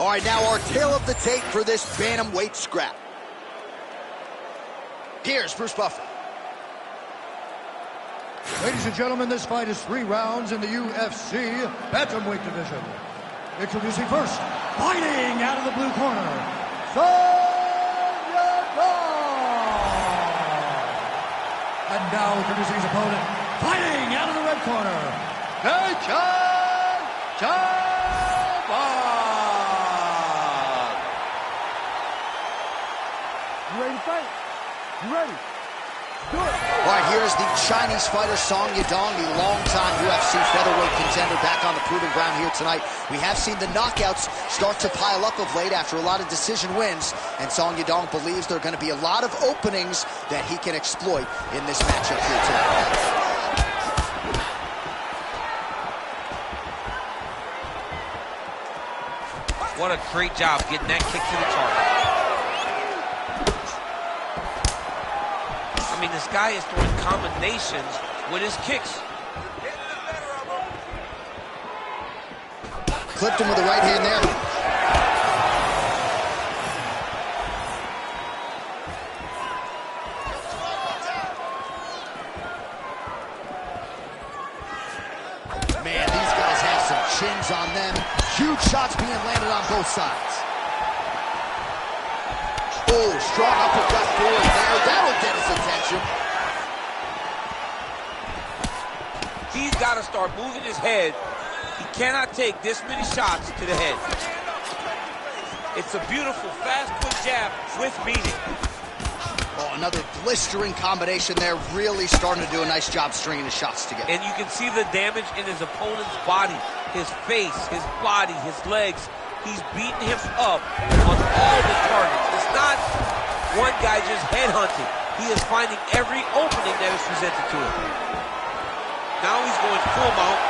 All right, now our tale of the tape for this bantamweight scrap. Here's Bruce Buffer. Ladies and gentlemen, this fight is 3 rounds in the UFC bantamweight division. Introducing first, fighting out of the blue corner, and now introducing his opponent, fighting out of the red corner, You ready to fight? You ready? Do it. All right, here is the Chinese fighter Song Yadong, the longtime UFC featherweight contender, back on the proving ground here tonight. We have seen the knockouts start to pile up of late after a lot of decision wins, and Song Yadong believes there are going to be a lot of openings that he can exploit in this matchup here tonight. What a great job getting that kick to the target. I mean, this guy is throwing combinations with his kicks. Clipped him with the right hand there. Man, these guys have some chins on them. Huge shots being landed on both sides. Oh, strong uppercut forward there. That'll get his attention. He's got to start moving his head. He cannot take this many shots to the head. It's a beautiful, fast, quick jab with meaning. Oh, another blistering combination there. Really starting to do a nice job stringing the shots together. And you can see the damage in his opponent's body, his face, his body, his legs. He's beating him up on all the targets. It's not one guy just headhunting. He is finding every opening that is presented to him. Now he's going full mount.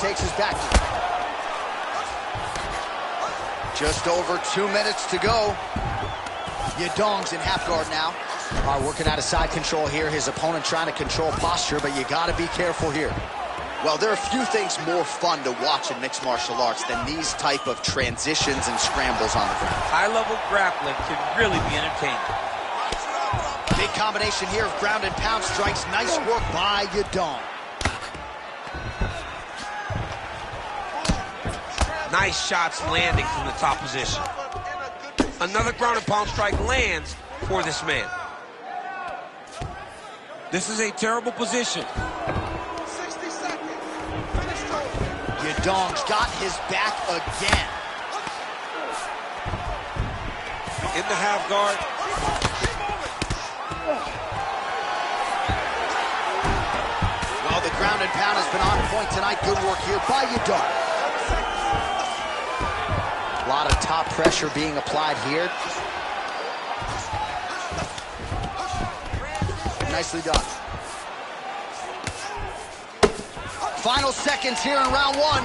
Takes his back. Just over 2 minutes to go. Yadong's in half guard now. All right, working out of side control here. His opponent trying to control posture, but you got to be careful here. Well, there are few things more fun to watch in mixed martial arts than these type of transitions and scrambles on the ground. High-level grappling can really be entertaining. Big combination here of ground and pound strikes. Nice work by Yadong. Nice shots landing from the top position. Another ground and pound strike lands for this man. This is a terrible position. 60 seconds. Yadong's got his back again. In the half guard. Well, the ground and pound has been on point tonight. Good work here by Yadong. A lot of top pressure being applied here. Nicely done. Final seconds here in round 1.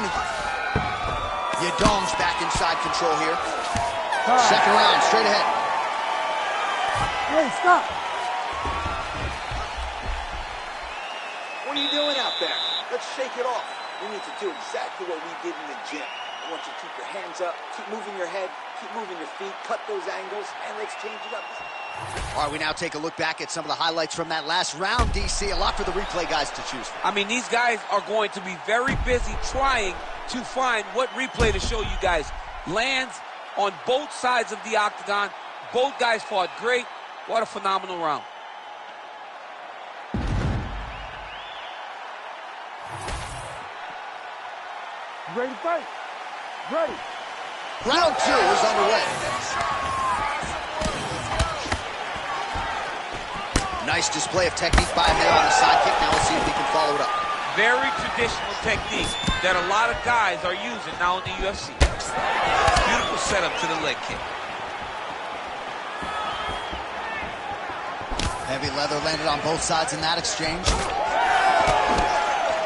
Yadong's back inside control here. Second round, straight ahead. Hey, stop. What are you doing out there? Let's shake it off. We need to do exactly what we did in the gym. I want you to keep your hands up, keep moving your head, keep moving your feet, cut those angles, and let's change it up. All right, we now take a look back at some of the highlights from that last round, DC. A lot for the replay guys to choose from. I mean, these guys are going to be very busy trying to find what replay to show you guys. Lands on both sides of the octagon. Both guys fought great. What a phenomenal round. You ready to fight? Ready. Round 2 is underway. Nice display of technique by him there on the side kick. Now let's see if he can follow it up. Very traditional technique that a lot of guys are using now in the UFC. Beautiful setup to the leg kick. Heavy leather landed on both sides in that exchange.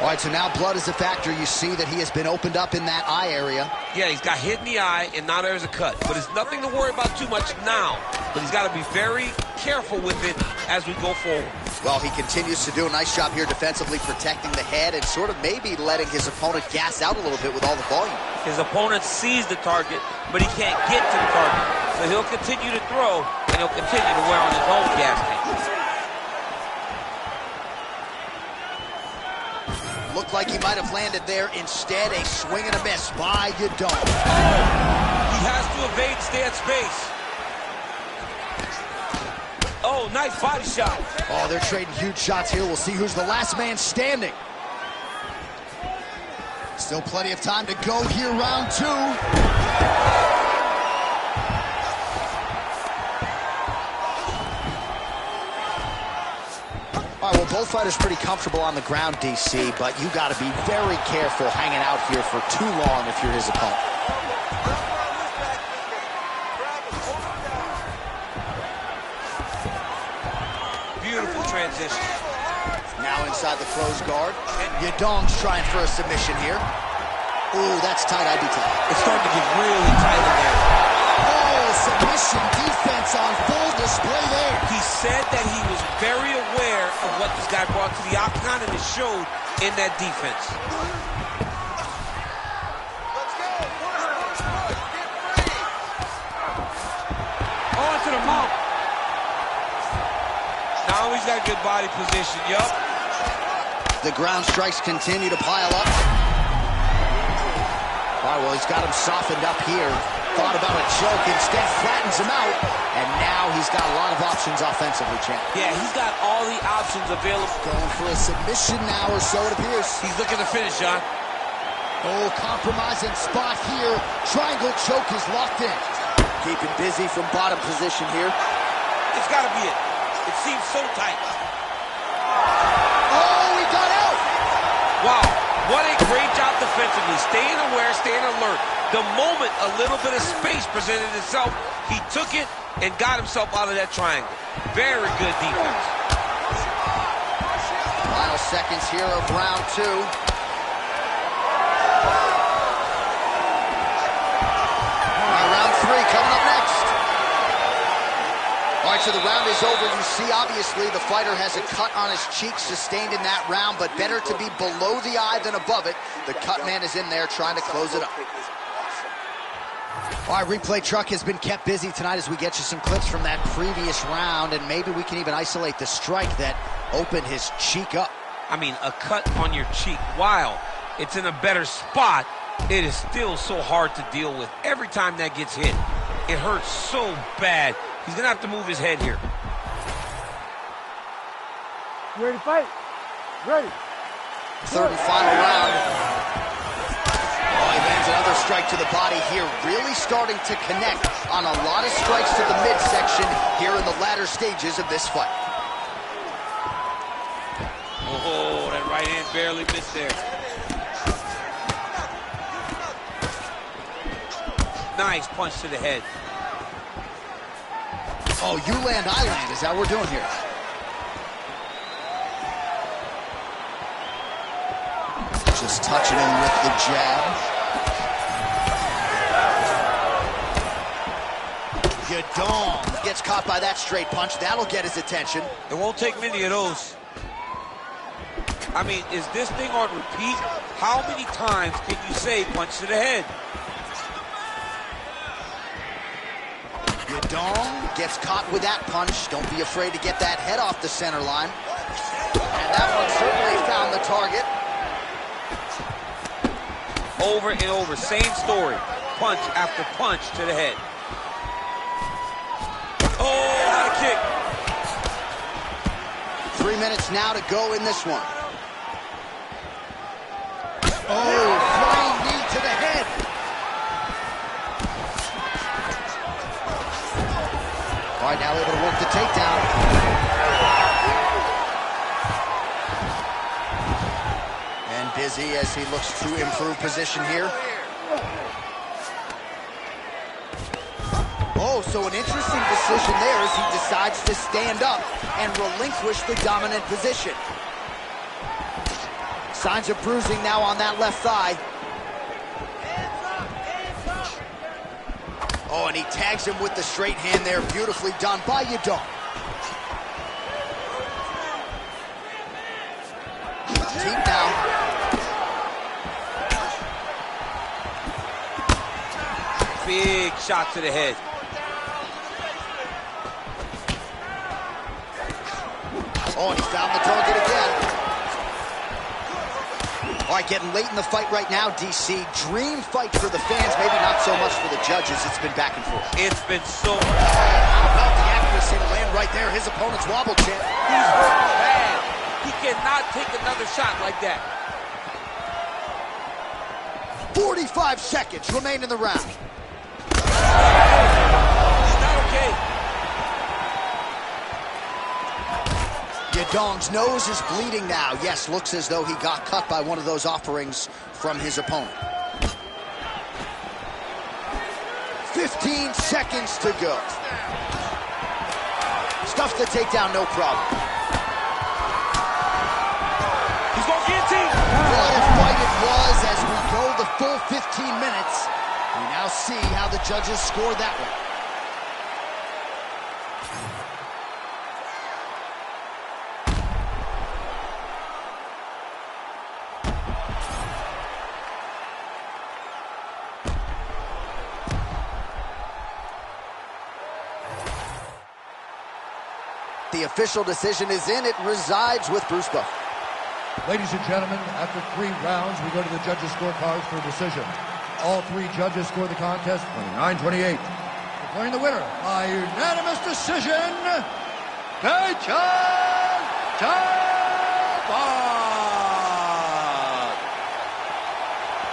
All right, so now blood is a factor. You see that he has been opened up in that eye area. Yeah, he's got hit in the eye, and now there's a cut. But it's nothing to worry about too much now. but he's got to be very careful with it as we go forward. Well, he continues to do a nice job here defensively, protecting the head and sort of maybe letting his opponent gas out a little bit with all the volume. His opponent sees the target, but he can't get to the target. So he'll continue to throw, and he'll continue to wear on his own gas tank. Looked like he might have landed there. Instead, a swing and a miss by Yadong. He has to evade, stay at space. Oh, nice body shot. Oh, they're trading huge shots here. We'll see who's the last man standing. Still plenty of time to go here, round 2. All right, well, both fighters pretty comfortable on the ground, DC, but you got to be very careful hanging out here for too long if you're his opponent. Beautiful transition. Now inside the closed guard. Yadong's trying for a submission here. Ooh, that's tight IBT. It's starting to get really tight in there. Oh, submission defense on full display there. He said that he was very aware of what this guy brought to the octagon, and it showed in that defense. Oh, into the mouth. Now he's got good body position, yup. The ground strikes continue to pile up. All right, well, he's got him softened up here. Thought about a choke, instead flattens him out. And now he's got a lot of options offensively, champ. Yeah, he's got all the options available. Going for a submission now, or so it appears. He's looking to finish, John. Oh, compromising spot here. Triangle choke is locked in. Keeping busy from bottom position here. It's got to be it. It seems so tight. Oh, he got out! Wow, what a great job defensively. Staying aware, staying alert. The moment a little bit of space presented itself, he took it and got himself out of that triangle. Very good defense. Final seconds here of round 2. All right, round 3 coming up next. All right, so the round is over. You see, obviously, the fighter has a cut on his cheek sustained in that round, but better to be below the eye than above it. The cut man is in there trying to close it up. All right, replay truck has been kept busy tonight as we get you some clips from that previous round, and maybe we can even isolate the strike that opened his cheek up. I mean, a cut on your cheek, while it's in a better spot, it is still so hard to deal with. Every time that gets hit, it hurts so bad. He's going to have to move his head here. You ready to fight? Ready. Third and final round. Oh, he lands another strike to the body here, really starting to connect on a lot of strikes to the midsection here in the latter stages of this fight. Oh, that right hand barely missed there. Nice punch to the head. Oh, you land, I land. Is that what we're doing here? Just touching him with the jab. Yadong gets caught by that straight punch. That'll get his attention. It won't take many of those. I mean, is this thing on repeat? How many times can you say punch to the head? Yadong gets caught with that punch. Don't be afraid to get that head off the center line. And that one certainly found the target. Over and over, same story. Punch after punch to the head. Oh, what a kick. 3 minutes now to go in this one. Oh, flying knee to the head. All right, now able to work the takedown. And busy as he looks to improve position here. Oh, so an interesting decision there as he decides to stand up and relinquish the dominant position. Signs of bruising now on that left thigh. Oh, and he tags him with the straight hand there. Beautifully done by Yadong. Deep now. Big shot to the head. Oh, and he found the target again. All right, getting late in the fight right now, DC. Dream fight for the fans, maybe not so much for the judges. It's been back and forth. It's been so... How about the accuracy to land right there? His opponent's wobble, champ. He's hurt bad. He cannot take another shot like that. 45 seconds remain in the round. He's not okay. Yadong's nose is bleeding now. Yes, looks as though he got cut by one of those offerings from his opponent. 15 seconds to go. Stuffs the takedown, no problem. He's going to guillotine. What a fight it was as we go the full 15 minutes. We now see how the judges scored that one. The official decision is in. It resides with Bruce Buffer. Ladies and gentlemen, after 3 rounds, we go to the judges' scorecards for a decision. All 3 judges score the contest 29-28. Declaring the winner by unanimous decision,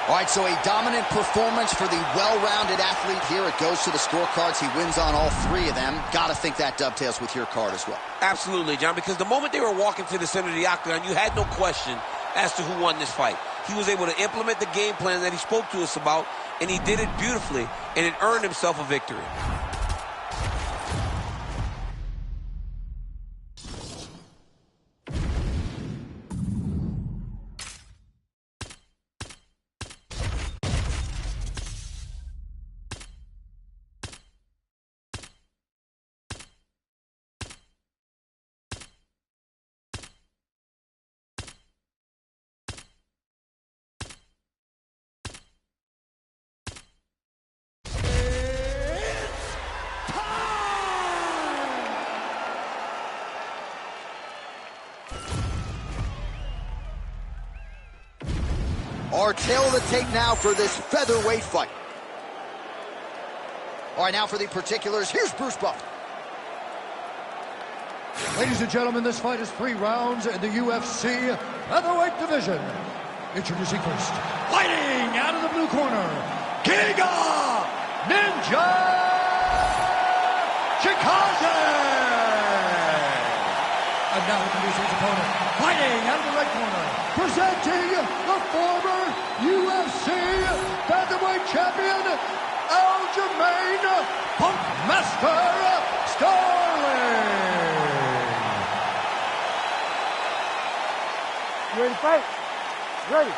All right, so a dominant performance for the well-rounded athlete here. It goes to the scorecards. He wins on all 3 of them. Got to think that dovetails with your card as well. Absolutely, John, because the moment they were walking to the center of the octagon, you had no question as to who won this fight. He was able to implement the game plan that he spoke to us about, and he did it beautifully, and it earned himself a victory. Our tale of the tape now for this featherweight fight. All right, now for the particulars, here's Bruce Buffer. Ladies and gentlemen, this fight is 3 rounds in the UFC featherweight division. Introducing first, fighting out of the blue corner, Giga Ninja Chikadze. And now introducing his opponent, fighting out of the red corner, presenting the former UFC featherweight champion, Aljamain Punkmaster Sterling. You ready to fight? Ready.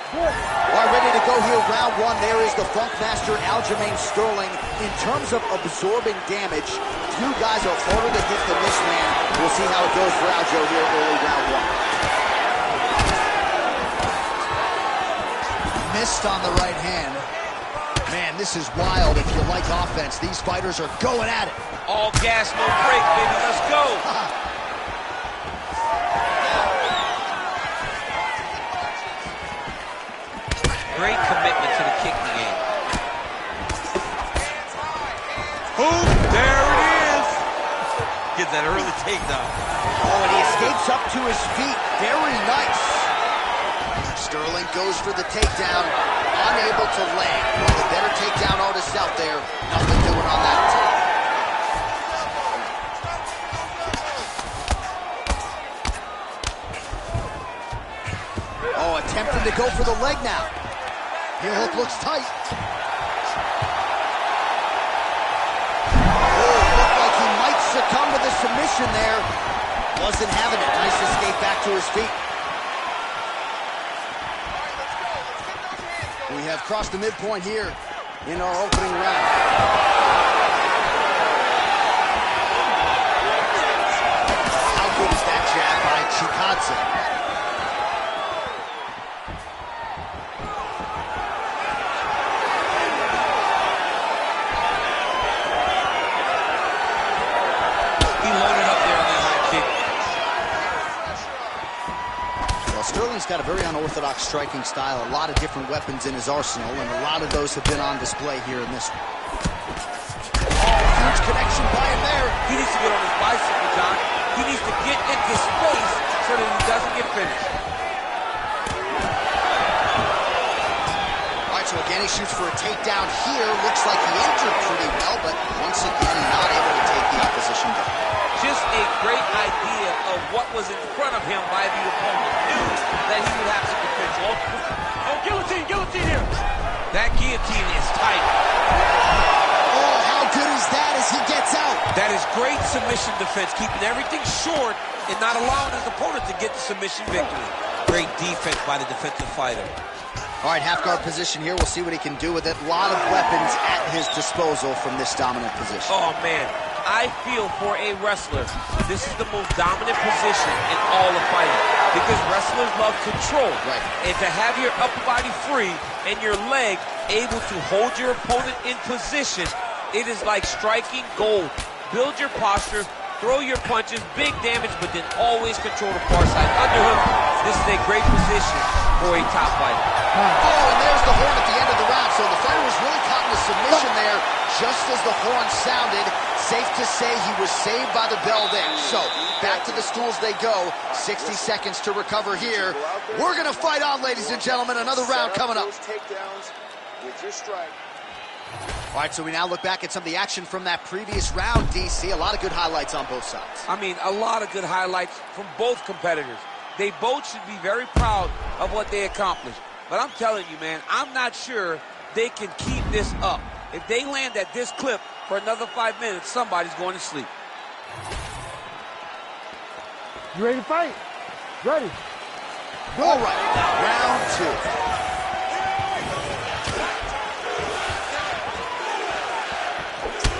Good. All right, ready to go here. Round 1. There is the Funkmaster Aljamain Sterling. In terms of absorbing damage, few guys are harder to hit than this man. We'll see how it goes for Aljo here early round 1. Missed on the right hand. Man, this is wild. If you like offense, these fighters are going at it. All gas, no break, baby. Let's go. Great commitment to the kicking game. Boom, there it is. Gets that early takedown. Oh, and he escapes up to his feet. Very nice. Sterling goes for the takedown. Unable to land. One of the better takedown artists out there. Nothing doing on that attack. Oh, attempting to go for the leg now. Heel hook looks tight. Oh, looked like he might succumb to the submission there. Wasn't having it. Nice escape back to his feet. We have crossed the midpoint here. in our opening round. How good is that jab by Chikadze? Sterling's got a very unorthodox striking style, a lot of different weapons in his arsenal, and a lot of those have been on display here in this one. Huge connection by him there. He needs to get on his bicycle, John. He needs to get into space so that he doesn't get finished. All right, so again, he shoots for a takedown here. Looks like he entered pretty well, but once again, not able to take the opposition down. Just a great idea of what was in front of him by the opponent. Knew that he would have to defend. Oh, guillotine here. That guillotine is tight. Oh, how good is that as he gets out? That is great submission defense, keeping everything short and not allowing his opponent to get the submission victory. Great defense by the defensive fighter. All right, half guard position here. We'll see what he can do with it. A lot of weapons at his disposal from this dominant position. Oh, man. I feel for a wrestler, this is the most dominant position in all of fighting because wrestlers love control. Right. And to have your upper body free and your leg able to hold your opponent in position, it is like striking gold. Build your posture, throw your punches, big damage, but then always control the far side. Underhook, this is a great position for a top fighter. Oh, and there's the horn at the end of the round. So the fighter was really caught in a submission there just as the horn sounded. Safe to say he was saved by the bell there. So back to the stools they go. 60 seconds to recover here. We're going to fight on, ladies and gentlemen. Another round coming up. Takedowns with your strike. All right, so we now look back at some of the action from that previous round, DC. A lot of good highlights on both sides. I mean, a lot of good highlights from both competitors. They both should be very proud of what they accomplished. But I'm telling you, man, I'm not sure they can keep this up. If they land at this clip for another 5 minutes, somebody's going to sleep. You ready to fight? Ready. All right, round two.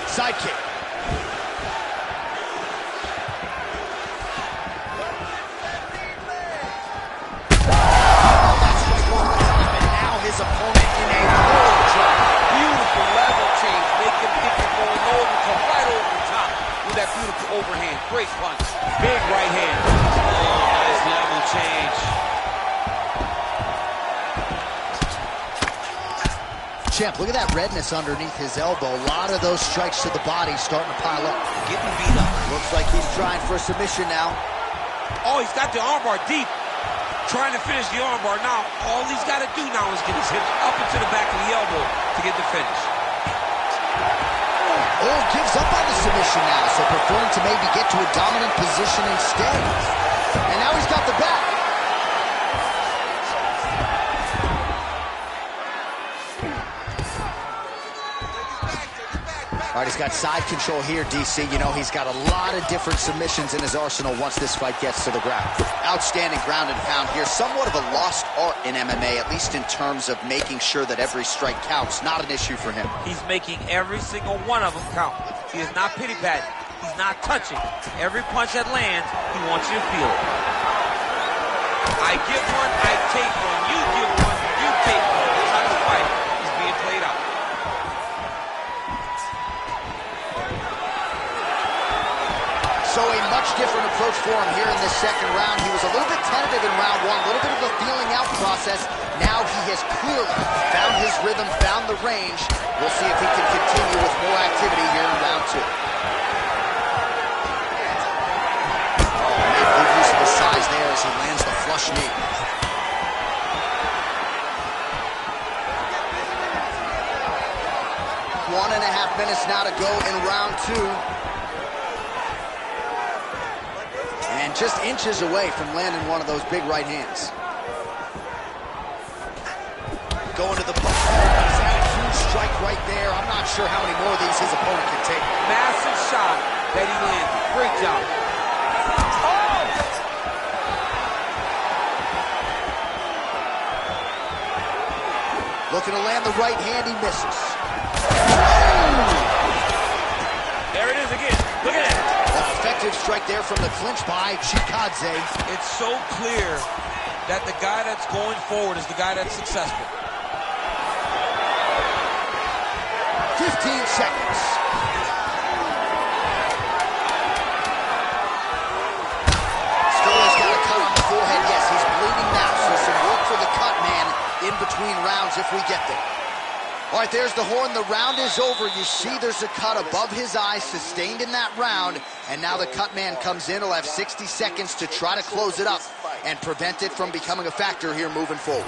Side kick. His opponent in a low drop. Beautiful level change. Make him think you're going low and come right over the top with that beautiful overhand. Great punch. Big right hand. Oh, nice level change. Champ, look at that redness underneath his elbow. A lot of those strikes to the body starting to pile up. Getting beat up. Looks like he's trying for a submission now. Oh, he's got the armbar deep. Trying to finish the armbar now. All he's got to do now is get his hips up into the back of the elbow to get the finish. Oh, gives up on the submission now, so preferring to maybe get to a dominant position instead. And now he's got the back. All right, he's got side control here, DC. You know, he's got a lot of different submissions in his arsenal once this fight gets to the ground. Outstanding ground and pound here. Somewhat of a lost art in MMA, at least in terms of making sure that every strike counts. Not an issue for him. He's making every single one of them count. He is not pity-patting. He's not touching. Every punch that lands, he wants you to feel it. I give one, I take one. You give one, you take one. That's how the fight is being played out. So a much different approach for him here in this second round. He was a little bit tentative in round one, a little bit of a feeling out process. Now he has clearly found his rhythm, found the range. We'll see if he can continue with more activity here in round two. Oh, man, good use of his size there as he lands the flush knee. One and a half minutes now to go in round two. And just inches away from landing one of those big right hands. Going to the punch. He's had a huge strike right there. I'm not sure how many more of these his opponent can take. Massive shot that he landed. Great job. Looking to land the right hand, he misses. There it is again. Look at that. Effective strike there from the clinch by Chikadze. It's so clear that the guy that's going forward is the guy that's successful. 15 seconds. Sterling's got a cut on the forehead. Yes, he's bleeding now, so some work for the cut man in between rounds if we get there. All right, there's the horn. The round is over. You see there's a cut above his eye sustained in that round, and now the cut man comes in. He'll have 60 seconds to try to close it up and prevent it from becoming a factor here moving forward.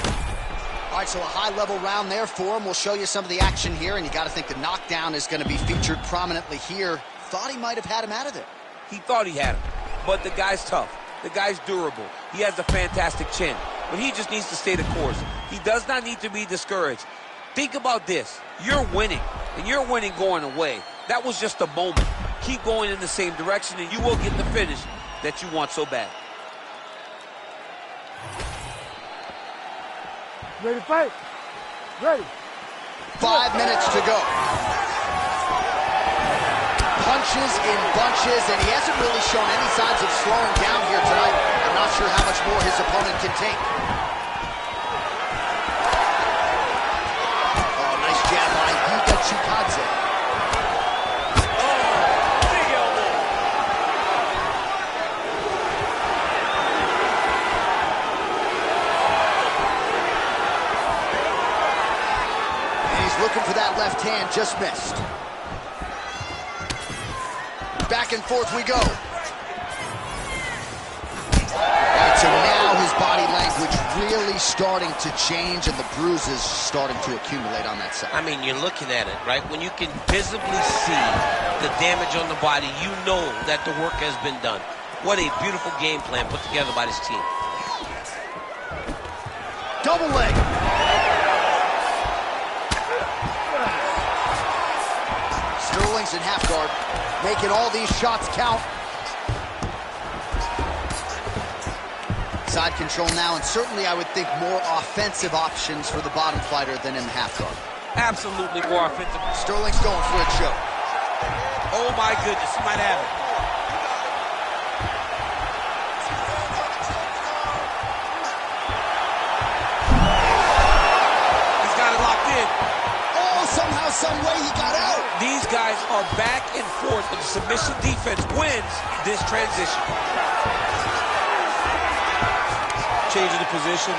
All right, so a high-level round there for him. We'll show you some of the action here, and you got to think the knockdown is going to be featured prominently here. Thought he might have had him out of there. He thought he had him, but the guy's tough. The guy's durable. He has a fantastic chin, but he just needs to stay the course. He does not need to be discouraged. Think about this. You're winning, and you're winning going away. That was just a moment. Keep going in the same direction, and you will get the finish that you want so bad. Ready to fight? Ready. 5 minutes to go. Punches in bunches, and he hasn't really shown any signs of slowing down here tonight. I'm not sure how much more his opponent can take. Oh, nice jab by Yuka Chikadze. Big elbow. And he's looking for that left hand, just missed. Back and forth we go. All right, so now his body language really starting to change and the bruises starting to accumulate on that side. I mean, you're looking at it, right? When you can visibly see the damage on the body, you know that the work has been done. What a beautiful game plan put together by this team. Double leg. Sterling's in half guard, making all these shots count. Side control now, and certainly I would think more offensive options for the bottom fighter than in the half guard. Absolutely more offensive. Sterling's going for a choke. Oh my goodness, he might have it. He's got it locked in. Oh, somehow, some way he got out. These guys are back and forth, and the submission defense wins this transition. Changing the position.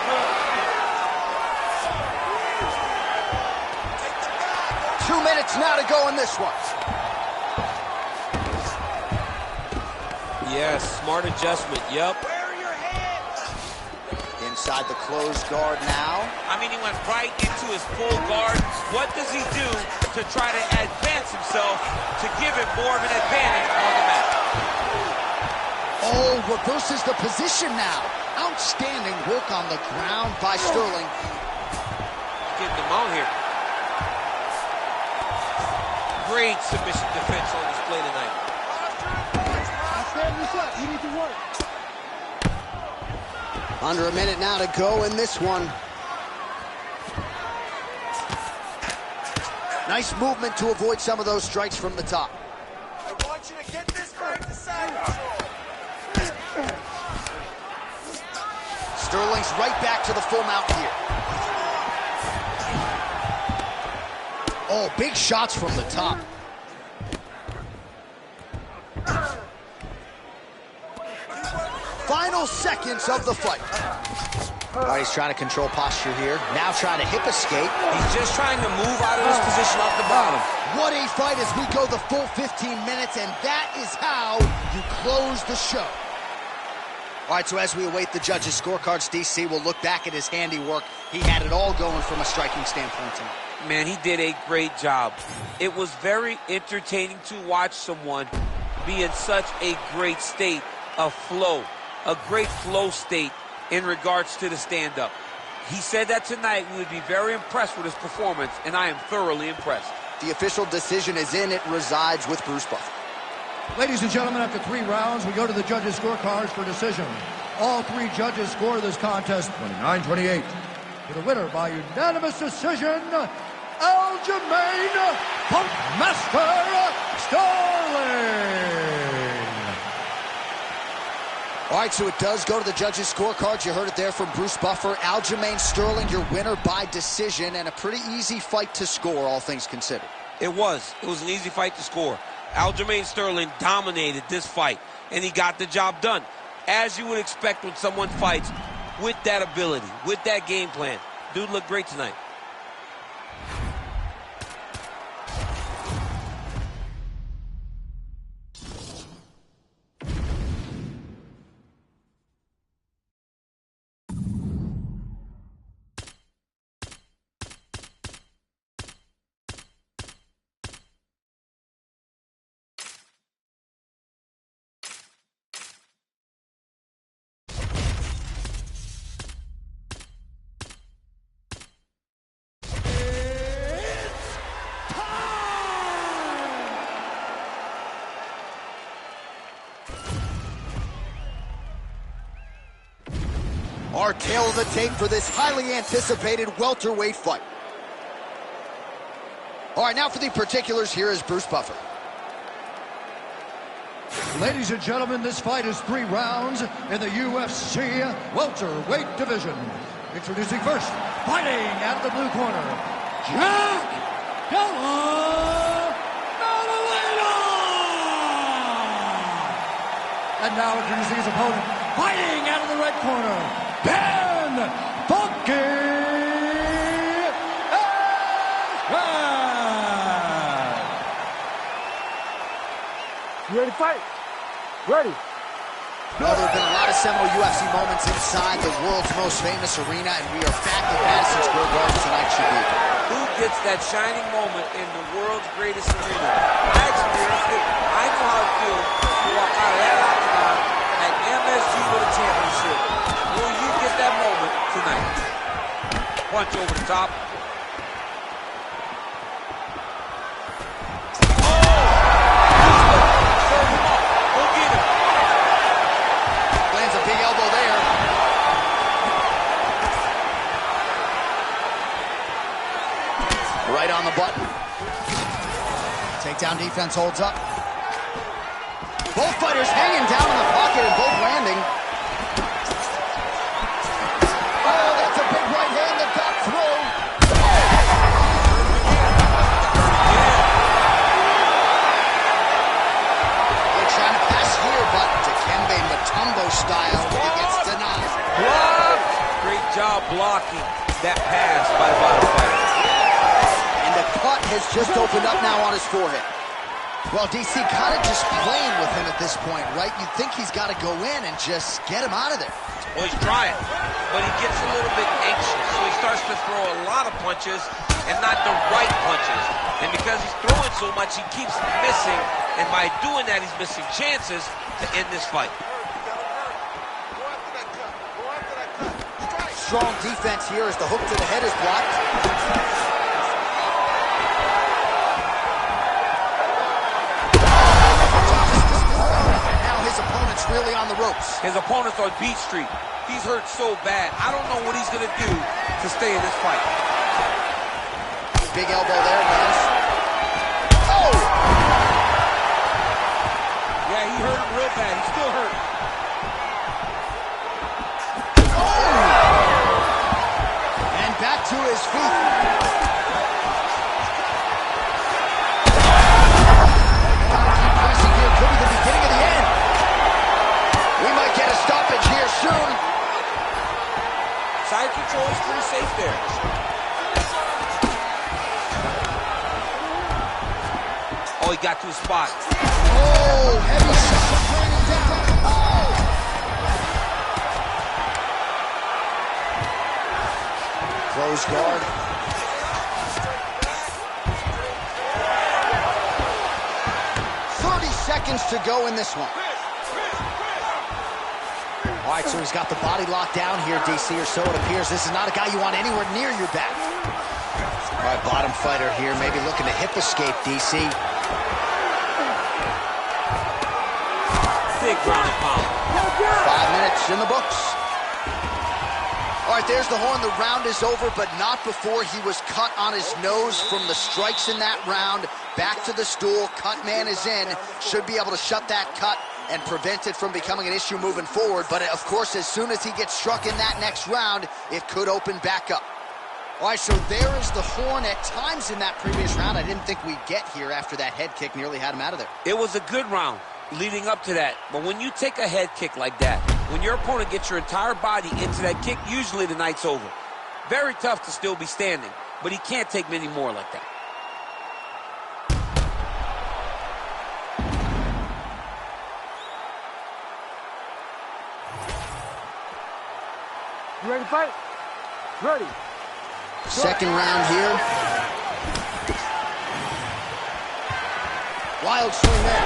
Two minutes now to go in this one. Yes, smart adjustment, yep. Inside the closed guard now. I mean, he went right into his full guard. What does he do to try to advance himself to give him more of an advantage on the mat? Oh, reverses the position now. Outstanding work on the ground by Sterling. Getting them out here. Great submission defense on display tonight. Stand this up. You need to work. Under a minute now to go in this one. Nice movement to avoid some of those strikes from the top. I want you to get this back to side control. Sterling's right back to the full mount here. Oh, big shots from the top. Final seconds of the fight. All right, he's trying to control posture here. Now trying to hip escape. He's just trying to move out of this position off the bottom. What a fight as we go the full 15 minutes, and that is how you close the show. All right, so as we await the judges' scorecards, DC will look back at his handiwork. He had it all going from a striking standpoint tonight. Man, he did a great job. It was very entertaining to watch someone be in such a great state of flow, a great flow state in regards to the stand-up. He said that tonight we would be very impressed with his performance, and I am thoroughly impressed. The official decision is in. It resides with Bruce Buffer. Ladies and gentlemen, after 3 rounds, we go to the judges' scorecards for decision. All 3 judges score this contest 29-28. For the winner by unanimous decision, Aljamain Punkmaster All right, so it does go to the judges' scorecards. You heard it there from Bruce Buffer. Aljamain Sterling, your winner by decision, and a pretty easy fight to score, all things considered. It was. It was an easy fight to score. Aljamain Sterling dominated this fight, and he got the job done. As you would expect when someone fights with that ability, with that game plan. Dude looked great tonight. Our tail of the tape for this highly anticipated welterweight fight. All right, now for the particulars, here is Bruce Buffer. Ladies and gentlemen, this fight is 3 rounds in the UFC welterweight division. Introducing first, fighting out of the blue corner, Jack Della Maddalena! And now introducing his opponent, fighting out of the red corner, Ben Funky Ashman! You ready to fight? Ready. Well, there have been a lot of seminal UFC moments inside the world's most famous arena, and we are back at Madison Square Garden tonight, Shabib. Who gets that shining moment in the world's greatest arena? I experienced it. I know how it feels to walk out of that octagon at MSG with a championship. Will you get that moment tonight? Punch over the top. Right on the button. Takedown defense holds up. Both fighters hanging down in the pocket and both landing. Oh, that's a big right hand that got through. They're trying to pass here, but Dikembe Mutombo style, it gets denied. Blocked. Great job blocking that pass by the bottom fighter. The cut has just opened up now on his forehead. Well, DC kind of just playing with him at this point, right? You'd think he's got to go in and just get him out of there. Well, he's trying, but he gets a little bit anxious, so he starts to throw a lot of punches and not the right punches. And because he's throwing so much, he keeps missing, and by doing that, he's missing chances to end this fight. Strong defense here as the hook to the head is blocked. Really on the ropes. His opponent's on Beach Street. He's hurt so bad. I don't know what he's going to do to stay in this fight. Big elbow there, man. Oh! Yeah, he hurt him real bad. He's still hurt. Oh! And back to his feet. Keep pressing here. Could be the beginning of the end. We might get a stoppage here soon. Side control is pretty safe there. Oh, he got to his spot. Oh, heavy shot bringing down. Oh! Close guard. Seconds to go in this one. All right, so he's got the body locked down here, DC, or so it appears. This is not a guy you want anywhere near your back. All right, bottom fighter here, maybe looking to hip escape, DC. Big ground and pound. 5 minutes in the books. All right, there's the horn. The round is over, but not before he was cut on his nose from the strikes in that round. Back to the stool. Cut man is in. Should be able to shut that cut and prevent it from becoming an issue moving forward. But, of course, as soon as he gets struck in that next round, it could open back up. All right, so there is the horn. At times in that previous round, I didn't think we'd get here after that head kick nearly had him out of there. It was a good round leading up to that. But when you take a head kick like that, when your opponent gets your entire body into that kick, usually the night's over. Very tough to still be standing, but he can't take many more like that. You ready to fight? Ready. Second round here. Wild swing there.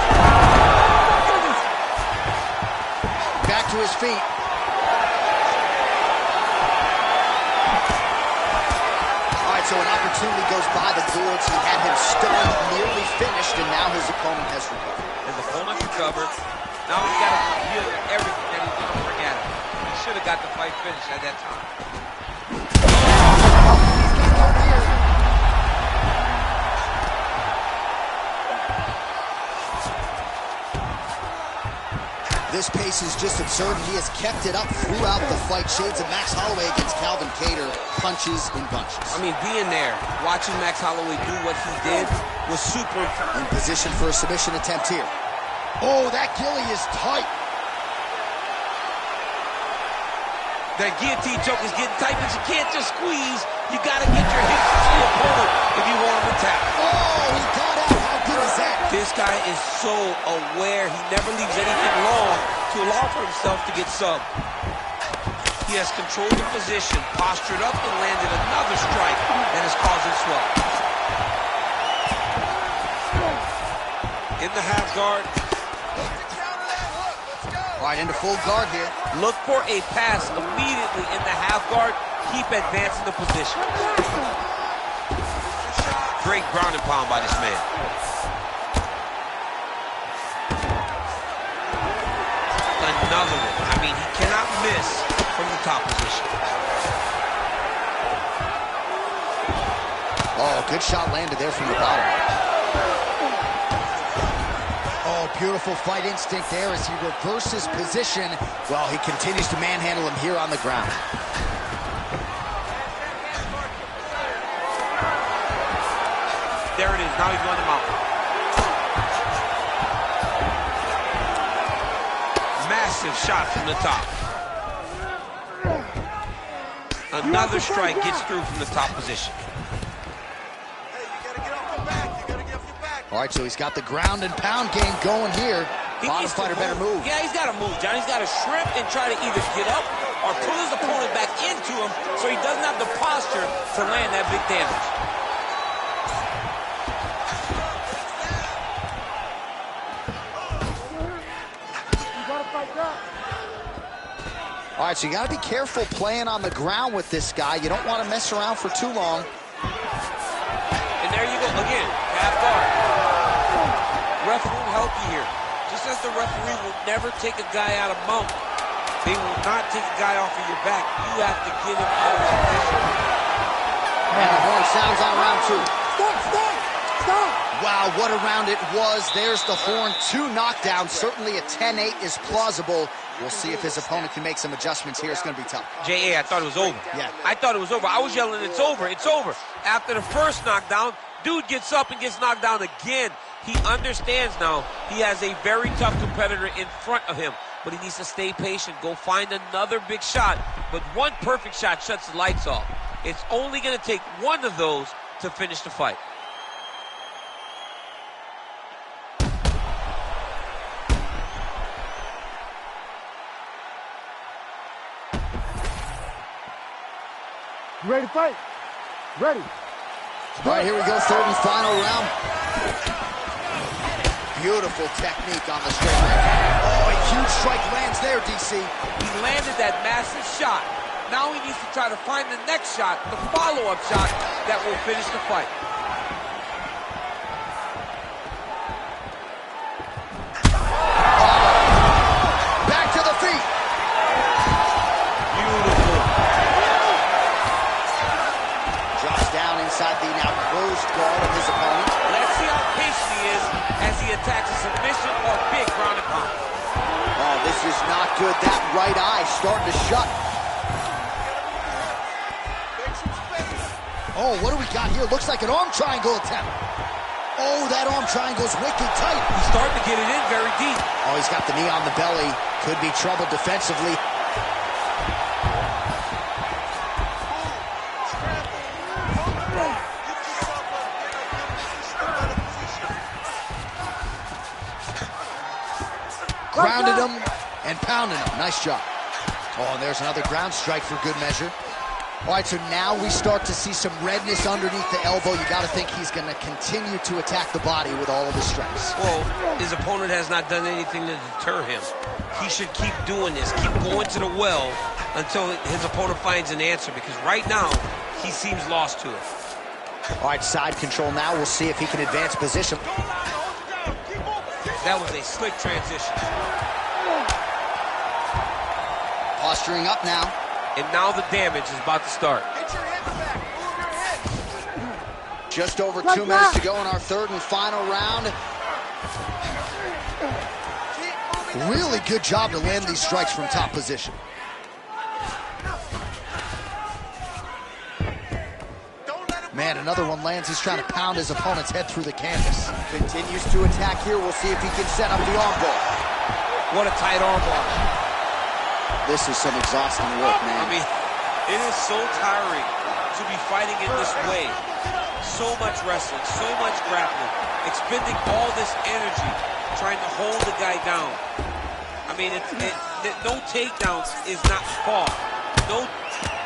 Back to his feet. All right, so an opportunity goes by the boards. He had him stunned, nearly finished, and now his opponent has recovered. His opponent recovered. Now he's got to deal with everything that he's going to bring at him. He should have got the fight finished at that time. This pace is just absurd. He has kept it up throughout the fight. Shades of Max Holloway against Calvin Kattar, punches in bunches. I mean, being there, watching Max Holloway do what he did was super. In position for a submission attempt here. Oh, that ghillie is tight. That guillotine choke is getting tight, but you can't just squeeze. You got to get your hips to the opponent if you want him to tap. Oh, he got out. How good is that? This guy is so aware. He never leaves anything long to allow for himself to get subbed. He has controlled the position, postured up, and landed another strike that has caused him swell. In the half guard. All right, into full guard here. Look for a pass immediately in the half guard. Keep advancing the position. Great ground and pound by this man. Another one. I mean, he cannot miss from the top position. Oh, good shot landed there from the bottom. Oh, beautiful fight instinct there as he reverses position while he continues to manhandle him here on the ground. There it is. Now he's going to mount. Massive shot from the top. Another strike gets through from the top position. All right, so he's got the ground and pound game going here. Bottom fighter better move. Yeah, he's got to move, John. He's got to shrimp and try to either get up or pull his opponent back into him so he doesn't have the posture to land that big damage. All right, so you got to be careful playing on the ground with this guy. You don't want to mess around for too long. And there you go, again, half guard. Ref won't help you here. Just as the referee will never take a guy out of mount, they will not take a guy off of your back. You have to get him out of his position. And the horn sounds on round two. Stop! Wow, what a round it was. There's the horn. 2 knockdowns. Certainly a 10-8 is plausible. We'll see if his opponent can make some adjustments here. It's going to be tough. J.A., I thought it was over. Yeah. I thought it was over. I was yelling, it's over, it's over. After the first knockdown, dude gets up and gets knocked down again. He understands now he has a very tough competitor in front of him, but he needs to stay patient, go find another big shot. But one perfect shot shuts the lights off. It's only going to take one of those to finish the fight. You ready to fight? Ready. All right, here we go. Third and final round. Beautiful technique on the straight leg. Oh, a huge strike lands there, DC. He landed that massive shot. Now he needs to try to find the next shot, the follow-up shot that will finish the fight. Back to the feet. Beautiful. good. That right eye starting to shut. Oh, what do we got here? Looks like an arm triangle attempt. Oh, that arm triangle's wicked tight. He's starting to get it in very deep. Oh, he's got the knee on the belly. Could be trouble defensively. Grounded him and pounded him. Nice job. Oh, and there's another ground strike for good measure. All right, so now we start to see some redness underneath the elbow. You got to think he's going to continue to attack the body with all of his strikes. Well, his opponent has not done anything to deter him. He should keep doing this, keep going to the well until his opponent finds an answer, because right now he seems lost to it. All right, side control now. We'll see if he can advance position. That was a slick transition. Posturing up now. And now the damage is about to start. Get your hips back. Move your hips. Just over 2 minutes to go in our third and final round. Really good job to land these strikes from top position. Man, another one lands. He's trying to pound his opponent's head through the canvas. Continues to attack here. We'll see if he can set up the armbar. What a tight armbar. This is some exhausting work, man. I mean, it is so tiring to be fighting in this way. So much wrestling, so much grappling, expending all this energy trying to hold the guy down. I mean, no takedowns is not fought. No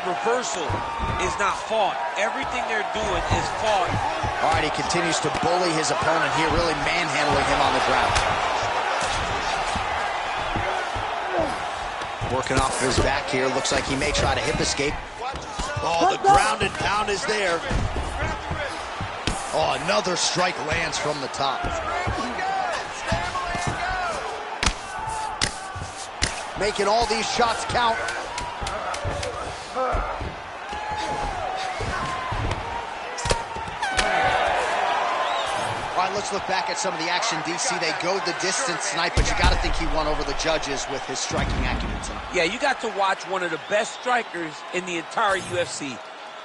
reversal is not fought. Everything they're doing is fought. All right, he continues to bully his opponent here, really manhandling him on the ground. Working off of his back here. Looks like he may try to hip escape. Oh, the ground and pound is there. Oh, another strike lands from the top. Making all these shots count. All right, let's look back at some of the action, DC. They go the distance tonight, but you got to think he won over the judges with his striking acumen tonight. Yeah, you got to watch one of the best strikers in the entire UFC.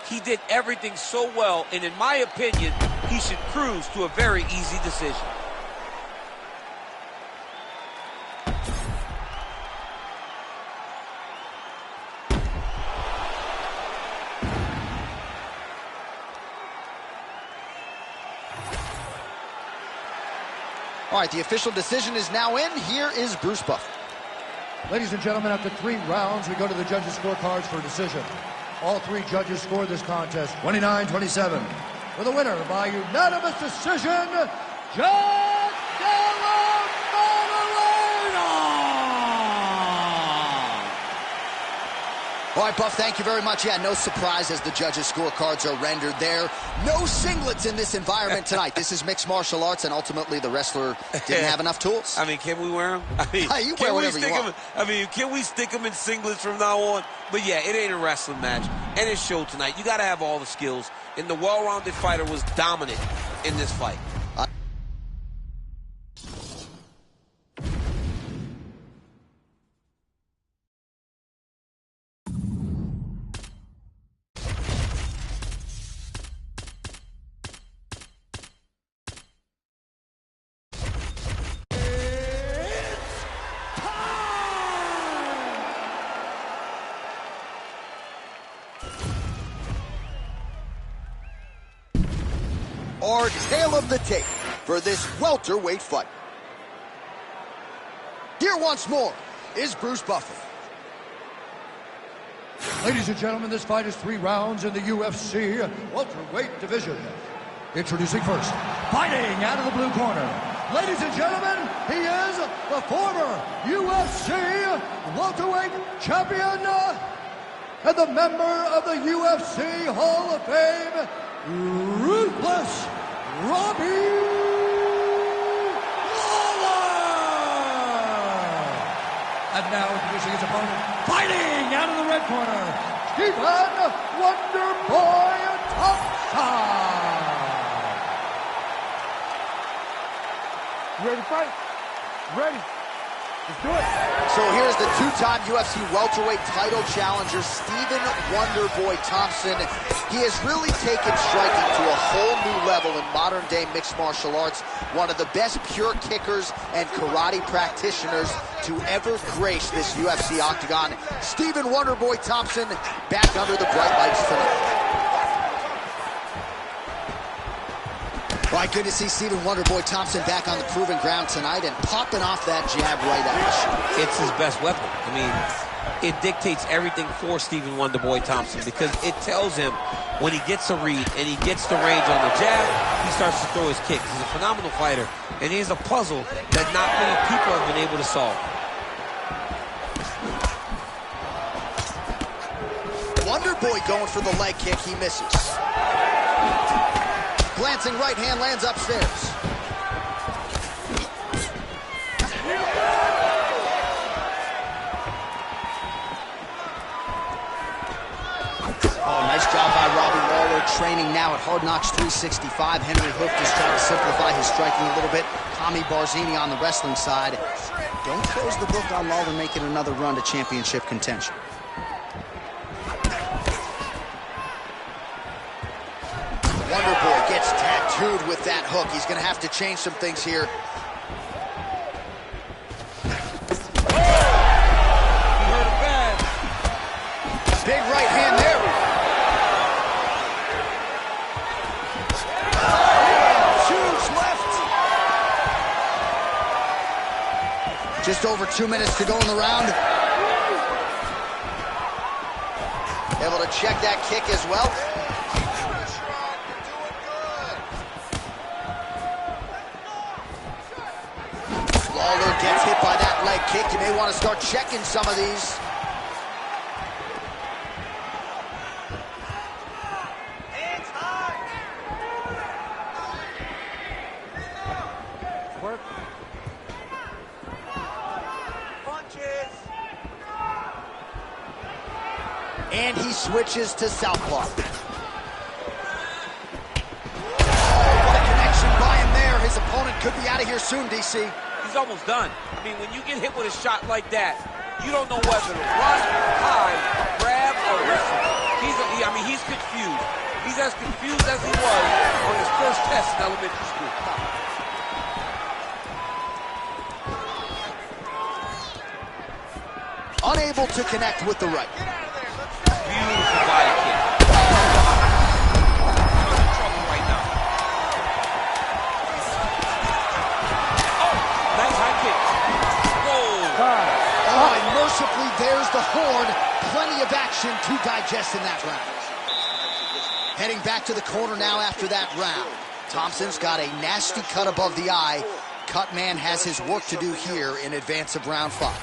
He did everything so well, and in my opinion, he should cruise to a very easy decision. All right, the official decision is now in. Here is Bruce Buffer. Ladies and gentlemen, after 3 rounds, we go to the judges' scorecards for a decision. All 3 judges scored this contest 29-27. For the winner by unanimous decision, John Della Maddalena! All right, Buff, thank you very much. Yeah, no surprise as the judges' scorecards are rendered there. No singlets in this environment tonight. This is mixed martial arts, and ultimately the wrestler didn't have enough tools. I mean, can we wear them? I mean, you wear whatever you want. Can we stick them in singlets from now on? But yeah, it ain't a wrestling match, and it showed tonight. You got to have all the skills, and the well-rounded fighter was dominant in this fight. Our tale of the tape for this welterweight fight. Here once more is Bruce Buffer. Ladies and gentlemen, this fight is 3 rounds in the UFC welterweight division. Introducing first, fighting out of the blue corner. Ladies and gentlemen, he is the former UFC welterweight champion and the member of the UFC Hall of Fame, Ruthless Robbie Lawler! And now introducing his opponent, fighting out of the red corner, Stephen Wonderboy Thompson! You ready to fight? Ready. Let's do it. So here's the two-time UFC welterweight title challenger, Stephen Wonderboy Thompson. He has really taken striking to a whole new level in modern-day mixed martial arts. One of the best pure kickers and karate practitioners to ever grace this UFC octagon. Stephen Wonderboy Thompson back under the bright lights tonight. All right, good to see Stephen Wonderboy Thompson back on the proven ground tonight and popping off that jab right at us. It's his best weapon. I mean, it dictates everything for Stephen Wonderboy Thompson because it tells him when he gets a read and he gets the range on the jab, he starts to throw his kicks. He's a phenomenal fighter, and he's a puzzle that not many people have been able to solve. Wonderboy going for the leg kick, he misses. Glancing right hand lands upstairs. Oh, nice job by Robbie Lawler, training now at Hard Knocks 365. Henry Hooft is trying to simplify his striking a little bit. Kami Barzini on the wrestling side. Don't close the book on Lawler making another run to championship contention. Wonderboy gets tattooed with that hook. He's going to have to change some things here. He hurt him bad. Big right hand there. Huge left. Just over 2 minutes to go in the round. Able to check that kick as well. Lawler gets hit by that leg kick. You may want to start checking some of these. Hands high. Work. Punches. And he switches to southpaw. Oh, what a connection by him there. His opponent could be out of here soon, DC. He's almost done. I mean, when you get hit with a shot like that, you don't know whether to run, hide, grab, or wrestle. He's confused. He's as confused as he was on his first test in elementary school. Unable to connect with the right. Beautiful body kick. Trouble right now. Nice high kick. Whoa. Oh, and mercifully, there's the horn. Plenty of action to digest in that round. Heading back to the corner now after that round. Thompson's got a nasty cut above the eye. Cutman has his work to do here in advance of round 5.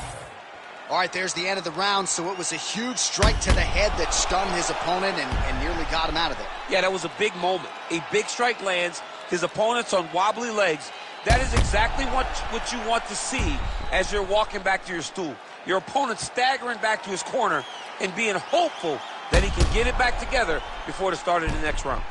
All right, there's the end of the round, so it was a huge strike to the head that stunned his opponent and nearly got him out of there. Yeah, that was a big moment. A big strike lands. His opponent's on wobbly legs. That is exactly what you want to see as you're walking back to your stool. Your opponent staggering back to his corner and being hopeful that he can get it back together before the start of the next round.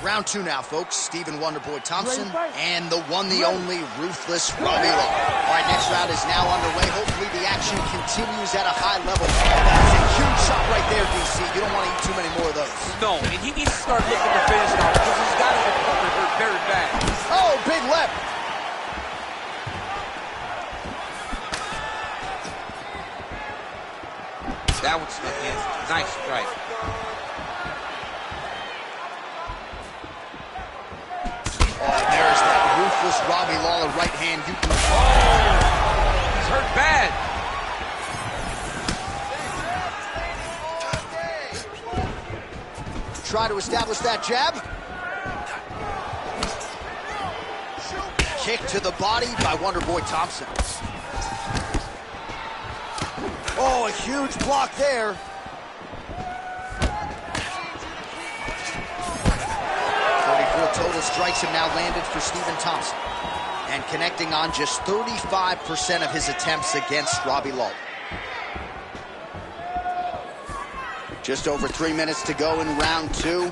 Round 2 now, folks. Stephen Wonderboy Thompson and the one, the only, ruthless Robbie Lawler. All right, next round is now underway. Hopefully the action continues at a high level. That's a huge shot right there, DC. You don't want to eat too many more of those. No, and he needs to start looking to finish now because he's got his opponent hurt very bad. Oh, big left. That one snuck in. Nice strike. Oh, there's that ruthless Robbie Lawler right hand. You can... Oh, he's hurt bad. Try to establish that jab. Kick to the body by Wonderboy Thompson. Oh, a huge block there. 34 total strikes have now landed for Stephen Thompson. And connecting on just 35% of his attempts against Robbie Lawler. Just over 3 minutes to go in round 2.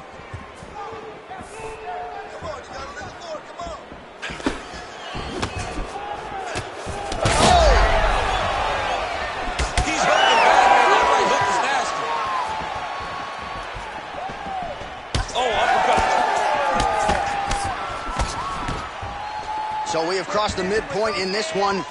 So we have crossed the midpoint in this one.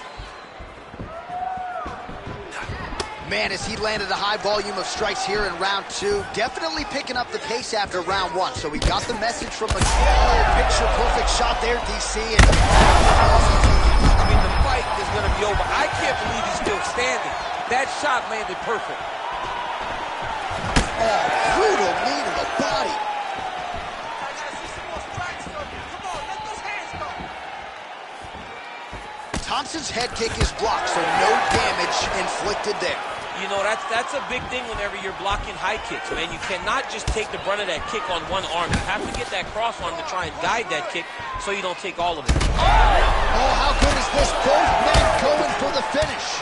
Man, as he landed a high volume of strikes here in round 2, definitely picking up the pace after round 1. So we got the message from the picture perfect shot there, DC. And I mean, the fight is going to be over. I can't believe he's still standing. That shot landed perfect. Oh, brutal knee to the body. Thompson's head kick is blocked, so no damage inflicted there. You know, that's a big thing whenever you're blocking high kicks, man. You cannot just take the brunt of that kick on one arm. You have to get that cross arm to try and guide that kick so you don't take all of it. Oh, how good is this? Both men going for the finish.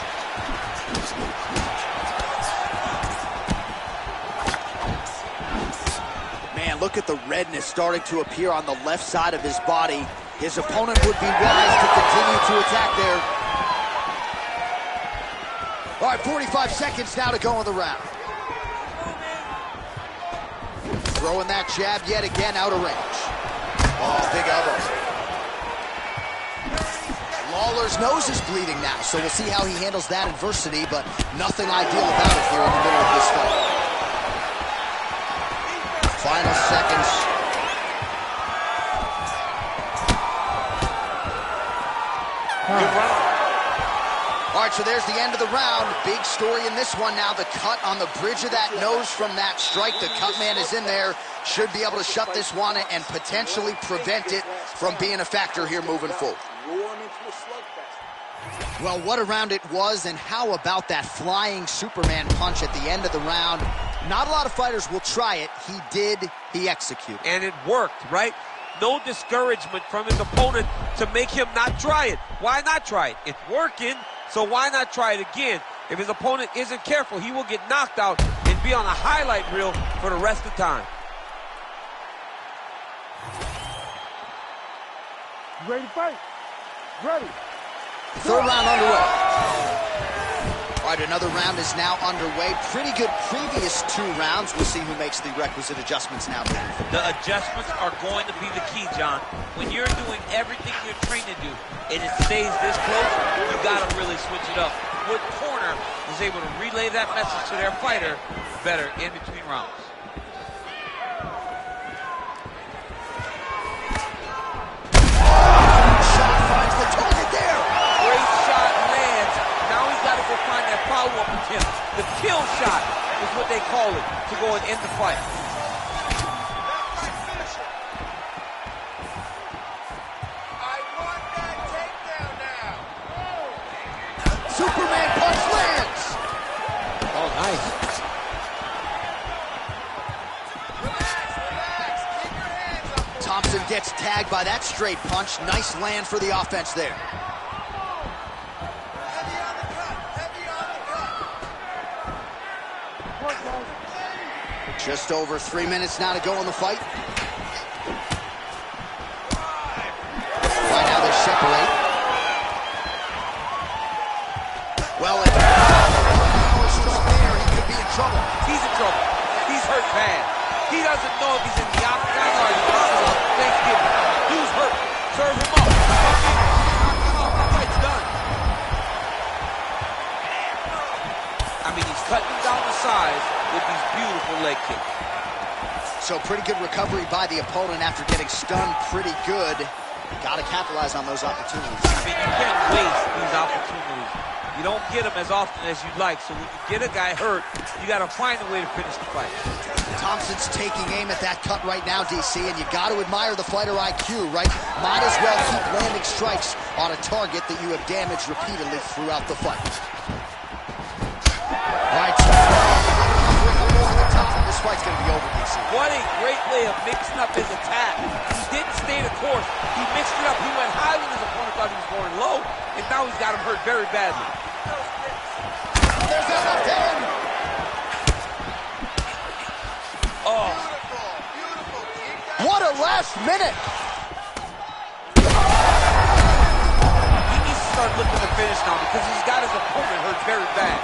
Man, look at the redness starting to appear on the left side of his body. His opponent would be wise to continue to attack there. All right, 45 seconds now to go in the round. Throwing that jab yet again out of range. Oh, big elbow. Lawler's nose is bleeding now, so we'll see how he handles that adversity, but nothing ideal about it here in the middle of this fight. Final seconds. Good round. All right, so there's the end of the round. Big story in this one now. The cut on the bridge of that nose from that strike. The cut man is in there. Should be able to shut this one and potentially prevent it from being a factor here moving forward. Well, what a round it was, and how about that flying Superman punch at the end of the round? Not a lot of fighters will try it. He did. He executed. And it worked, right? No discouragement from his opponent to make him not try it. Why not try it? It's working, so why not try it again? If his opponent isn't careful, he will get knocked out and be on a highlight reel for the rest of the time. You ready to fight? Ready. Third round underway. All right, another round is now underway. Pretty good previous 2 rounds. We'll see who makes the requisite adjustments now. The adjustments are going to be the key, John. When you're doing everything you're trained to do and it stays this close, you got to really switch it up. What corner is able to relay that message to their fighter better in between rounds? Shot finds the target there. Great shot lands. Now he's got to go find that follow-up attempt. The kill shot is what they call it to go and end the fight. Superman punch lands. Oh, nice. Thompson gets tagged by that straight punch. Nice land for the offense there. Just over 3 minutes now to go in the fight. Right now they separate. Well, if power struck there, he could be in trouble. He's in trouble. He's hurt bad. He doesn't know if he's in the octagon or he's on Thanksgiving. Who's hurt? Serve him up. That fight's done. I mean, he's cutting down the size with these beautiful leg kicks. So pretty good recovery by the opponent after getting stunned pretty good. Got to capitalize on those opportunities. I mean, you can't waste these opportunities. You don't get them as often as you'd like. So when you get a guy hurt, you got to find a way to finish the fight. Thompson's taking aim at that cut right now, DC, and you got to admire the fighter IQ, right? Might as well keep landing strikes on a target that you have damaged repeatedly throughout the fight. All right, so over the top, and this fight's going to be over, DC. What a great way of mixing up his attack. He didn't stay the course. He mixed it up. He went high when his opponent thought he was going low, and now he's got him hurt very badly. There's that left hand. Oh. What a last minute. He needs to start looking to finish now because he's got his opponent hurt very bad.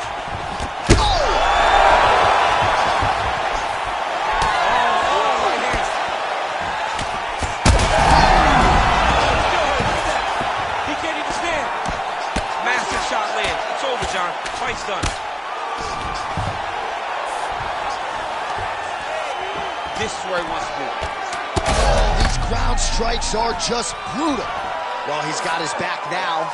this is where he wants to be. Oh, these ground strikes are just brutal. Well, he's got his back now.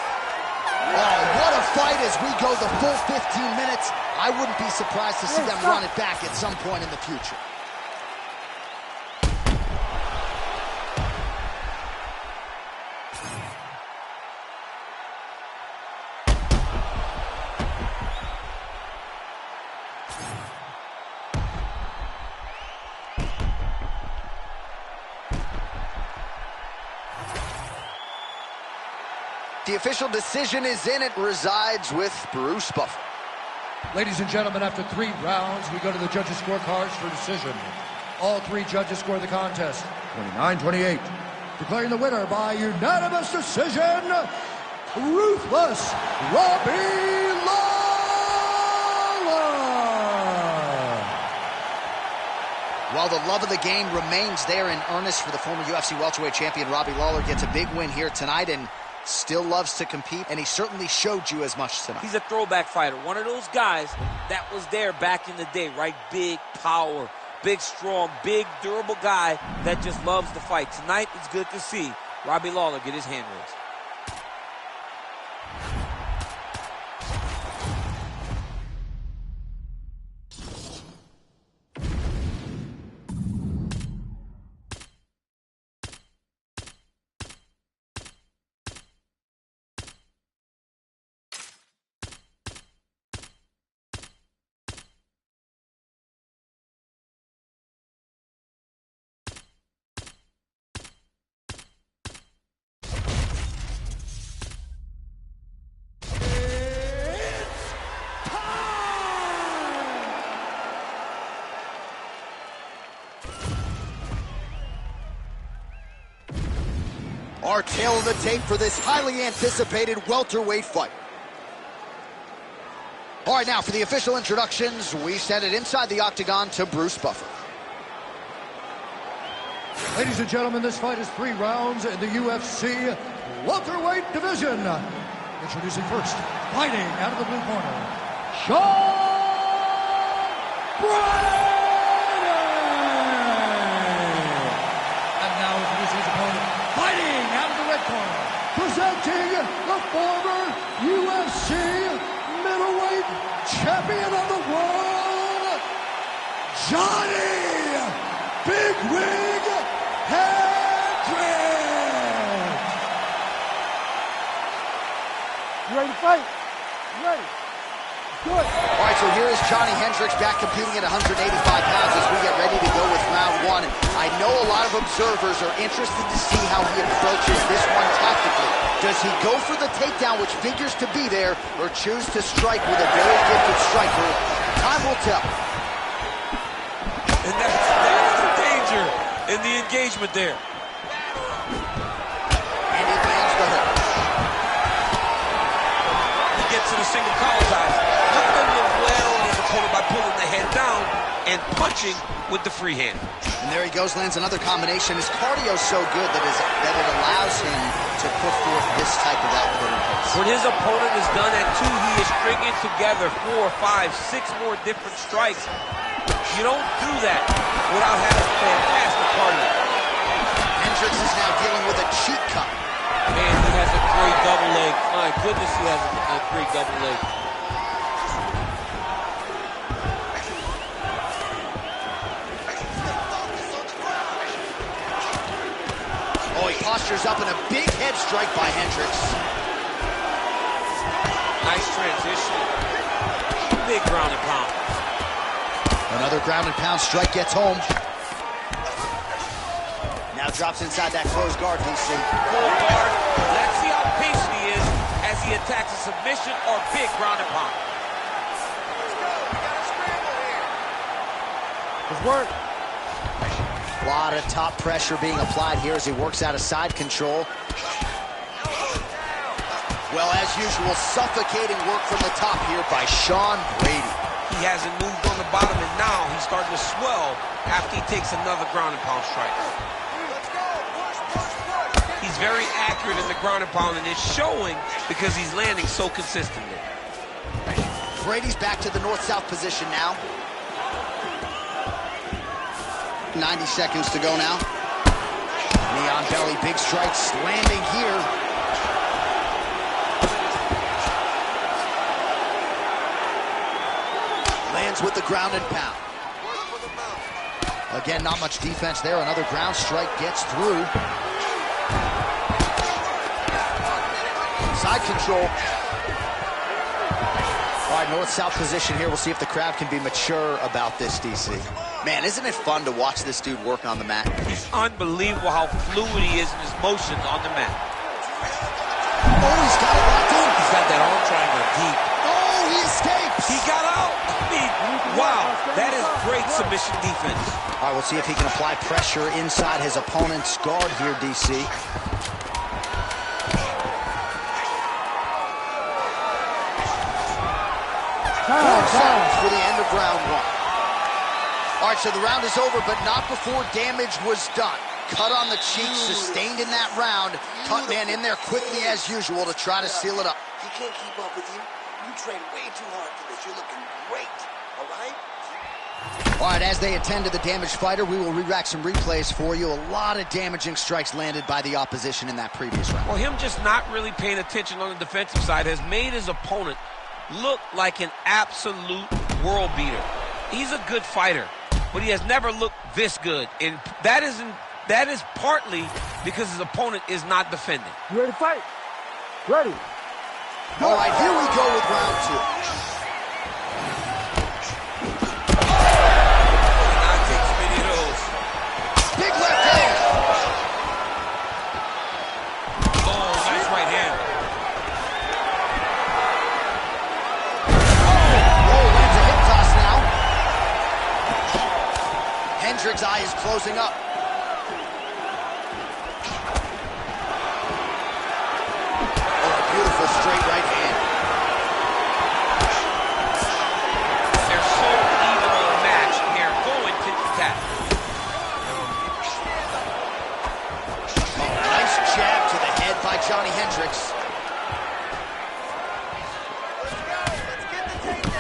Oh, what a fight as we go the full 15 minutes. I wouldn't be surprised to see them run it back at some point in the future. The official decision is in. It resides with Bruce Buffer. Ladies and gentlemen, after 3 rounds, we go to the judges' scorecards for decision. All 3 judges score the contest, 29-28. Declaring the winner by unanimous decision, Ruthless Robbie Lawler. While the love of the game remains there in earnest for the former UFC welterweight champion, Robbie Lawler gets a big win here tonight and still loves to compete, and he certainly showed you as much tonight. He's a throwback fighter, one of those guys that was there back in the day, right? Big power, big strong, big durable guy that just loves to fight. Tonight, it's good to see Robbie Lawler get his hand raised. Our tail of the tape for this highly anticipated welterweight fight. All right, now for the official introductions, we send it inside the octagon to Bruce Buffer. Ladies and gentlemen, this fight is 3 rounds in the UFC welterweight division. Introducing first, fighting out of the blue corner, Sean Brady! And now introducing his opponent, fighting out of the red corner, presenting the former UFC middleweight champion of the world, Johnny Big Wig Hendricks! You ready to fight? You ready? Good. All right, so here is Johnny Hendricks back competing at 185 pounds as we get ready to go with round 1. And I know a lot of observers are interested to see how he approaches this one tactically. Does he go for the takedown, which figures to be there, or choose to strike with a very gifted striker? Time will tell. And that's the danger in the engagement there. And he lands the hook. He gets to the single collar eyes. Look at him flail on his opponent by pulling the head down and punching with the free hand. And there he goes, lands another combination. His cardio's so good that it allows him to put forth this type of output and pace. When his opponent is done at 2, he is stringing together 4, 5, 6 more different strikes. You don't do that without having fantastic cardio. Hendricks is now dealing with a cheek cut. Man, he has a great double leg. My goodness, he has a great double leg. Oh, he postures up in a big head strike by Hendricks. Nice transition. Big ground and pound. Another ground and pound strike gets home. Now drops inside that closed guard, DC. Full guard. Let's see how patient he is as he attacks a submission or big ground and pound. Let's go. We got a scramble here. Good work. A lot of top pressure being applied here as he works out of side control. Well, as usual, suffocating work from the top here by Sean Brady. He hasn't moved on the bottom, and now he's starting to swell after he takes another ground and pound strike. Let's go. Push, push, push. He's very accurate in the ground and pound, and it's showing because he's landing so consistently. Brady's back to the north-south position now. 90 seconds to go now. Knee on belly, big strikes landing here. Lands with the ground and pound. Again, not much defense there. Another ground strike gets through. Side control. All right, north-south position here. We'll see if the crowd can be mature about this, DC. Man, isn't it fun to watch this dude work on the mat? It's unbelievable how fluid he is in his motions on the mat. Oh, he's got it locked in. He's got that arm triangle deep. Oh, he escapes. He got out. I mean, wow, that is great submission defense. All right, we'll see if he can apply pressure inside his opponent's guard here, DC. For the end of round one. All right, so the round is over, but not before damage was done. Cut on the cheek, sustained in that round. Cut man in there quickly as usual to try to seal it up. He can't keep up with you. You train way too hard for this. You're looking great, all right? All right, as they attend to the damaged fighter, we will re-rack some replays for you. A lot of damaging strikes landed by the opposition in that previous round. Well, him just not really paying attention on the defensive side has made his opponent look like an absolute world beater. He's a good fighter, but he has never looked this good. And that is partly because his opponent is not defending. You ready to fight? Ready. All right, here we go with round two. Not take too many of those. Big left hand. Oh, nice right hand. Oh, lands a hip toss now. Hendrick's eye is closing up. Beautiful straight right hand. They're so evenly matched. They're going tit for tat. Oh, nice jab to the head by Johnny Hendricks.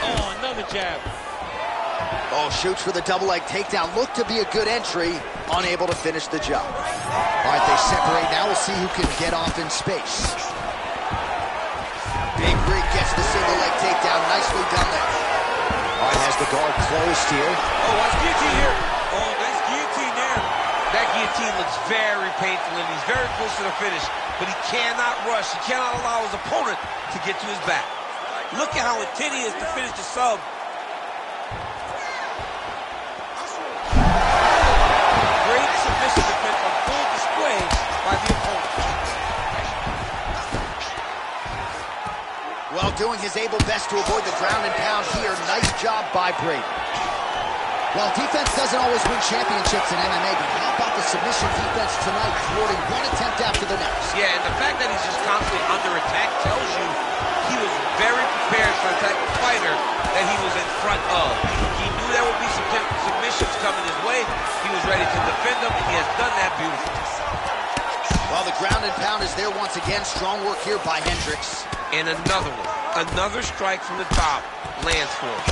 Oh, another jab. Oh, shoots for the double leg takedown. Looked to be a good entry. Unable to finish the job. All right, they separate now. We'll see who can get off in space. Big rig gets the single leg takedown. Nicely done there. All right, has the guard closed here. Oh, nice guillotine here. Oh, nice guillotine there. That guillotine looks very painful, and he's very close to the finish. But he cannot rush. He cannot allow his opponent to get to his back. Look at how intent he is to finish the sub. Great submission defense on full display by the opponent. Well, doing his able best to avoid the ground and pound here. Nice job by Brady. Well, defense doesn't always win championships in MMA, but how about the submission defense tonight, thwarting one attempt after the next? Yeah, and the fact that he's just constantly under attack tells you he was very prepared for the type of fighter that he was in front of. He knew there would be some submissions coming his way. He was ready to defend them, and he has done that beautifully. Well, the ground and pound is there once again. Strong work here by Hendricks. And another one. Another strike from the top lands for him.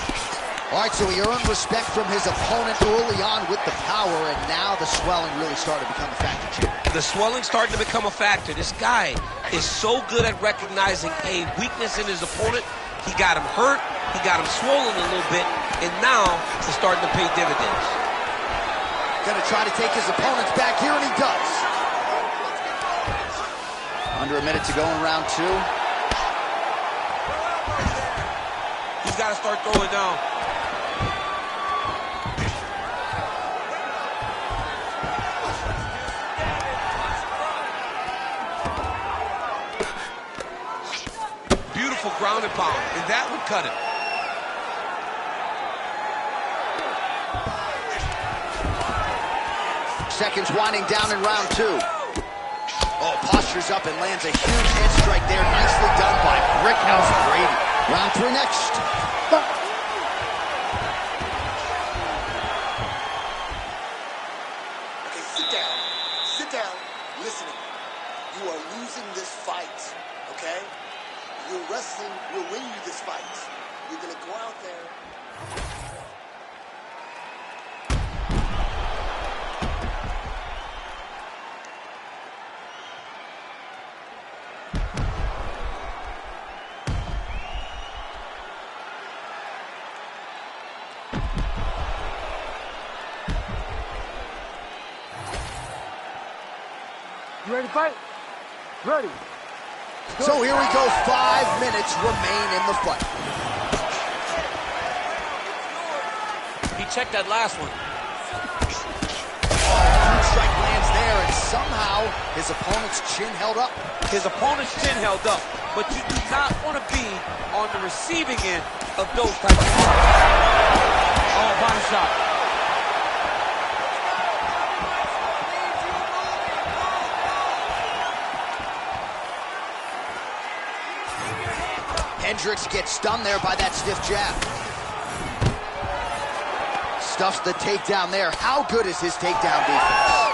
All right, so he earned respect from his opponent early on with the power, and now the swelling really started to become a factor, Jim. The swelling's starting to become a factor. This guy is so good at recognizing a weakness in his opponent. He got him hurt, he got him swollen a little bit, and now it's starting to pay dividends. Gonna try to take his opponents back here, and he does. Under a minute to go in round two. He's got to start throwing down. Beautiful ground and pound, and that would cut him. Seconds winding down in round two. Oh, postures up and lands a huge head strike there. Nicely done by Brickhouse Brady. Round three next. Okay, sit down. Sit down. Listen to me. You are losing this fight, okay? Your wrestling will win you this fight. You're going to go out there. You ready to fight? Ready. So here we go, 5 minutes remain in the fight. He checked that last one. Huge strike lands there, and somehow his opponent's chin held up. His opponent's chin held up, but you do not want to be on the receiving end of those types of shots. Oh, body shot. Hendricks gets stunned there by that stiff jab. Stuffs the takedown there. How good is his takedown defense?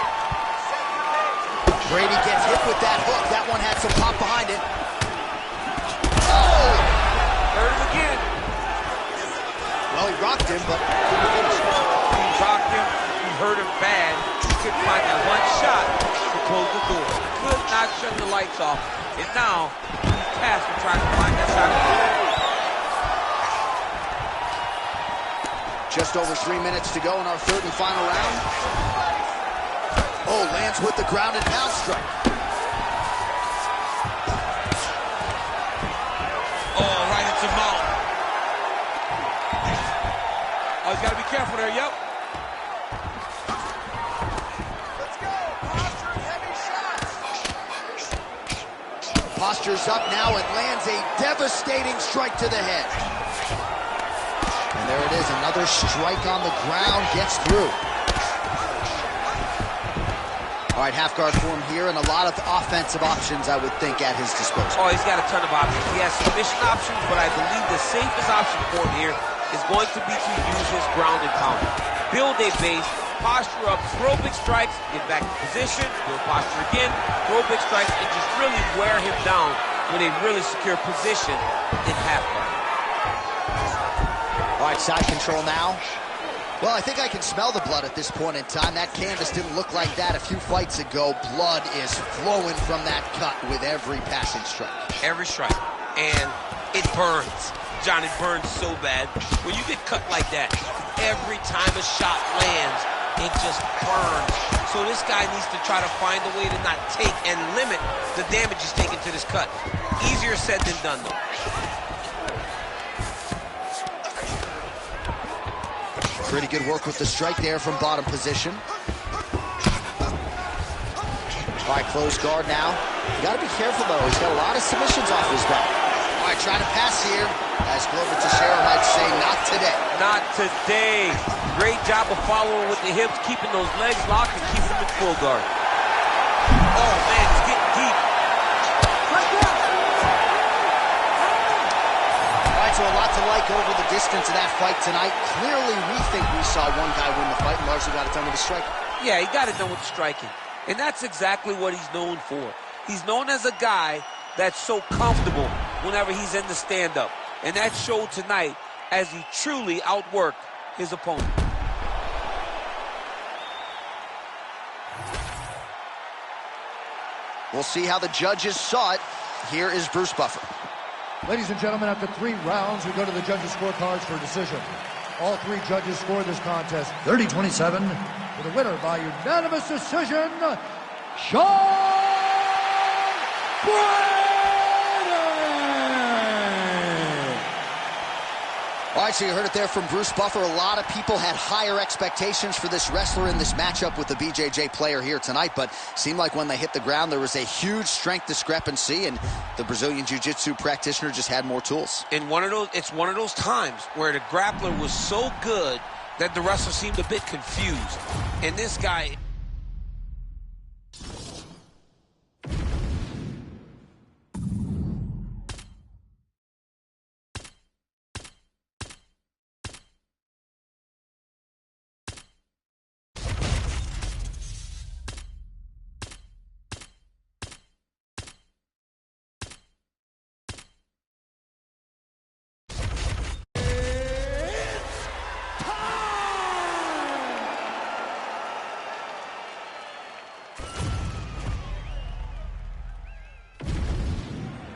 Brady gets hit with that hook. That one had some pop behind it. Oh! Hurt him again. Well, he rocked him, but couldn't finish it. He rocked him. He hurt him bad. He couldn't find that one shot to close the door. Could not shut the lights off. And now he's tasked with trying to find that shot. Just over 3 minutes to go in our third and final round. Oh, lands with the ground and pound strike. Oh, right into mouth. Oh, he's got to be careful there, yep. Let's go. Posture, heavy shots. Posture's up now and lands a devastating strike to the head. And there it is, another strike on the ground, gets through. All right, half guard form here, and a lot of offensive options, I would think, at his disposal. Oh, he's got a ton of options. He has submission options, but I believe the safest option for him here is going to be to use his ground and pound. Build a base, posture up, throw big strikes, get back in position, build posture again, throw big strikes, and just really wear him down with a really secure position in half guard. All right, side control now. Well, I think I can smell the blood at this point in time. That canvas didn't look like that a few fights ago. Blood is flowing from that cut with every passing strike. Every strike. And it burns. John, it burns so bad. When you get cut like that, every time a shot lands, it just burns. So this guy needs to try to find a way to not take and limit the damage he's taking to this cut. Easier said than done, though. Pretty good work with the strike there from bottom position. All right, close guard now. You got to be careful, though. He's got a lot of submissions off his back. All right, trying to pass here. As Glover Teixeira might say, not today. Not today. Great job of following with the hips, keeping those legs locked and keeping them in full guard. Oh, man, he's getting deep. So a lot to like over the distance of that fight tonight. Clearly, we think we saw one guy win the fight and largely got it done with the striking. Yeah, he got it done with the striking. And that's exactly what he's known for. He's known as a guy that's so comfortable whenever he's in the stand-up. And that showed tonight as he truly outworked his opponent. We'll see how the judges saw it. Here is Bruce Buffer. Ladies and gentlemen, after 3 rounds, we go to the judges' scorecards for a decision. All 3 judges scored this contest 30-27 for the winner by unanimous decision, Sean Brady! All right, so you heard it there from Bruce Buffer. A lot of people had higher expectations for this wrestler in this matchup with the BJJ player here tonight, but seemed like when they hit the ground, there was a huge strength discrepancy, and the Brazilian Jiu-Jitsu practitioner just had more tools. And it's one of those times where the grappler was so good that the wrestler seemed a bit confused. And this guy...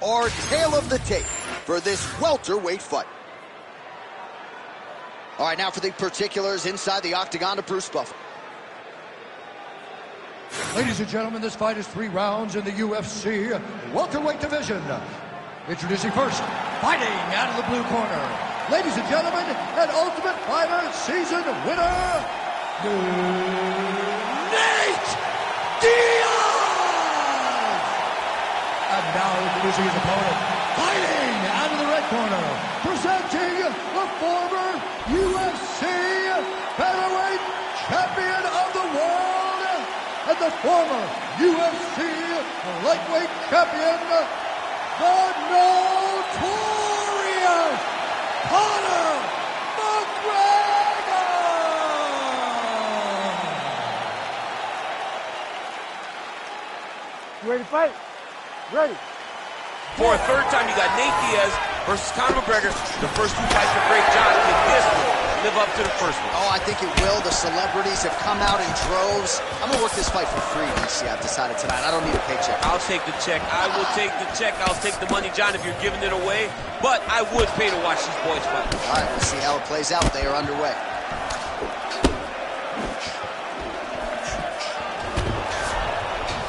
Our tale of the tape for this welterweight fight. All right, now for the particulars inside the octagon to Bruce Buffer. Ladies and gentlemen, this fight is 3 rounds in the UFC welterweight division. Introducing first, fighting out of the blue corner. Ladies and gentlemen, an Ultimate Fighter season winner, Nate Diaz! And now introducing his opponent, fighting out of the red corner, presenting the former UFC featherweight champion of the world and the former UFC lightweight champion, the notorious Conor McGregor! You ready to fight? Ready. For a third time, you got Nate Diaz versus Conor McGregor. The first 2 fights were great. John, can this one live up to the first one? Oh, I think it will. The celebrities have come out in droves. I'm going to work this fight for free, DC. I've decided tonight. I don't need a paycheck. I'll take the check. I will take the check. I'll take the money, John, if you're giving it away. But I would pay to watch these boys fight. All right, we'll see how it plays out. They are underway.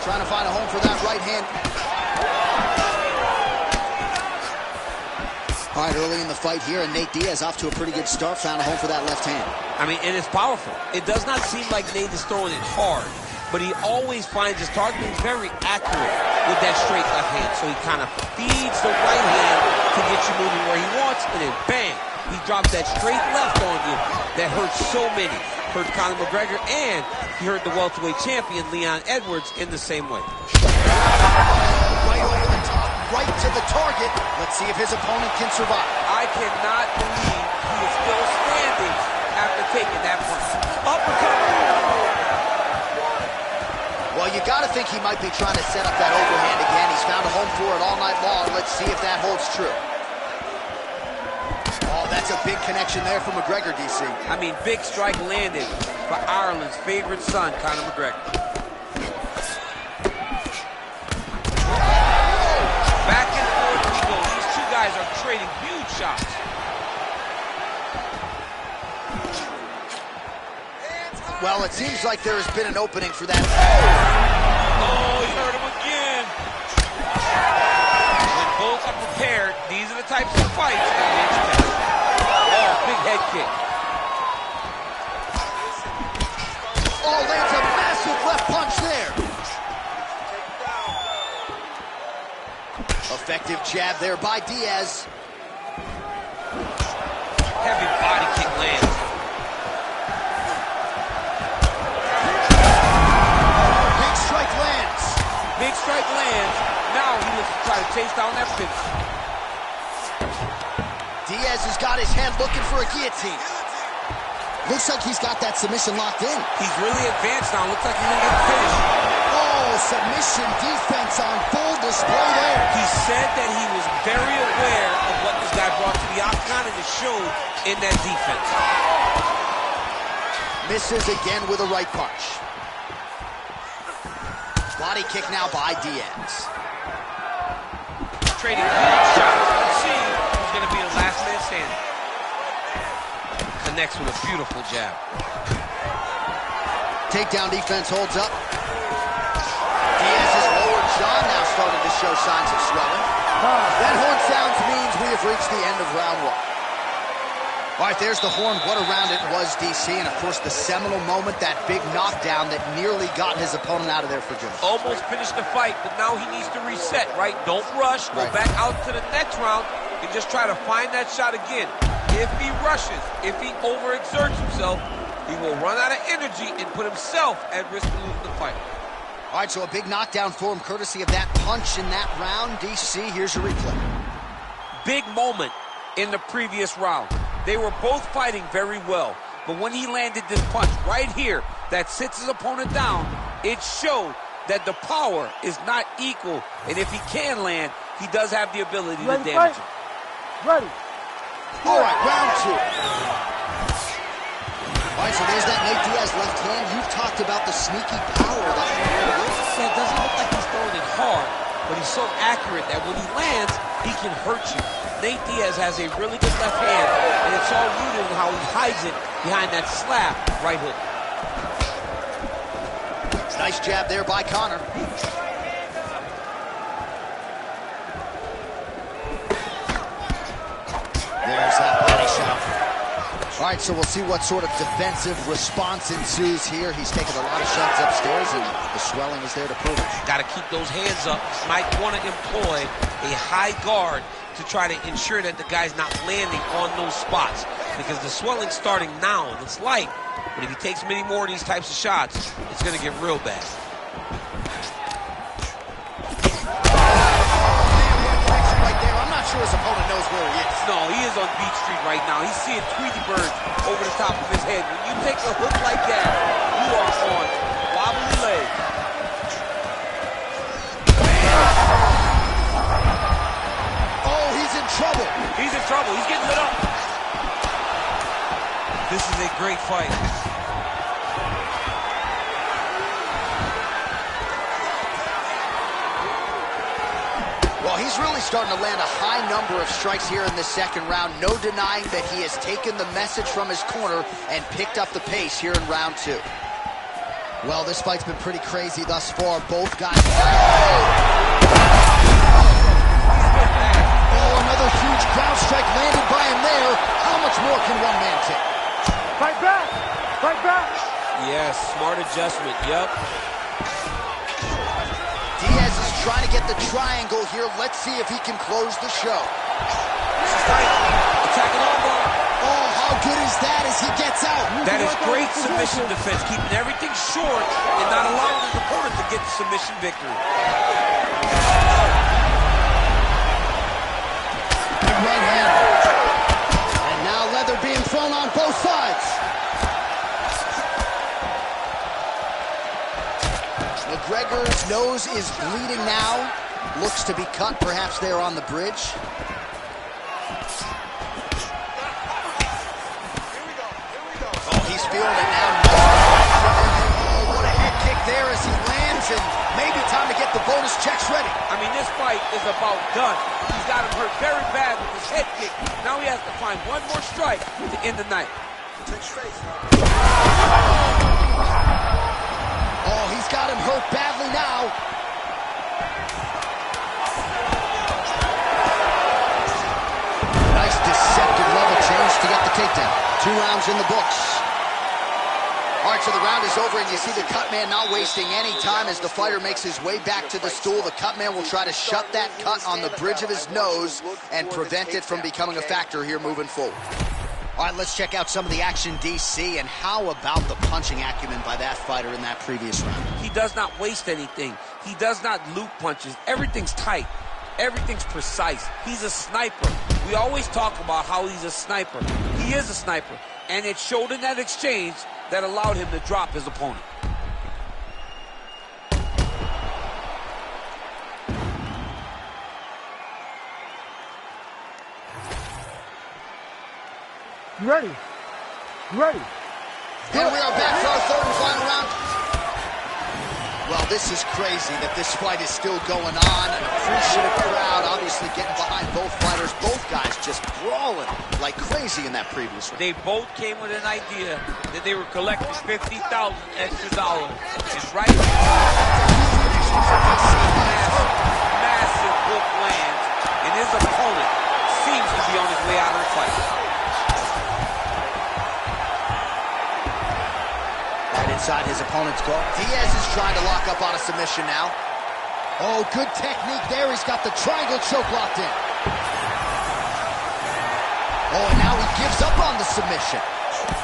Trying to find a home for that right hand. All right, early in the fight here, and Nate Diaz off to a pretty good start, found a home for that left hand. I mean, and it's powerful. It does not seem like Nate is throwing it hard, but he always finds his target is very accurate with that straight left hand. So he kind of feeds the right hand to get you moving where he wants, and then bang, he drops that straight left on you that hurts so many. Hurt Conor McGregor, and he hurt the welterweight champion, Leon Edwards, in the same way. Right over the top, right to the target. Let's see if his opponent can survive. I cannot believe he is still standing after taking that punch. Uppercut. Well, you got to think he might be trying to set up that overhand again. He's found a home for it all night long. Let's see if that holds true. Oh, that's a big connection there for McGregor, DC. I mean, big strike landed for Ireland's favorite son, Conor McGregor. Back and forth we go. These 2 guys are trading huge shots. Well, it seems like there has been an opening for that. Oh, he hurt him again. When both are prepared, these are the types of fights that we expect. Oh, big head kick. Oh, lands a massive left punch there. Effective jab there by Diaz. Heavy body kick lands. Big strike lands. Big strike lands. Now he looks to try to chase down that finish. Diaz has got his head looking for a guillotine. Looks like he's got that submission locked in. He's really advanced now. Looks like he's going to get the finish. Oh, submission defense on full display there. He said that he was very aware of what this guy brought to the octagon, and it showed in that defense. Misses again with a right punch. Body kick now by Diaz. Trading huge shots. Let's see who's going to be the last man standing. Connects with a beautiful jab. Takedown defense holds up. Diaz's lower jaw now starting to show signs of swelling. That horn sounds means we have reached the end of round 1. All right, there's the horn. What a round it was, DC. And, of course, the seminal moment, that big knockdown that nearly got his opponent out of there for good. Almost finished the fight, but now he needs to reset, right? Don't rush. Go back out to the next round and just try to find that shot again. If he rushes, if he overexerts himself, he will run out of energy and put himself at risk of losing the fight. All right, so a big knockdown for him, courtesy of that punch in that round. DC, here's your replay. Big moment in the previous round. They were both fighting very well, but when he landed this punch right here that sits his opponent down, it showed that the power is not equal, and if he can land, he does have the ability to damage him. Ready. All right, round 2. All right, so there's that Nate Diaz left hand. You've talked about the sneaky power that he has. It doesn't look like he's throwing it hard, but he's so accurate that when he lands, he can hurt you. Nate Diaz has a really good left hand, and it's all rooted in how he hides it behind that slap right hook. Nice Nice jab there by Conor. There's that body shot. All right, so we'll see what sort of defensive response ensues here. He's taken a lot of shots upstairs, and the swelling is there to prove it. Got to keep those hands up. Might want to employ a high guard to try to ensure that the guy's not landing on those spots, because the swelling's starting now, and it's light. But if he takes many more of these types of shots, it's going to get real bad. Sure his opponent knows where he is. No, he is on Beach Street right now. He's seeing Tweety Bird over the top of his head. When you take a hook like that, you are on wobbly legs. Oh, he's in trouble. He's in trouble. He's getting lit up. This is a great fight. Well, he's really starting to land a high number of strikes here in this second round. No denying that he has taken the message from his corner and picked up the pace here in round 2. Well, this fight's been pretty crazy thus far. Both guys... Oh, another huge ground strike landed by him there. How much more can one man take? Fight back! Fight back! Yes, smart adjustment. Yep. Diaz is trying to get the triangle here. Let's see if he can close the show. This is tight. Attacking elbow. Oh, how good is that as he gets out? That is great submission defense, keeping everything short and not allowing his opponent to get the submission victory. Good right hand. And now leather being thrown on both sides. McGregor's nose is bleeding now. Looks to be cut, perhaps there on the bridge. Oh, he's feeling it now. Oh, what a head kick there as he lands, and maybe time to get the bonus checks ready. I mean, this fight is about done. He's got him hurt very bad with his head kick. Now he has to find one more strike to end the night. Oh, he's got him hurt badly now. Nice deceptive level change to get the takedown. 2 rounds in the books. All right, so the round is over, and you see the cut man not wasting any time as the fighter makes his way back to the stool. The cut man will try to shut that cut on the bridge of his nose and prevent it from becoming a factor here moving forward. All right, let's check out some of the action, DC, and how about the punching acumen by that fighter in that previous round? He does not waste anything. He does not loop punches. Everything's tight. Everything's precise. He's a sniper. We always talk about how he's a sniper. He is a sniper, and it showed in that exchange that allowed him to drop his opponent. You ready? You ready? And we are back for our third and final round. Well, this is crazy that this fight is still going on. An appreciative crowd obviously getting behind both fighters. Both guys just brawling like crazy in that previous round. They both came with an idea that they were collecting $50,000 extra dollars. And right massive hook lands, and his opponent seems to be on his way out of the fight. Inside his opponent's guard. Diaz is trying to lock up on a submission now. Oh, good technique there. He's got the triangle choke locked in. Oh, and now he gives up on the submission.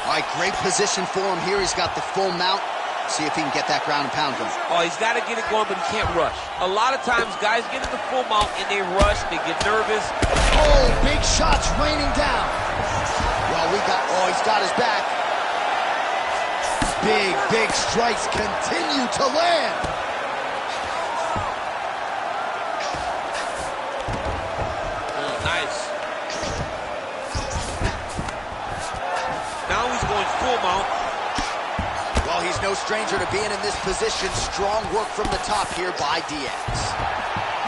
All right, great position for him here. He's got the full mount. See if he can get that ground and pound going. Oh, he's got to get it going, but he can't rush. A lot of times, guys get in the full mount and they rush, they get nervous. Oh, big shots raining down. Well, he's got his back. Big strikes continue to land. Nice. Now he's going full mount. Well, he's no stranger to being in this position. Strong work from the top here by Diaz.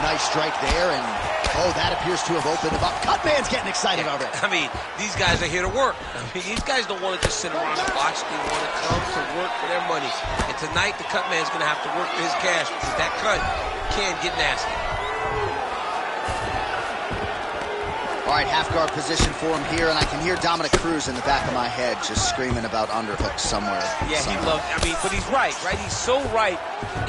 Nice strike there, and Oh, that appears to have opened him up. Cutman's getting excited already. I mean, these guys are here to work. I mean, these guys don't want to just sit around and watch. They want to come to work for their money. And tonight, the Cutman's going to have to work for his cash because that cut can get nasty. All right, half guard position for him here, and I can hear Dominic Cruz in the back of my head just screaming about underhooks somewhere. Yeah, he loves, I mean, but he's right? He's so right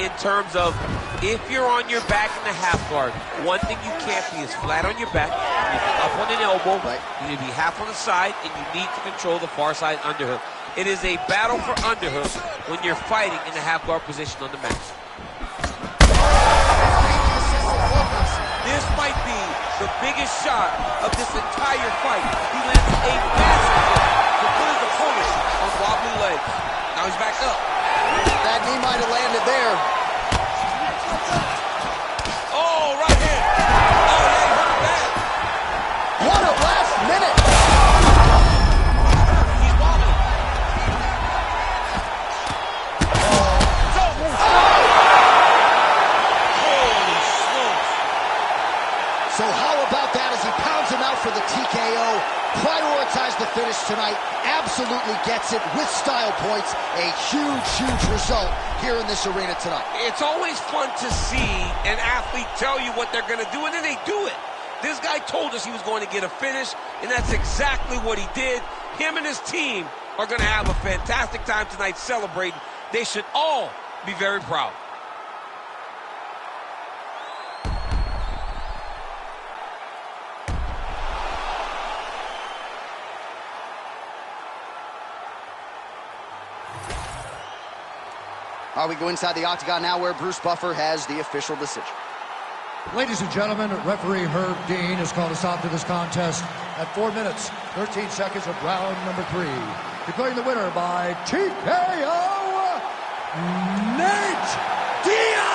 in terms of if you're on your back in the half guard, one thing you can't be is flat on your back. You need to be up on an elbow. Right. You need to be half on the side, and you need to control the far side underhook. It is a battle for underhook when you're fighting in the half guard position on the mat. This might be the biggest shot of this entire fight. He lands a massive hit to put his opponent on wobbly legs. Now he's back up. That knee might have landed there. Oh, right hand. Oh, yeah, he hurt him bad. What a last minute. He's wobbling. Holy smokes. So how about that as he pounds him out for the TKO? Prioritize the finish tonight. Absolutely gets it with style points. A huge, huge result here in this arena tonight. It's always fun to see an athlete tell you what they're going to do, and then they do it. This guy told us he was going to get a finish, and that's exactly what he did. Him and his team are going to have a fantastic time tonight celebrating. They should all be very proud. All right, we go inside the octagon now where Bruce Buffer has the official decision. Ladies and gentlemen, referee Herb Dean has called a stop to this contest at 4 minutes, 13 seconds of round number 3. Declaring the winner by TKO, Nate Diaz!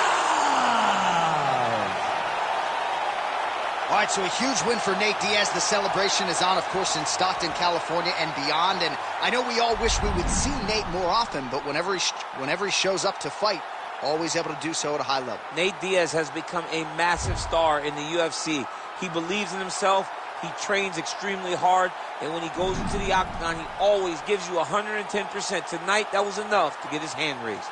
All right, so a huge win for Nate Diaz. The celebration is on, of course, in Stockton, California and beyond. And I know we all wish we would see Nate more often, but whenever he shows up to fight, always able to do so at a high level. Nate Diaz has become a massive star in the UFC. He believes in himself. He trains extremely hard. And when he goes into the octagon, he always gives you 110%. Tonight, that was enough to get his hand raised.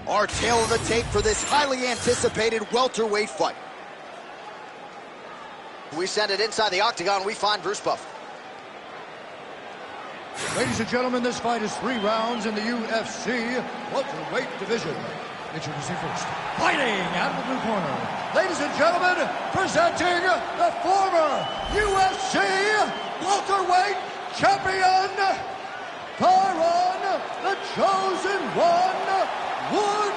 Our tail of the tape for this highly anticipated welterweight fight. We send it inside the octagon. We find Bruce Buffer. Ladies and gentlemen, this fight is 3 rounds in the UFC welterweight division. Introducing first, fighting out of the blue corner. Ladies and gentlemen, presenting the former UFC welterweight champion, Tyron, the Chosen One, Woodley.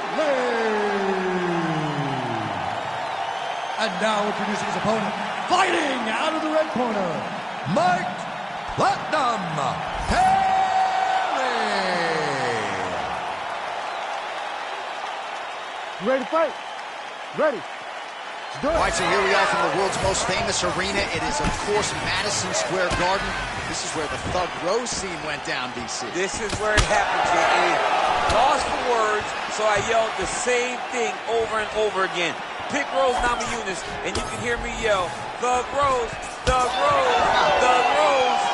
And now introducing his opponent, fighting out of the red corner, Mike Platinum Perry. You ready to fight? Ready. Let's do it. All right, so here we are from the world's most famous arena. It is, of course, Madison Square Garden. This is where the Thug Rose scene went down, DC. This is where it happened, J.A. Lost for words, so I yelled the same thing over and over again. Pick Rose Namajunas, and you can hear me yell, Thug Rose, Thug Rose, Thug Rose.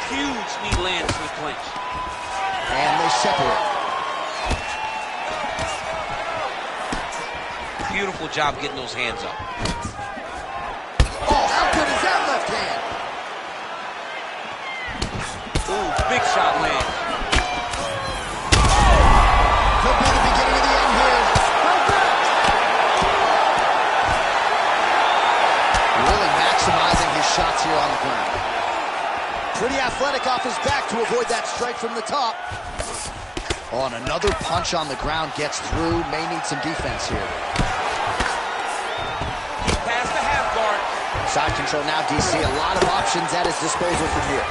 Huge knee lands to the clinch. And they separate. Beautiful job getting those hands up. Oh, how good is that left hand? Ooh, big shot lands. Could be the beginning of the end here. Really maximizing his shots here on the ground. Pretty athletic off his back to avoid that strike from the top. Oh, and another punch on the ground gets through. May need some defense here. He passed the half guard. Side control now, DC. A lot of options at his disposal from here.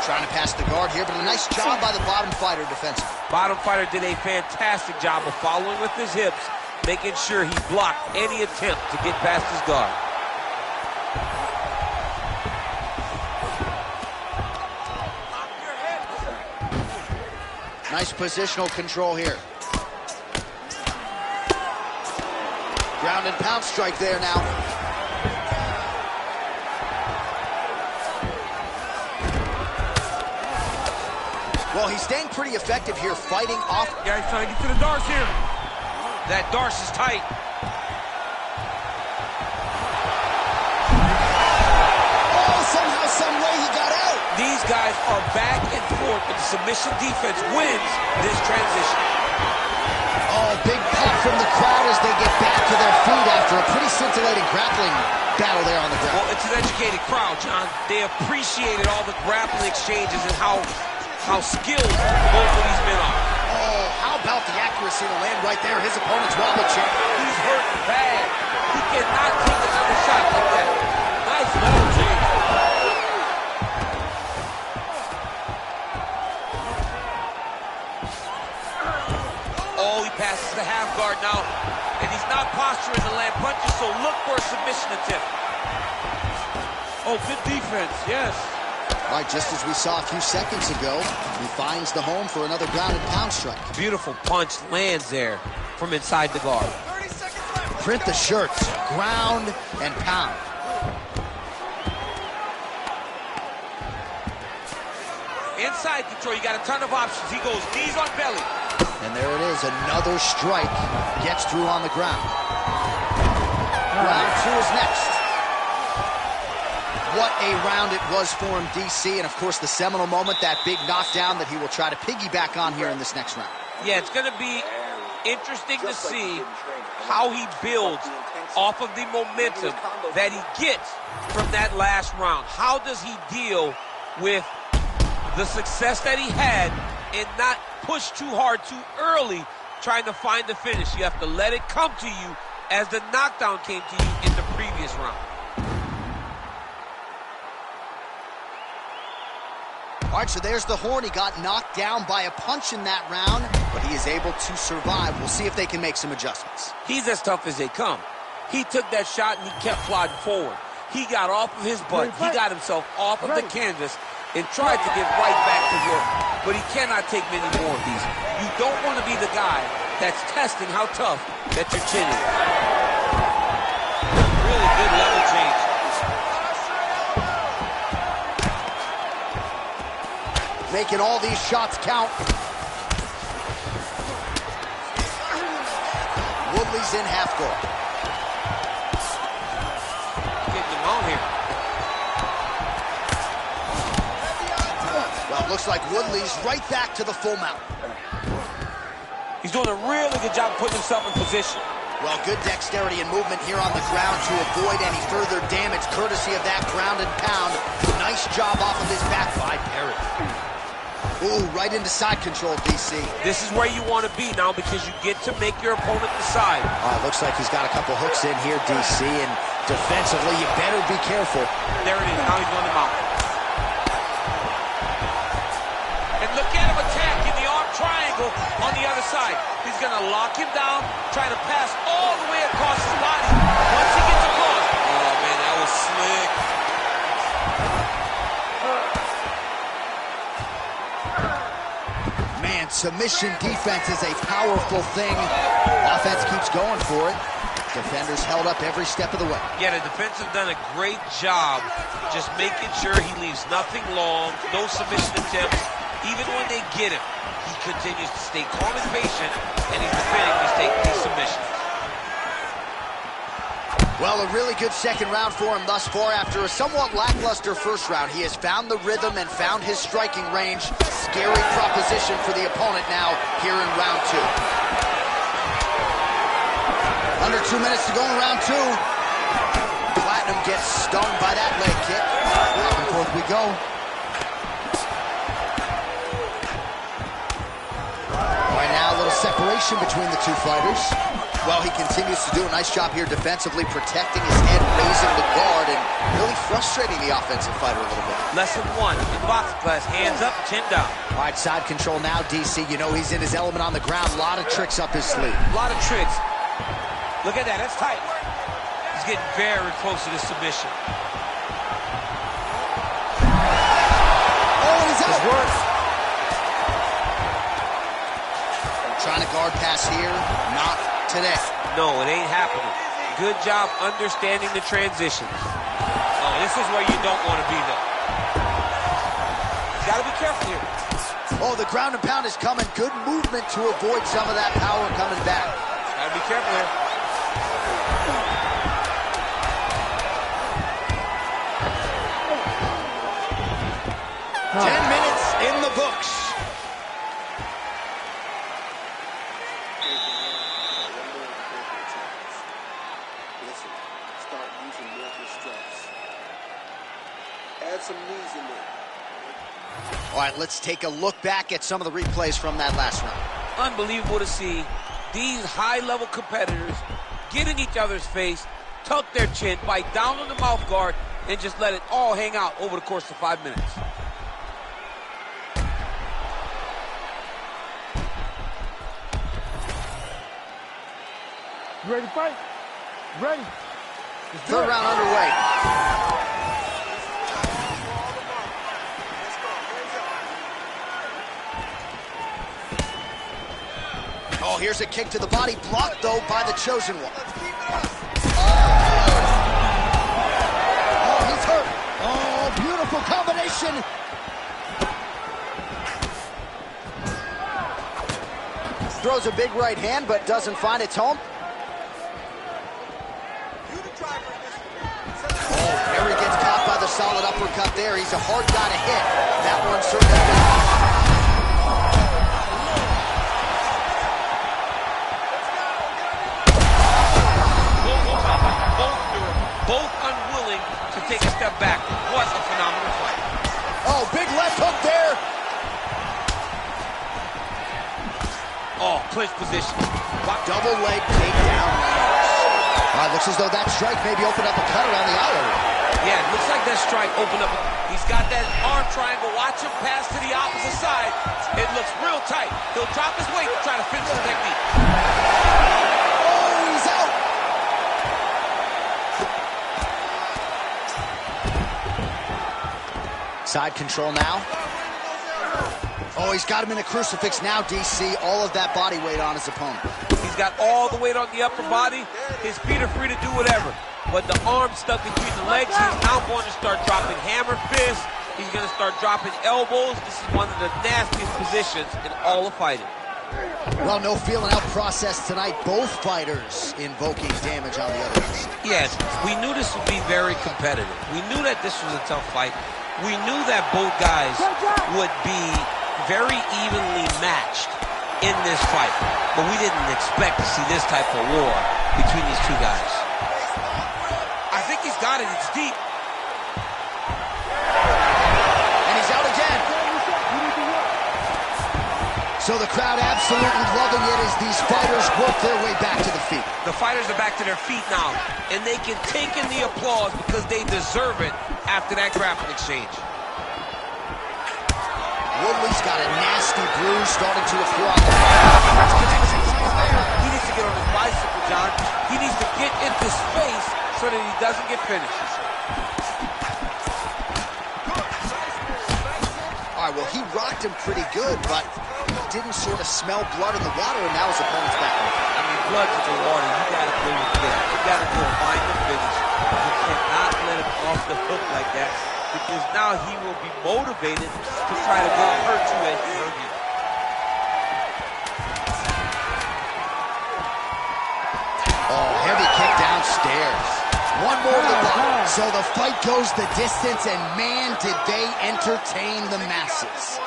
Trying to pass the guard here, but a nice job by the bottom fighter defensively. Bottom fighter did a fantastic job of following with his hips, making sure he blocked any attempt to get past his guard. Nice positional control here. Ground and pound strike there now. Well, he's staying pretty effective here, fighting off. Yeah, he's trying to get to the darts here. That darts is tight. Oh, somehow, some way he got out. These guys are back and forth, but the submission defense wins this transition. Oh, big pop from the crowd as they get back to their feet after a pretty scintillating grappling battle there on the ground. Well, it's an educated crowd, John. They appreciated all the grappling exchanges and how skilled both of these men are. Oh, how about the accuracy to land right there? His opponent's wobble check. He's hurt bad. He cannot take another shot like that. Nice level change. Oh, he passes the half guard now. And he's not posturing to land punches, so look for a submission attempt. Oh, good defense, yes. All right, just as we saw a few seconds ago, he finds the home for another ground and pound strike. Beautiful punch lands there from inside the guard. 30 seconds left. Print the shirts, ground and pound. Inside control, you got a ton of options. He goes knees on belly. And there it is, another strike gets through on the ground. Round two is next. What a round it was for him, DC, and of course the seminal moment, that big knockdown that he will try to piggyback on here in this next round. Yeah, it's going to be interesting to see how he builds off of the momentum that he gets from that last round. How does he deal with the success that he had and not push too hard too early trying to find the finish? You have to let it come to you as the knockdown came to you in the previous round. All right, so there's the horn. He got knocked down by a punch in that round, but he is able to survive. We'll see if they can make some adjustments. He's as tough as they come. He took that shot and he kept plodding forward. He got off of his butt. He got himself off of the canvas and tried to get right back to work. But he cannot take many more of these. You don't want to be the guy that's testing how tough that your chin is. Really good level change. Making all these shots count. Woodley's in half guard. Getting him on here. Well, it looks like Woodley's right back to the full mount. He's doing a really good job putting himself in position. Well, good dexterity and movement here on the ground to avoid any further damage, courtesy of that ground and pound. Nice job off of his back by Perry. Ooh, right into side control, DC. This is where you want to be now because you get to make your opponent decide. Looks like he's got a couple hooks in here, DC, and defensively, you better be careful. There it is. Now he's on the mount. And look at him attacking the arm triangle on the other side. He's going to lock him down, try to pass all the way across his body. Once he gets across. Oh, man, that was slick. Man, submission defense is a powerful thing. Offense keeps going for it. Defenders held up every step of the way. Yeah, the defense have done a great job just making sure he leaves nothing long, no submission attempts. Even when they get him, he continues to stay calm and patient, and he's defending these submissions. Well, a really good second round for him thus far. After a somewhat lackluster first round, he has found the rhythm and found his striking range. Scary proposition for the opponent now here in round two. Under 2 minutes to go in round two. Platinum gets stung by that leg kick. Back and forth we go. aggression between the two fighters. Well, he continues to do a nice job here defensively, protecting his head, raising the guard, and really frustrating the offensive fighter a little bit. Lesson 1 in boxing class, hands up, chin down. All right, side control now, DC. You know he's in his element on the ground. A lot of tricks up his sleeve. A lot of tricks. Look at that, that's tight. He's getting very close to this submission. Oh, he's out. It's worse. Trying to guard pass here, not today. No, it ain't happening. Good job understanding the transitions. Oh, this is where you don't want to be, though. You got to be careful here. Oh, the ground and pound is coming. Good movement to avoid some of that power coming back. Got to be careful here. Oh. 10 minutes in the books. Add some knees in there. All right, let's take a look back at some of the replays from that last round. Unbelievable to see these high-level competitors get in each other's face, tuck their chin, bite down on the mouth guard, and just let it all hang out over the course of 5 minutes. You ready to fight? Ready. Third round underway. Oh, here's a kick to the body, blocked, though, by the chosen one. Oh, he's hurt. Oh, beautiful combination. Throws a big right hand, but doesn't find its home. Oh, Perry gets caught by the solid uppercut there. He's a hard guy to hit. That one certainly. Both unwilling to take a step back. What a phenomenal fight. Oh, big left hook there. Oh, clinch position. Double leg takedown. All right, looks as though that strike maybe opened up a cut around the eye area. Yeah, it looks like that strike opened up. He's got that arm triangle. Watch him pass to the opposite side. It looks real tight. He'll drop his weight to try to finish the technique. Oh, he's out. Side control now. Oh, he's got him in a crucifix now, DC. All of that body weight on his opponent. He's got all the weight on the upper body. His feet are free to do whatever. But the arm's stuck between the legs. He's now going to start dropping hammer fists. He's going to start dropping elbows. This is one of the nastiest positions in all of fighting. Well, no feeling out process tonight. Both fighters invoking damage on the other side. Yes, we knew this would be very competitive. We knew that this was a tough fight. We knew that both guys would be very evenly matched in this fight. But we didn't expect to see this type of war between these two guys. I think he's got it. It's deep. And he's out again. So the crowd absolutely loving it as these fighters work their way back to the feet. The fighters are back to their feet now, and they can take in the applause because they deserve it after that grappling exchange. Woodley's got a nasty bruise starting to appear on the He needs to get on his bicycle, John. He needs to get into space so that he doesn't get finished. All right, well, he rocked him pretty good, but didn't sort of smell blood in the water, and now his opponent's back in the fight. I mean, blood's in the water. You got to go with that. You got to go find the finish. You cannot let him off the hook like that, because now he will be motivated to try to go hurt you as he hurt you. Oh, heavy kick downstairs. One more to the bottom. So the fight goes the distance, and man, did they entertain the masses.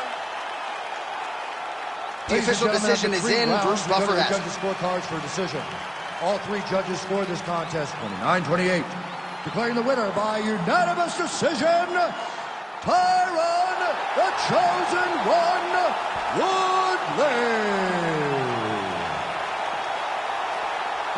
The official decision is in. Bruce Buffer has it. Judges' scorecards for decision. All three judges scored this contest 29-28. Declaring the winner by unanimous decision, Tyron, the Chosen One, Woodley.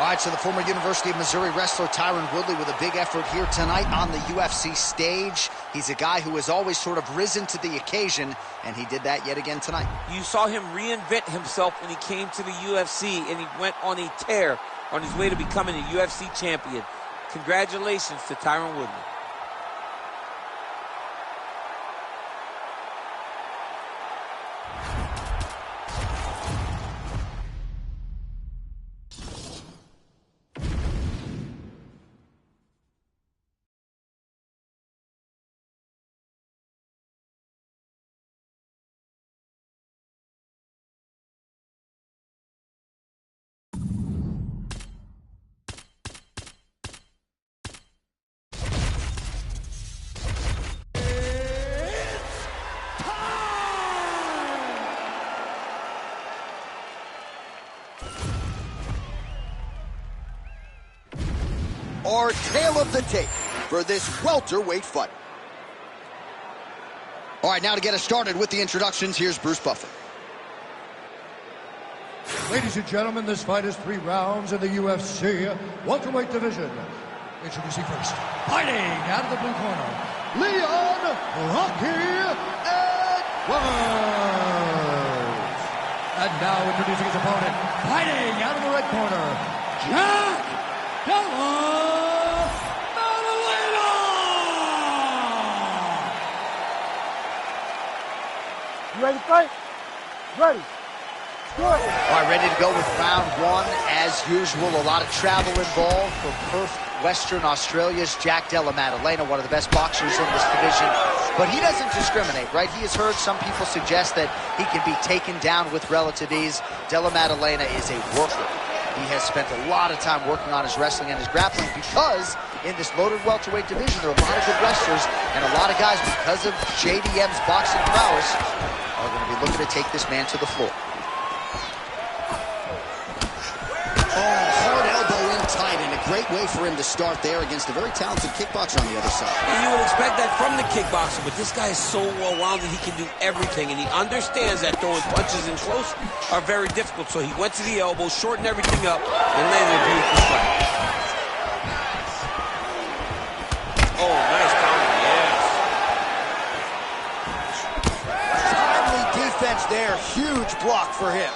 All right, so the former University of Missouri wrestler Tyron Woodley with a big effort here tonight on the UFC stage. He's a guy who has always sort of risen to the occasion, and he did that yet again tonight. You saw him reinvent himself when he came to the UFC, and he went on a tear on his way to becoming a UFC champion. Congratulations to Tyron Woodley. Our tale of the tape for this welterweight fight. All right, now to get us started with the introductions, here's Bruce Buffer. Ladies and gentlemen, this fight is 3 rounds in the UFC welterweight division. Introducing first, fighting out of the blue corner, Leon Rocky Edwards. And now introducing his opponent, fighting out of the red corner, Jack Della. You ready to fight? Ready. Good. All right, ready to go with round 1. As usual, a lot of travel involved from Perth, Western Australia's Jack Della Maddalena, one of the best boxers in this division. But he doesn't discriminate, right? He has heard some people suggest that he can be taken down with relative ease. Della Maddalena is a worker. He has spent a lot of time working on his wrestling and his grappling because in this loaded welterweight division, there are a lot of good wrestlers and a lot of guys, because of JDM's boxing prowess, are going to be looking to take this man to the floor. Hard elbow in tight, and a great way for him to start there against a very talented kickboxer on the other side. And you would expect that from the kickboxer, but this guy is so well-rounded, he can do everything, and he understands that throwing punches in close are very difficult. So he went to the elbow, shortened everything up, and landed a beautiful strike. Oh, nice counter, yes. Timely defense there, huge block for him.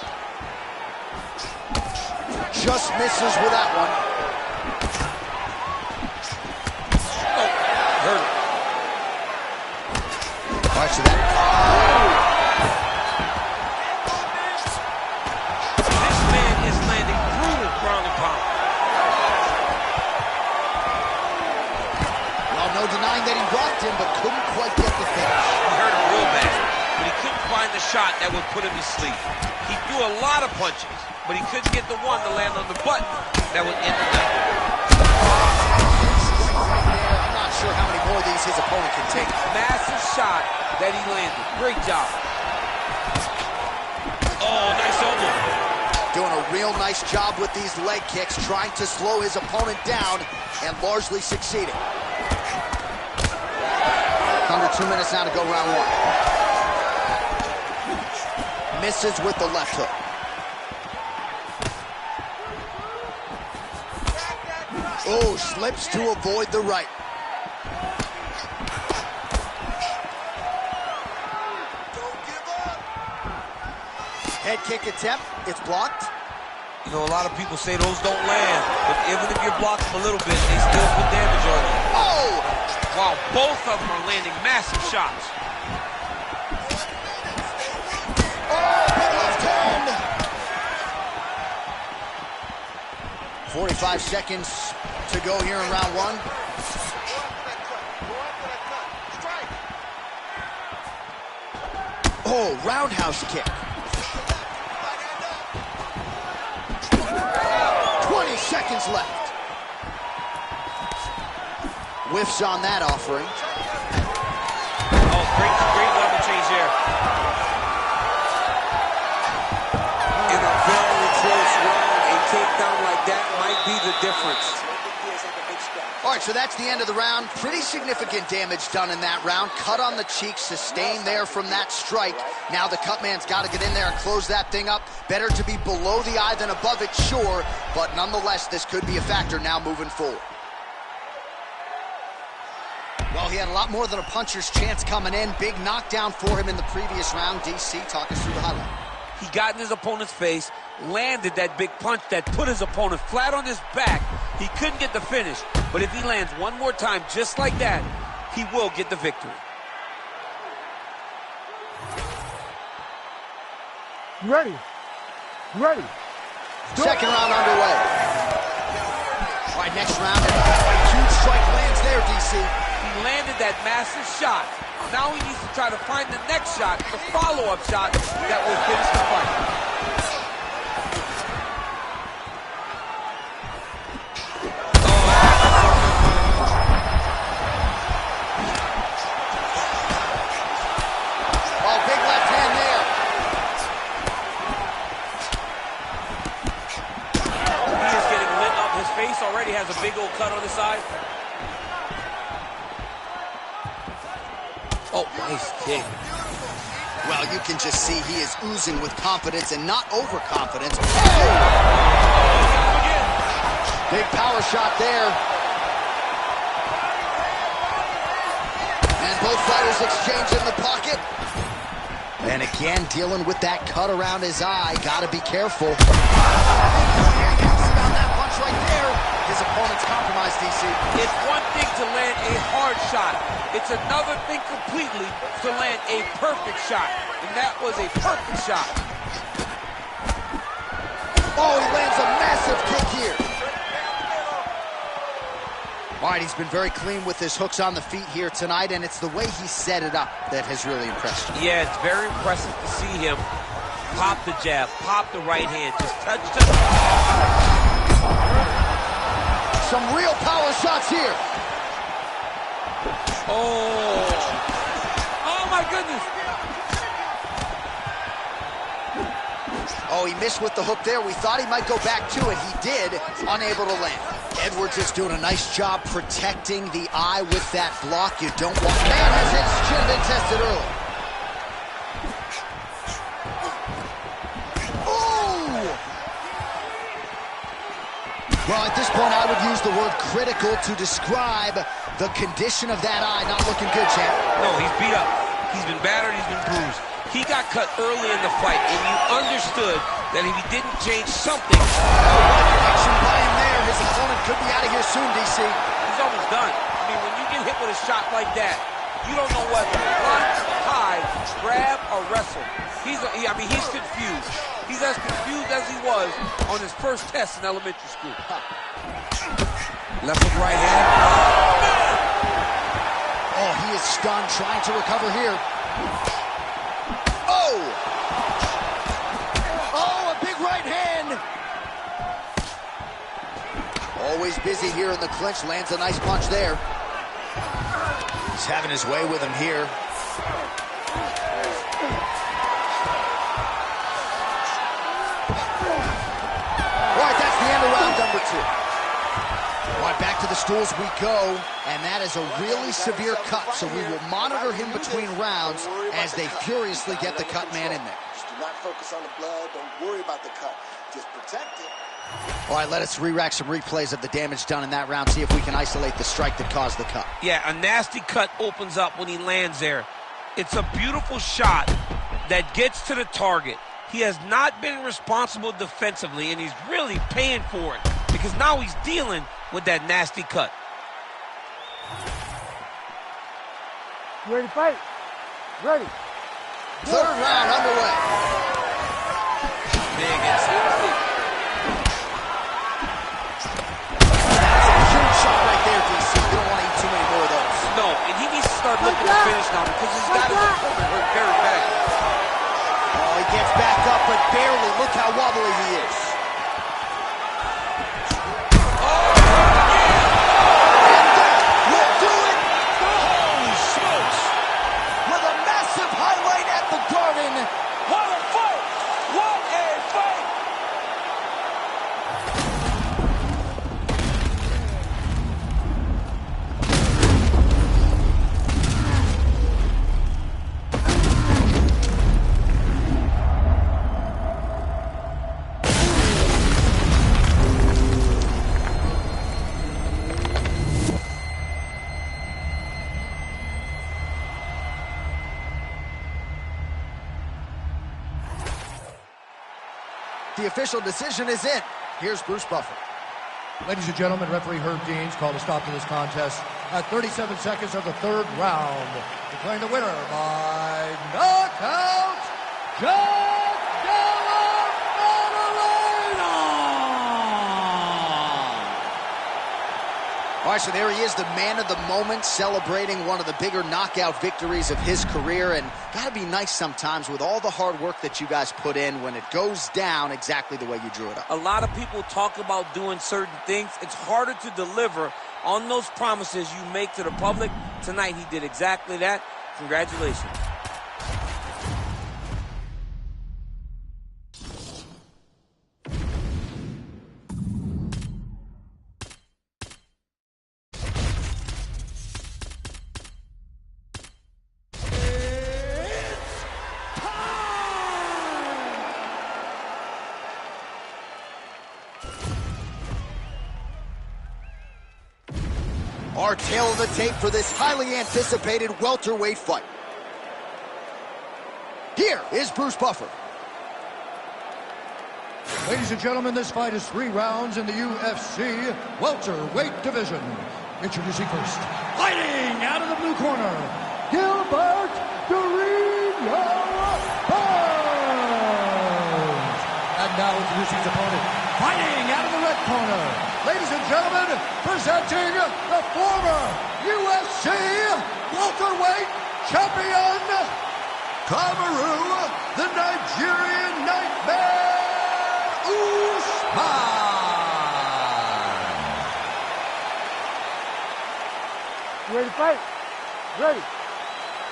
Just misses with that one. Oh, hurt it. All right, so that. This man is landing brutal ground and pound. Well, no denying that he rocked him, but couldn't quite get the finish. He hurt him real bad, but he couldn't find the shot that would put him to sleep. He threw a lot of punches, but he couldn't get the one to land on the button that would end the night. I'm not sure how many more of these his opponent can take. Massive shot that he landed. Great job. Oh, nice elbow. Doing a real nice job with these leg kicks, trying to slow his opponent down, and largely succeeding. Under 2 minutes now to go round 1. Misses with the left hook. Oh, slips to avoid the right. Don't give up. Head kick attempt, it's blocked. You know, a lot of people say those don't land, but even if you're blocked a little bit, they still put damage on you. Oh! Wow, both of them are landing massive shots. Oh, big left hand! 45 seconds to go here in round 1. Oh, roundhouse kick. 20 seconds left. Whiffs on that offering. Oh, great level change there. In a very close round, a takedown like that might be the difference. great scratch. All right, so that's the end of the round. Pretty significant damage done in that round. Cut on the cheek, sustained there from that strike. Now the cut man's got to get in there and close that thing up. Better to be below the eye than above it, sure, but nonetheless, this could be a factor now moving forward. Well, he had a lot more than a puncher's chance coming in. Big knockdown for him in the previous round. DC, talk us through the highlight. He got in his opponent's face, landed that big punch that put his opponent flat on his back. He couldn't get the finish, but if he lands one more time just like that, he will get the victory. You ready? You ready? Second round underway. All right, next round. And a huge strike lands there, DC. He landed that massive shot. Now he needs to try to find the next shot, the follow-up shot that will finish the fight. Oh, big left hand there. He is getting lit up. His face already has a big old cut on the side. Oh, nice kick. Well, you can just see he is oozing with confidence and not overconfidence. Oh! Big power shot there. And both fighters exchange in the pocket. And again, dealing with that cut around his eye. Gotta be careful. Around that punch right there. His opponent's compromised, DC. It's one thing to land a hard shot. It's another thing completely to land a perfect shot. And that was a perfect shot. Oh, he lands a massive kick here. All right, he's been very clean with his hooks on the feet here tonight, and it's the way he set it up that has really impressed me. Yeah, it's very impressive to see him pop the jab, pop the right hand, just touch the... Some real power shots here. Oh. Oh, my goodness. Oh, he missed with the hook there. We thought he might go back to it. He did, unable to land. Edwards is doing a nice job protecting the eye with that block. You don't want... Man has his chin been tested early. Well, at this point, I would use the word critical to describe the condition of that eye. Not looking good, champ. No, he's beat up. He's been battered. He's been bruised. He got cut early in the fight, and you understood that if he didn't change something... Action by him there. His opponent could be out of here soon, DC. He's almost done. I mean, when you get hit with a shot like that, you don't know whether to punch, hide, grab, or wrestle. He's confused. He's as confused as he was on his first test in elementary school. Left hook, right hand. Oh, he is stunned, trying to recover here. Oh! Oh, a big right hand! Always busy here in the clinch, lands a nice punch there. He's having his way with him here. Number 2. All right, back to the stools we go, and that is a really severe cut, so we will monitor him between rounds as they furiously get the cut man in there. Just do not focus on the blood. Don't worry about the cut. Just protect it. All right, let us re-rack some replays of the damage done in that round, see if we can isolate the strike that caused the cut. Yeah, a nasty cut opens up when he lands there. It's a beautiful shot that gets to the target. He has not been responsible defensively, and he's really paying for it because now he's dealing with that nasty cut. You ready to fight? Ready. Third round underway. Big inside. That's a huge shot right there, DC. You don't want to eat too many more of those. No, and he needs to start looking to finish now because he's got his opponent hurt very bad. Oh, he gets back up, but barely. Look how wobbly he is. Oh, And that will do it. holy smokes. With a massive highlight at the Garden. What a fight! What a fight! The official decision is in. Here's Bruce Buffer. Ladies and gentlemen, referee Herb Deans called a stop to this contest at 37 seconds of the third round, declaring the winner by knockout, Jack Della Maddalena! All right, so there he is, the man of the moment, celebrating one of the bigger knockout victories of his career. And gotta be nice sometimes with all the hard work that you guys put in when it goes down exactly the way you drew it up. A lot of people talk about doing certain things. It's harder to deliver on those promises you make to the public. Tonight, he did exactly that. Congratulations. Our tail of the tape for this highly anticipated welterweight fight. Here is Bruce Buffer. Ladies and gentlemen, this fight is 3 rounds in the UFC welterweight division. Introducing first, fighting out of the blue corner, Gilbert Dorino Burns. And now introducing his opponent, fighting out of the red corner, ladies and gentlemen, presenting the former UFC welterweight champion, Kamaru, the Nigerian Nightmare Usman. You ready to fight? Ready.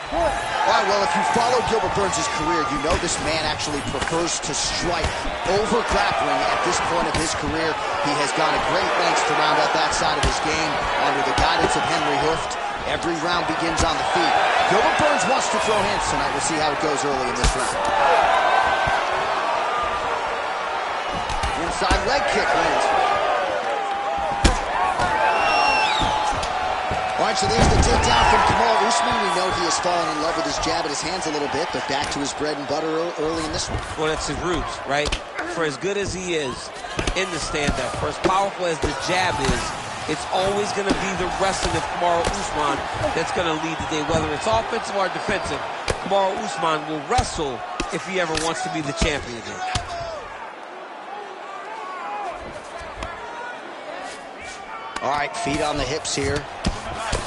Do it. All right, well, if you follow Gilbert Burns' career, you know this man actually prefers to strike over grappling at this point of his career. He has gone to great lengths to round out that side of his game under the guidance of Henry Hooft. Every round begins on the feet. Gilbert Burns wants to throw hands tonight. We'll see how it goes early in this round. Inside leg kick lands. All right, so there's the takedown from Kamaru Usman. We know he has fallen in love with his jab at his hands a little bit, but back to his bread and butter early in this one. Well, that's his roots, right? For as good as he is in the stand-up, for as powerful as the jab is, it's always going to be the wrestling of Kamaru Usman that's going to lead the day. Whether it's offensive or defensive, Kamaru Usman will wrestle if he ever wants to be the champion again. All right, feet on the hips here.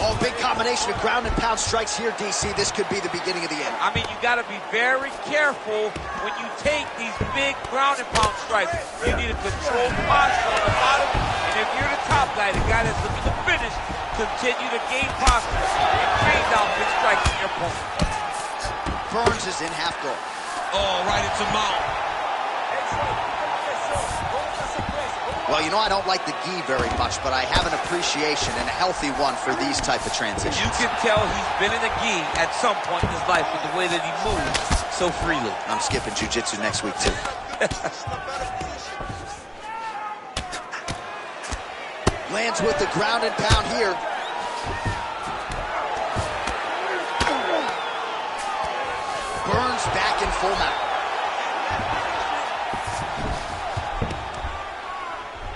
Oh, big combination of ground and pound strikes here, DC. This could be the beginning of the end. I mean, you got to be very careful when you take these big ground and pound strikes. You need a controlled posture on the bottom, and if you're the top guy, the guy that's looking to finish, continue to gain posture and train down big strikes in your opponent. Burns is in half guard. Oh, right into mount. Well, you know, I don't like the gi very much, but I have an appreciation and a healthy one for these type of transitions. You can tell he's been in a gi at some point in his life with the way that he moves so freely. I'm skipping jiu-jitsu next week, too. Lands with the ground and pound here. Burns back in full mount.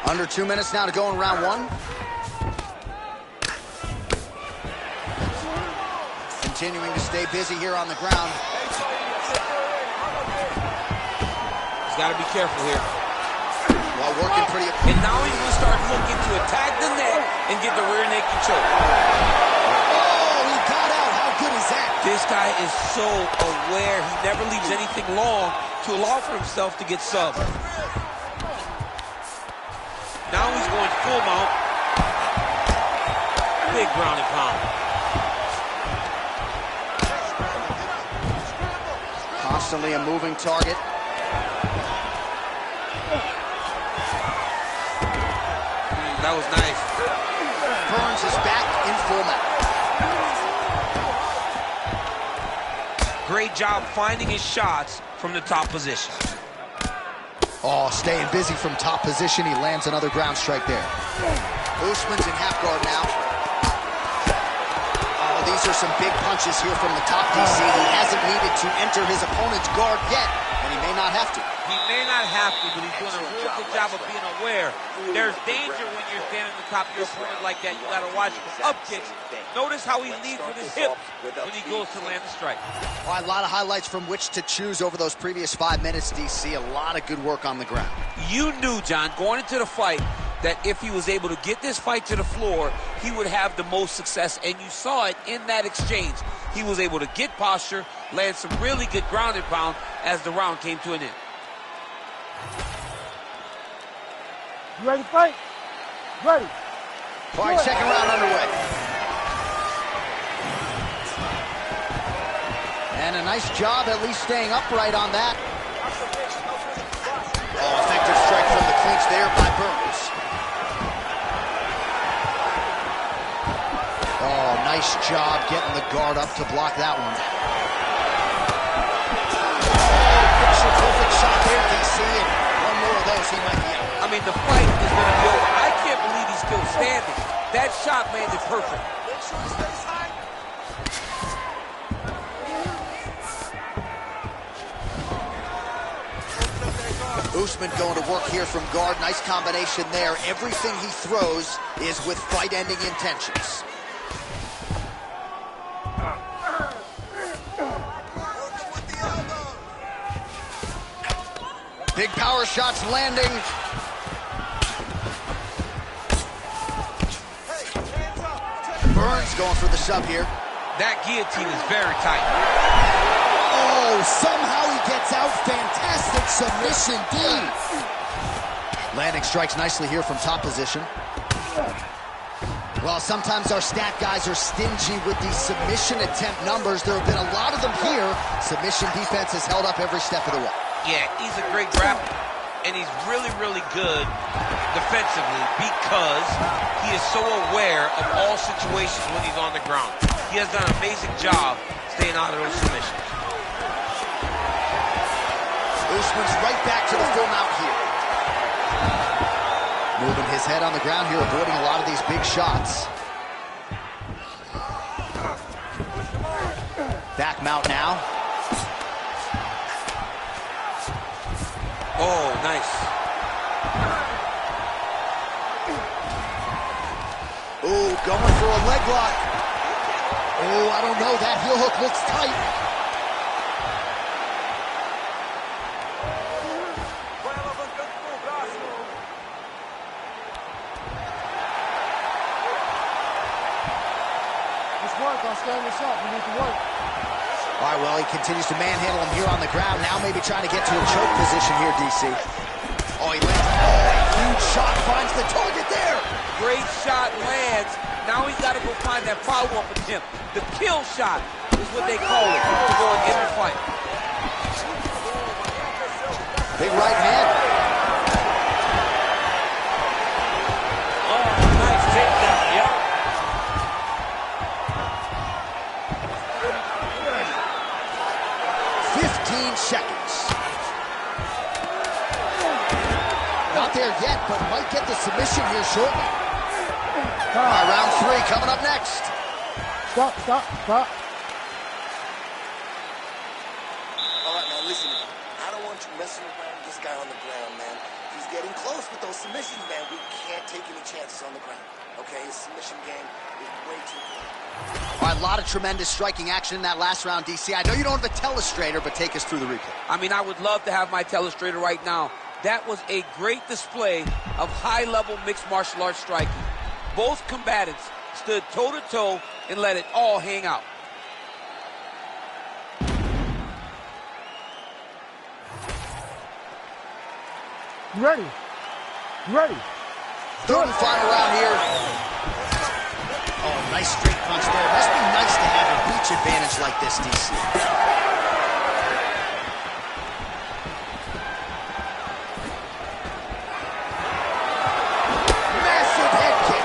Under 2 minutes now to go in round one. Continuing to stay busy here on the ground. He's got to be careful here. While working pretty... And now he's going to start looking to attack the neck and get the rear naked choke. Oh, he got out. How good is that? This guy is so aware. He never leaves anything long to allow for himself to get subbed. Now he's going full mount. Big ground and pound. Constantly a moving target. That was nice. Burns is back in full mount. Great job finding his shots from the top position. Oh, staying busy from top position. He lands another ground strike there. Usman's in half guard now. Oh, these Those are some big punches here from the top, DC. He hasn't needed to enter his opponent's guard yet, and he may not have to. He may not have to, but he's doing a real good job of being aware. There's danger when you're standing on the top of your opponent like that. You got to watch for up kicks. Notice how he leads with his hips when he goes to land the strike. All right, a lot of highlights from which to choose over those previous 5 minutes, DC. A lot of good work on the ground. You knew, John, going into the fight, that if he was able to get this fight to the floor, he would have the most success, and you saw it in that exchange. He was able to get posture, land some really good ground and pound as the round came to an end. You ready to fight? Ready. All right, second round underway. And a nice job at least staying upright on that. Oh, effective strike from the clinch there by Burns. Oh, nice job getting the guard up to block that one. Picture perfect shot there, DC, and one more of those he might be out. I mean, the fight is going to be over. I can't believe he's still standing. That shot landed perfect. Make sure he stays high. Usman going to work here from guard. Nice combination there. Everything he throws is with fight-ending intentions. Big power shots landing. Burns going for the sub here. That guillotine is very tight. Oh, somehow he gets out. Fantastic submission, D. Landing strikes nicely here from top position. Well, sometimes our stat guys are stingy with these submission attempt numbers. There have been a lot of them here. Submission defense has held up every step of the way. Yeah, he's a great grappler, and he's really, really good defensively because he is so aware of all situations when he's on the ground. He has done an amazing job staying out of those submissions. Usman's right back to the full mount here. Moving his head on the ground here, avoiding a lot of these big shots. Back mount now. Oh, nice. Ooh, going for a leg lock. Oh, I don't know. That heel hook looks tight. Let's work. I'll stand this up. We need to work. All right, well, he continues to manhandle him here on the ground. Now maybe trying to get to a choke position here, DC. Oh, he lands. Oh, a huge shot finds the target there. Great shot lands. Now he's got to go find that follow-up attempt. The kill shot is what they call it to go and end the fight. Big right hand. Oh, nice takedown. Yep. Seconds. Not there yet, but might get the submission here shortly. All right, round 3 coming up next. Stop. All right, man, listen to me. I don't want you messing around with this guy on the ground, man. He's getting close with those submissions, man. We can't take any chances on the ground, okay? His submission game is way too good. All right, a lot of tremendous striking action in that last round, DC. I know you don't have a telestrator, but take us through the replay. I mean, I would love to have my telestrator right now. That was a great display of high-level mixed martial arts striking. Both combatants stood toe-to-toe and let it all hang out. You ready? You ready? Third and final round here. Oh, nice straight punch there. Must be nice to have a reach advantage like this, DC. Massive head kick.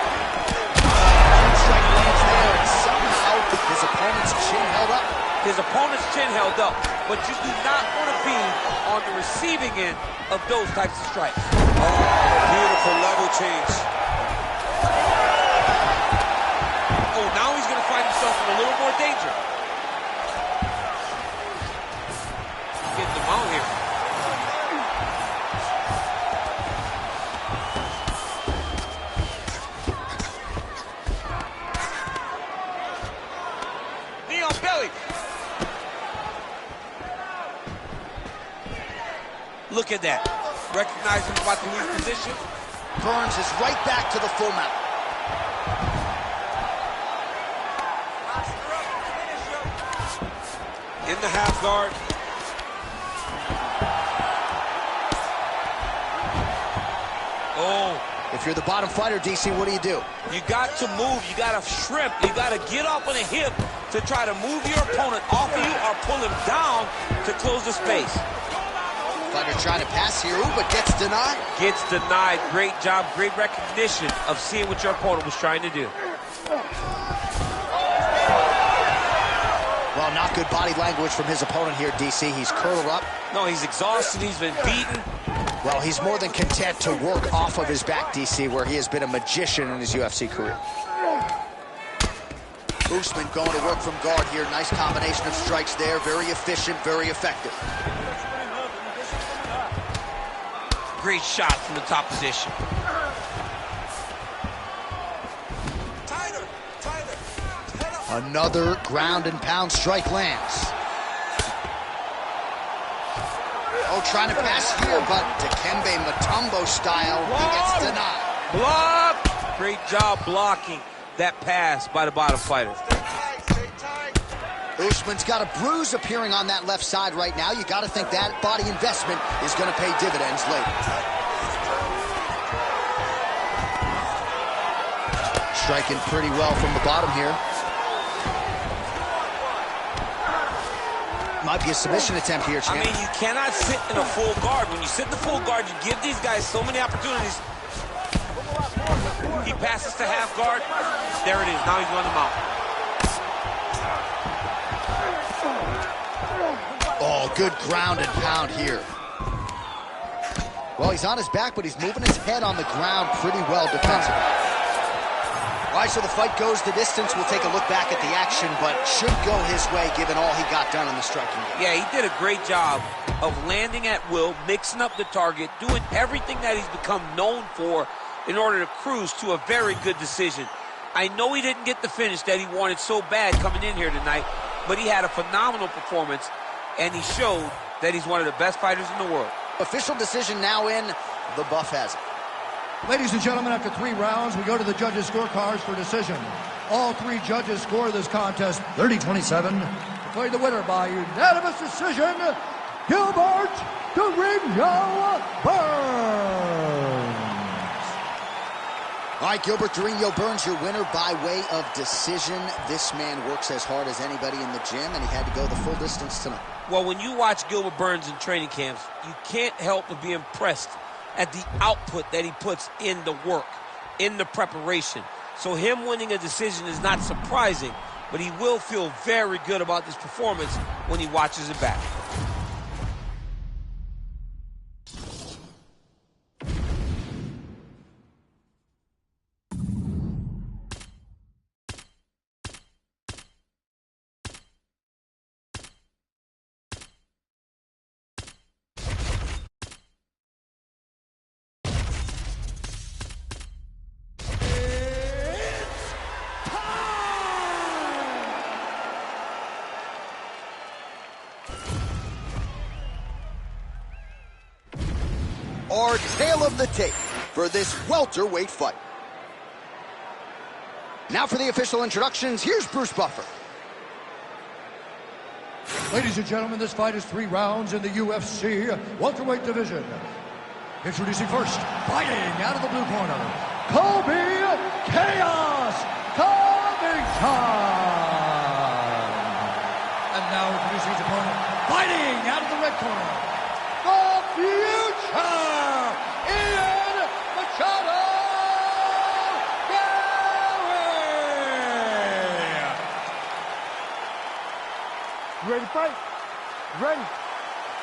Huge strike lands there, and somehow his opponent's chin held up. His opponent's chin held up, but you do not want to be on the receiving end of those types of strikes. Oh, beautiful level change. Oh, now he's going to find himself in a little more danger. Getting them out here. Knee on belly. Look at that. Recognize him about to lose position. Burns is right back to the full mount. In the half guard. Oh. If you're the bottom fighter, DC, what do? You got to move. You got to shrimp. You got to get up on a hip to try to move your opponent off of you or pull him down to close the space. Fighter trying to pass here, but gets denied. Gets denied. Great job. Great recognition of seeing what your opponent was trying to do. Well, not good body language from his opponent here, DC. He's curled up. No, he's exhausted. He's been beaten. Well, he's more than content to work off of his back, DC, where he has been a magician in his UFC career. Usman going to work from guard here. Nice combination of strikes there. Very efficient, very effective. Great shot from the top position. Another ground and pound strike lands. Oh, trying to pass here, but Dikembe Mutombo style, he gets denied. Block! Great job blocking that pass by the bottom fighter. Usman's got a bruise appearing on that left side right now. You got to think that body investment is going to pay dividends later. Striking pretty well from the bottom here. Might be a submission attempt here, champ. I mean, you cannot sit in a full guard. When you sit in the full guard, you give these guys so many opportunities. He passes to half guard. There it is. Now he's on the mount. Oh, good ground and pound here. Well, he's on his back, but he's moving his head on the ground pretty well defensively. All right, so the fight goes the distance. We'll take a look back at the action, but should go his way given all he got done in the striking game. Yeah, he did a great job of landing at will, mixing up the target, doing everything that he's become known for in order to cruise to a very good decision. I know he didn't get the finish that he wanted so bad coming in here tonight, but he had a phenomenal performance, and he showed that he's one of the best fighters in the world. Official decision now in. The buff has it. Ladies and gentlemen, after 3 rounds, we go to the judges' scorecards for decision. All 3 judges score this contest 30-27. Declaring the winner by unanimous decision, Gilbert Durinho Burns. All right, Gilbert Durinho Burns, your winner by way of decision. This man works as hard as anybody in the gym, and he had to go the full distance tonight. Well, when you watch Gilbert Burns in training camps, you can't help but be impressed at the output that he puts in the work, in the preparation. So him winning a decision is not surprising, but he will feel very good about this performance when he watches it back. Our tale of the tape for this welterweight fight. Now for the official introductions, here's Bruce Buffer. Ladies and gentlemen, this fight is 3 rounds in the UFC welterweight division. Introducing first, fighting out of the blue corner, Colby Chaos Covington. And now introducing his opponent, fighting out of the red corner, the future, Ian Machado Gary. You ready to fight? Ready.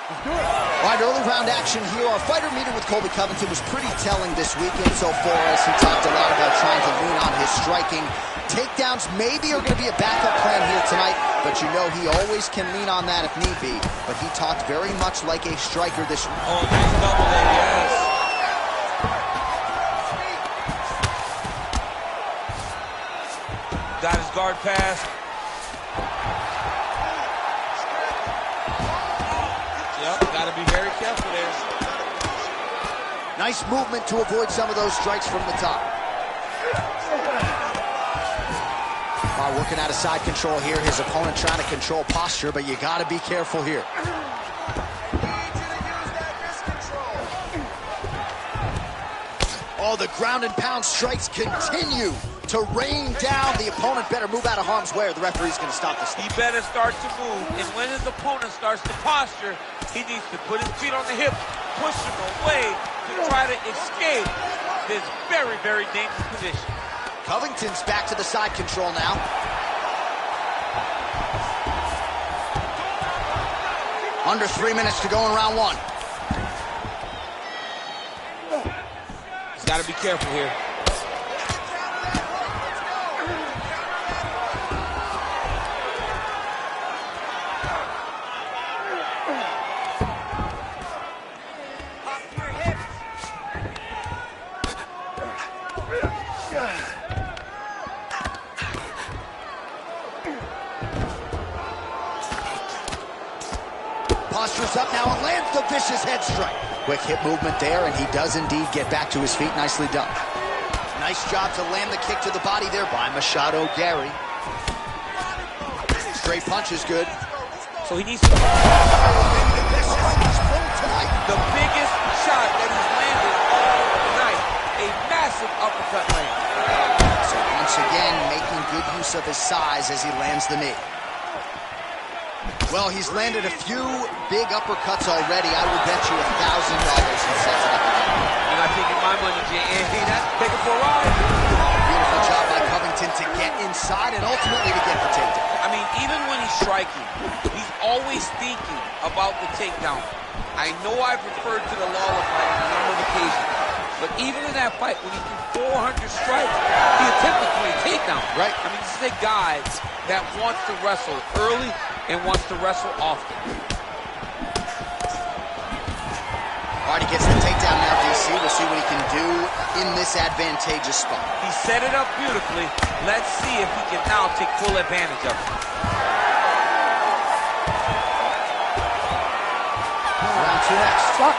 All right, early round action here. Our fighter meeting with Colby Covington was pretty telling this weekend so far, as he talked a lot about trying to lean on his striking. Takedowns maybe are going to be a backup plan here tonight, but you know he always can lean on that if need be. But he talked very much like a striker this week. Oh, nice double leg, yes. Got his guard pass. Yep, got to be very careful there. Nice movement to avoid some of those strikes from the top. All right, working out of side control here. His opponent trying to control posture, but you got to be careful here. Oh, the ground and pound strikes continue to rain down. The opponent better move out of harm's way, or the referee's going to stop this. He better start to move, and when his opponent starts to posture, he needs to put his feet on the hips, push him away to try to escape this very, very dangerous position. Covington's back to the side control now. Under 3 minutes to go in round one. He's got to be careful here. Posture's up now and lands the vicious head strike. Quick hip movement there, and he does indeed get back to his feet. Nicely done. Nice job to land the kick to the body there by Machado Gary. Straight punch is good. So he needs to... The biggest shot that he's landed all night. A massive uppercut land. So once again, making good use of his size as he lands the knee. Well, he's landed a few big uppercuts already. I will bet you $1,000 he sets it up again. You're not taking my money, Jay. Take it for a ride. Beautiful job by Covington to get inside and ultimately to get the takedown. I mean, even when he's striking, he's always thinking about the takedown. I know I've referred to the Lawler fight on a number of occasions, but even in that fight, when he threw 400 strikes, he attempted 20 takedowns. Right. I mean, this is a guy that wants to wrestle early and wants to wrestle often. All right, he gets the takedown now, DC. We'll see what he can do in this advantageous spot. He set it up beautifully. Let's see if he can now take full advantage of it. Round two next. Stop.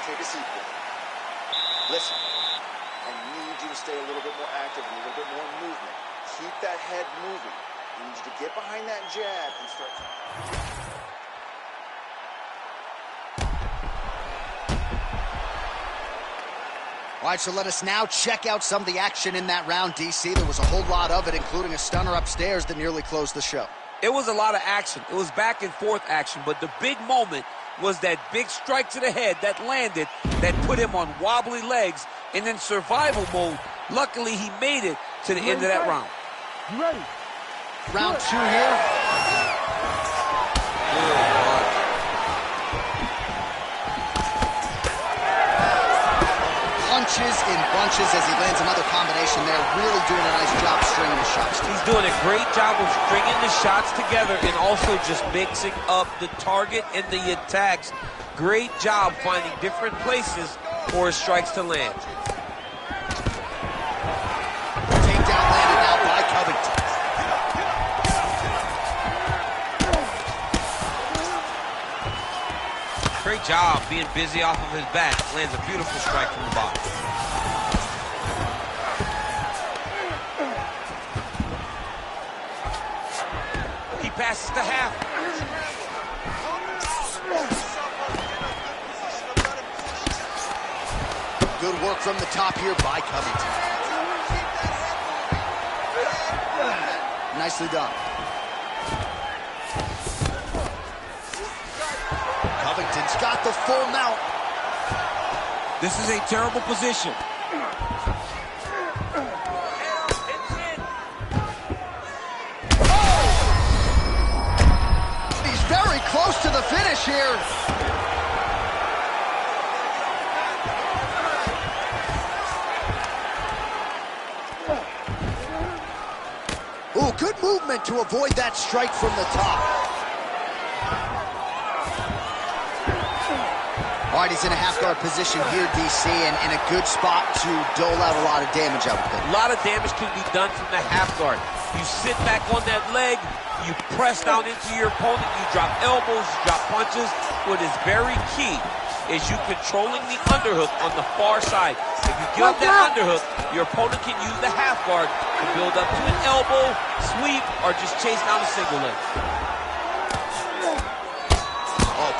Take a seat, please. Listen, I need you to stay a little bit more active and a little bit more movement. Keep that head moving. I need you to get behind that jab and start. All right, so let us now check out some of the action in that round, DC. There was a whole lot of it, including a stunner upstairs that nearly closed the show. It was a lot of action. It was back and forth action, but the big moment was that big strike to the head that landed, that put him on wobbly legs, and in survival mode, luckily he made it to the end of that round. You ready? Round two here. Punches in bunches as he lands another combination there. Really doing a nice job stringing the shots. He's doing a great job of stringing the shots together and also just mixing up the target and the attacks. Great job finding different places for his strikes to land. Takedown landed now by Covington. Great job being busy off of his back. Lands a beautiful strike from the bottom. He passes to half. Good work from the top here by Covington. Nicely done. Covington's got the full mount. This is a terrible position. very close to the finish here. Ooh, good movement to avoid that strike from the top. All right, he's in a half-guard position here, DC, and in a good spot to dole out a lot of damage, I would think. A lot of damage can be done from the half-guard. You sit back on that leg, you press down into your opponent, you drop elbows, you drop punches. What is very key is you controlling the underhook on the far side. If you give up that underhook, your opponent can use the half-guard to build up to an elbow, sweep, or just chase down a single leg.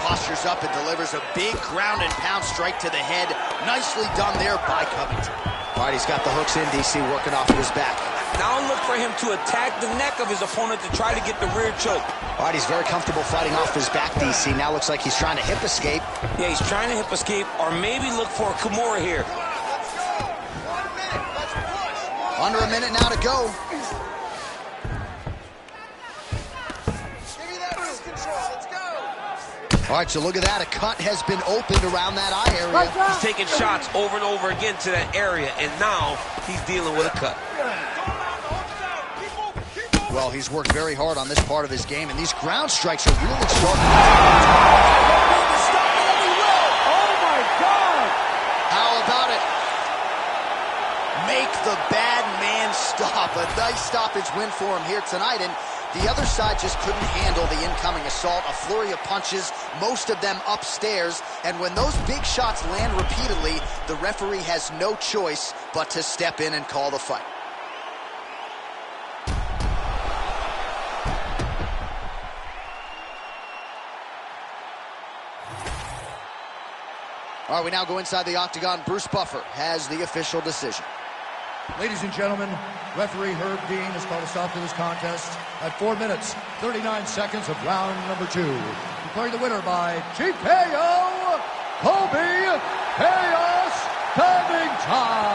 Postures up and delivers a big ground and pound strike to the head. Nicely done there by Covington. All right, he's got the hooks in, DC, working off of his back. Now look for him to attack the neck of his opponent to try to get the rear choke. All right, he's very comfortable fighting off his back, DC. Now looks like he's trying to hip escape. Yeah, he's trying to hip escape or maybe look for a Kimura here. Under a minute now to go. All right, so look at that. A cut has been opened around that eye area. He's taking shots over and over again to that area, and now he's dealing with a cut. Well, he's worked very hard on this part of his game, and these ground strikes are really starting. Oh, my God! How about it? Make the bad man stop. A nice stoppage win for him here tonight, and the other side just couldn't handle the incoming assault. A flurry of punches, most of them upstairs. And when those big shots land repeatedly, the referee has no choice but to step in and call the fight. All right, we now go inside the octagon. Bruce Buffer has the official decision. Ladies and gentlemen, referee Herb Dean has called a stop to this contest at 4 minutes, 39 seconds of round number 2. Declaring the winner by TKO, Colby Chaos Covington.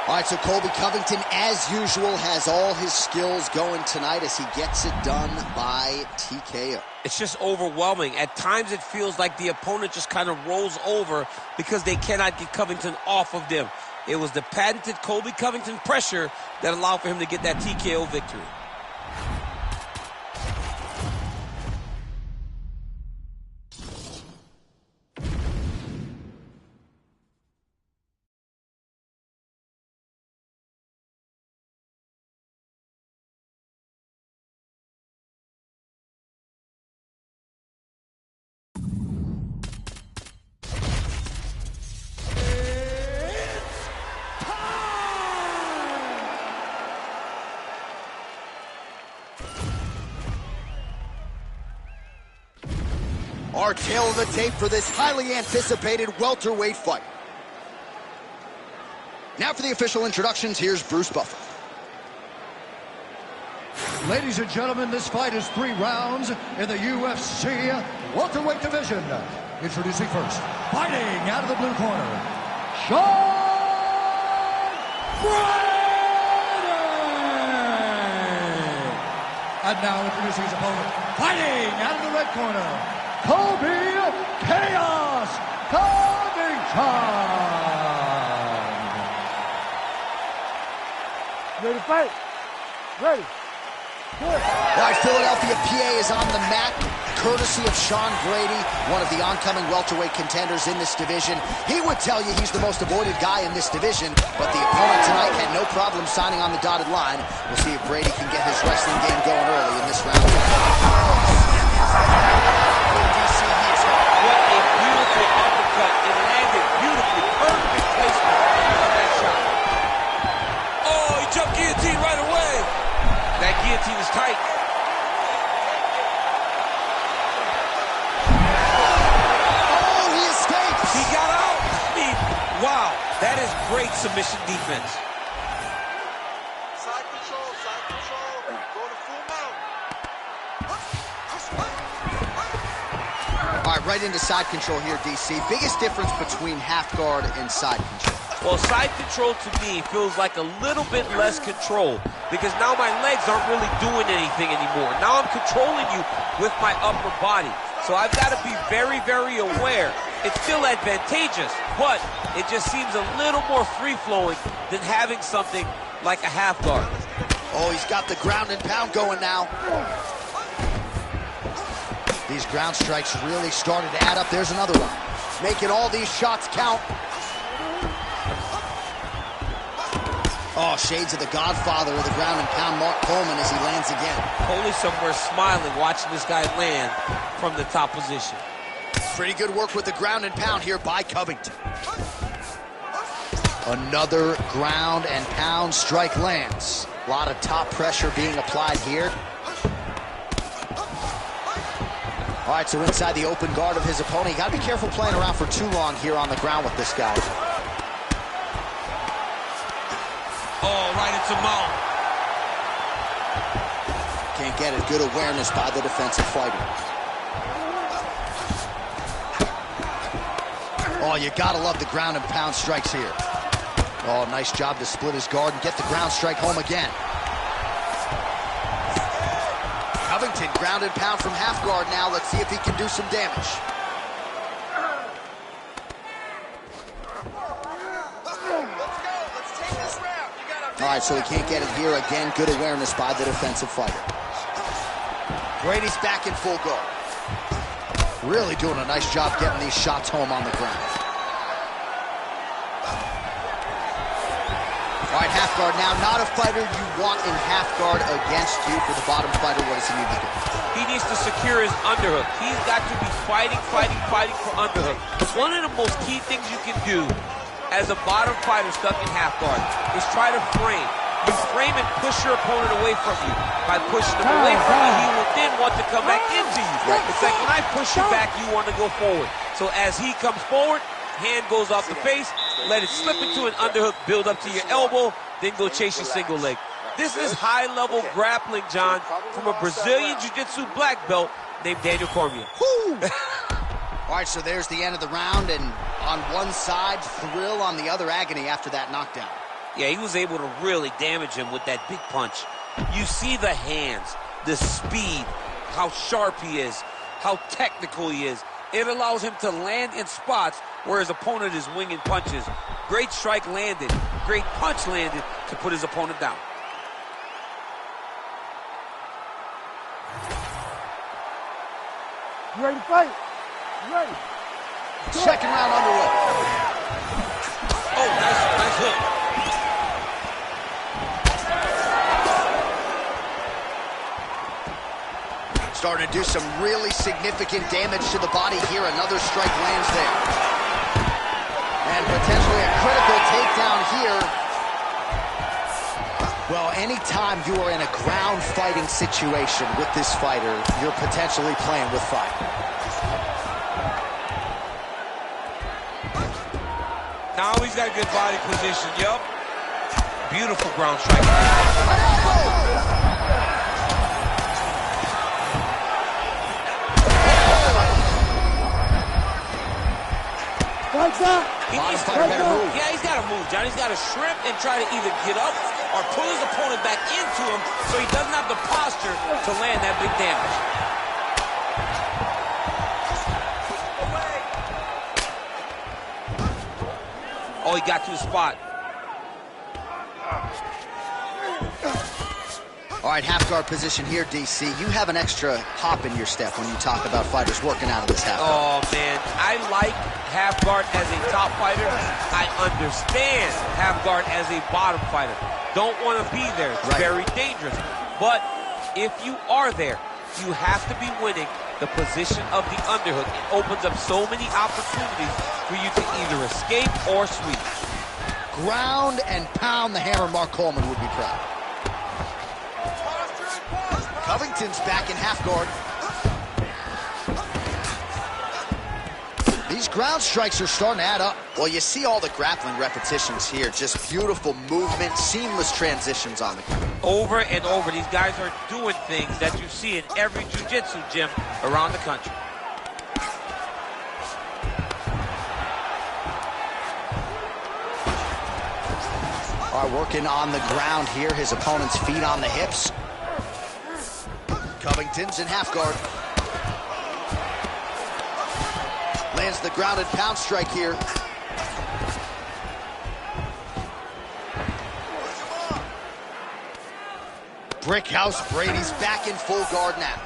All right, so Colby Covington, as usual, has all his skills going tonight as he gets it done by TKO. It's just overwhelming. At times it feels like the opponent just kind of rolls over because they cannot get Covington off of them. It was the patented Colby Covington pressure that allowed for him to get that TKO victory. Our tail of the tape for this highly anticipated welterweight fight. Now for the official introductions, here's Bruce Buffer. Ladies and gentlemen, this fight is 3 rounds in the UFC welterweight division. Introducing first, fighting out of the blue corner, Sean Brady! And now introducing his opponent, fighting out of the red corner, Colby Chaos Covington! Ready to fight? Ready. Good. All right, Philadelphia, PA is on the mat, courtesy of Sean Brady, one of the oncoming welterweight contenders in this division. He would tell you he's the most avoided guy in this division, but the opponent tonight had no problem signing on the dotted line. We'll see if Brady can get his wrestling game going early in this round. What a beautiful uppercut. It landed beautifully. Perfect placement of that shot. Oh, he jumped guillotine right away. That guillotine is tight. Oh, he escapes! He got out. I mean, wow. That is great submission defense. Side control, side control. Go to full mount. All right, right into side control here, DC. Biggest difference between half guard and side control? Well, side control to me feels like a little bit less control because now my legs aren't really doing anything anymore. Now I'm controlling you with my upper body. So I've got to be very, very aware. It's still advantageous, but it just seems a little more free-flowing than having something like a half guard. Oh, he's got the ground and pound going now. These ground strikes really started to add up. There's another one. Making all these shots count. Oh, shades of the godfather of the ground and pound, Mark Coleman, as he lands again. Coley somewhere smiling, watching this guy land from the top position. Pretty good work with the ground and pound here by Covington. Another ground and pound strike lands. A lot of top pressure being applied here. All right, so inside the open guard of his opponent. You got to be careful playing around for too long here on the ground with this guy. Oh, right into mount. Can't get it. Good awareness by the defensive fighter. Oh, you gotta love the ground and pound strikes here. Oh, nice job to split his guard and get the ground strike home again. Covington, ground and pound from half guard now. Let's see if he can do some damage. All right, so he can't get it here again. Good awareness by the defensive fighter. Brady's back in full go. Really doing a nice job getting these shots home on the ground. All right, half guard now. Not a fighter you want in half guard against you. For the bottom fighter, what does he need to do? He needs to secure his underhook. He's got to be fighting for underhook. One of the most key things you can do as a bottom fighter stuck in half guard is try to frame. You frame and push your opponent away from you. By pushing him away from you, he will then want to come back into you. Right. It's like when I push you back, you want to go forward. So as he comes forward, hand goes off the face, let it slip into an underhook, build up to your elbow, then go chase your single leg. This is high-level grappling, John, from a Brazilian Jiu-Jitsu black belt named Daniel Cormier. All right, so there's the end of the round, and on one side, thrill, on the other, agony after that knockdown. Yeah, he was able to really damage him with that big punch. You see the hands, the speed, how sharp he is, how technical he is. It allows him to land in spots where his opponent is winging punches. Great strike landed, great punch landed to put his opponent down. You ready to fight? You ready? Second round underway. Oh, nice hook. Starting to do some really significant damage to the body here. Another strike lands there. And potentially a critical takedown here. Well, anytime you are in a ground fighting situation with this fighter, you're potentially playing with fire. Now he's got a good body position, yup. Beautiful ground strike. He needs to move. Yeah, he's got to move, John. He's got to shrimp and try to either get up or pull his opponent back into him so he doesn't have the posture to land that big damage. Oh, he got to the spot. All right, half guard position here, DC. You have an extra hop in your step when you talk about fighters working out of this half guard. Oh, man. I like half guard as a top fighter. I understand half guard as a bottom fighter. Don't want to be there. It's very dangerous. But if you are there, you have to be winning the position of the underhook. It opens up so many opportunities for you to either escape or sweep. Ground and pound the hammer. Mark Coleman would be proud. Covington's back in half guard. These ground strikes are starting to add up. Well, you see all the grappling repetitions here. Just beautiful movement, seamless transitions on the ground. Over and over, these guys are doing things that you see in every jiu-jitsu gym around the country. All right, working on the ground here. His opponent's feet on the hips. Covington's in half guard. Lands the grounded pound strike here. Brick house. Brady's back in full guard now.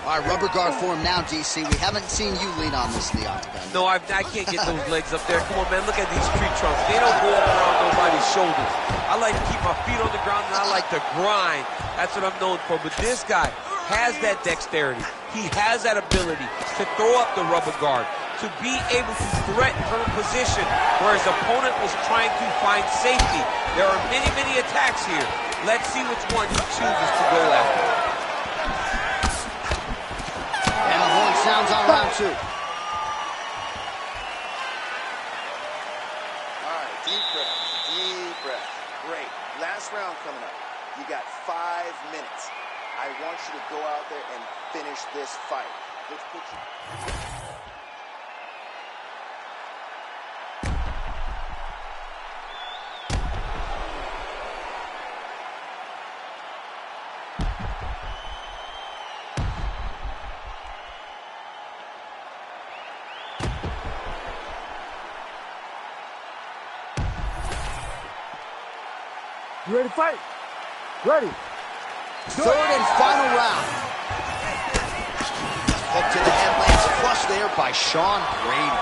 All right, rubber guard for him now, DC. We haven't seen you lean on this in the octagon. No, I can't get those legs up there. Come on, man, look at these tree trunks. They don't go around nobody's shoulders. I like to keep my feet on the ground, and I like to grind. That's what I'm known for. But this guy has that dexterity. He has that ability to throw up the rubber guard, to be able to threaten from a position where his opponent was trying to find safety. There are many, many attacks here. Let's see which one he chooses to go after. And the horn sounds on round 2. All right, deep breath, deep breath. Great. Last round coming up. You got 5 minutes. I want you to go out there and finish this fight. Let's put you... You ready to fight? Ready. Third and final round. Hook to the head, lands flush there by Sean Brady.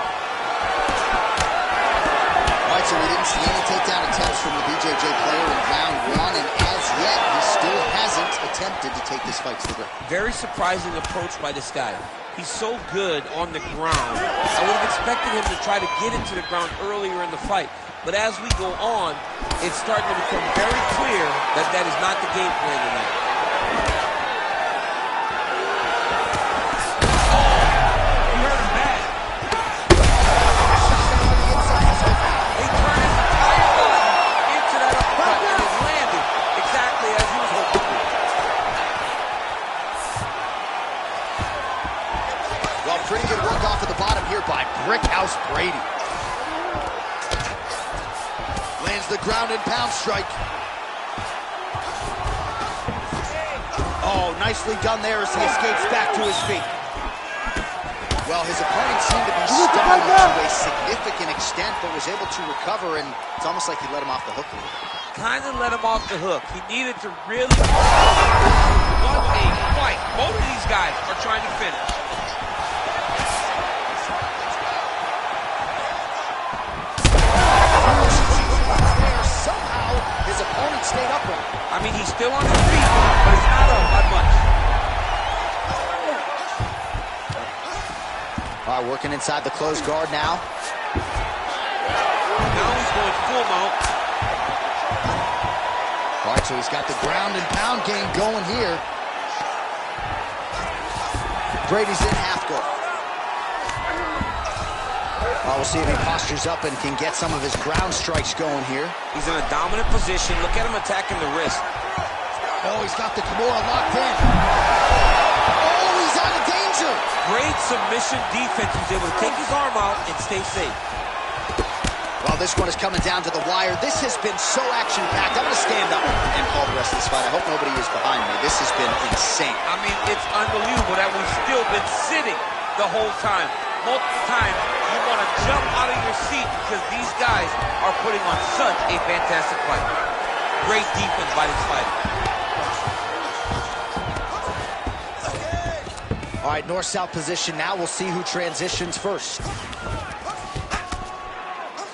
All right, so we didn't see any takedown attempts from the BJJ player in round 1, and as yet, he still hasn't attempted to take this fight to the ground. Very surprising approach by this guy. He's so good on the ground. I would have expected him to try to get into the ground earlier in the fight. But as we go on, it's starting to become very clear that that is not the game plan tonight. Oh, you heard him bad. He turned his entire body into that uppercut and it landed exactly as he was hoping to. Well, pretty good work off of the bottom here by Brickhouse Brady. Lands the ground and pound strike. Oh, nicely done there as he escapes back to his feet. Well, his opponent seemed to be stunned to a significant extent, but was able to recover, and it's almost like he let him off the hook a little bit. Kind of let him off the hook. He needed to really... What a fight. Both of these guys are trying to finish. His opponent stayed upright. I mean, he's still on his feet, but it's not up by much. All right, working inside the closed guard now. Now he's going full mount. All right, so he's got the ground and pound game going here. Brady's in half guard. We'll see if he postures up and can get some of his ground strikes going here. He's in a dominant position. Look at him attacking the wrist. Oh, he's got the Kimura locked in. Oh, he's out of danger. Great submission defense. He's able to take his arm out and stay safe. Well, this one is coming down to the wire. This has been so action-packed. I'm going to stand up and call the rest of this fight. I hope nobody is behind me. This has been insane. I mean, it's unbelievable that we've still been sitting the whole time. Multiple times, you want to jump out of your seat because these guys are putting on such a fantastic fight. Great defense by this fighter. All right, north-south position now. We'll see who transitions first.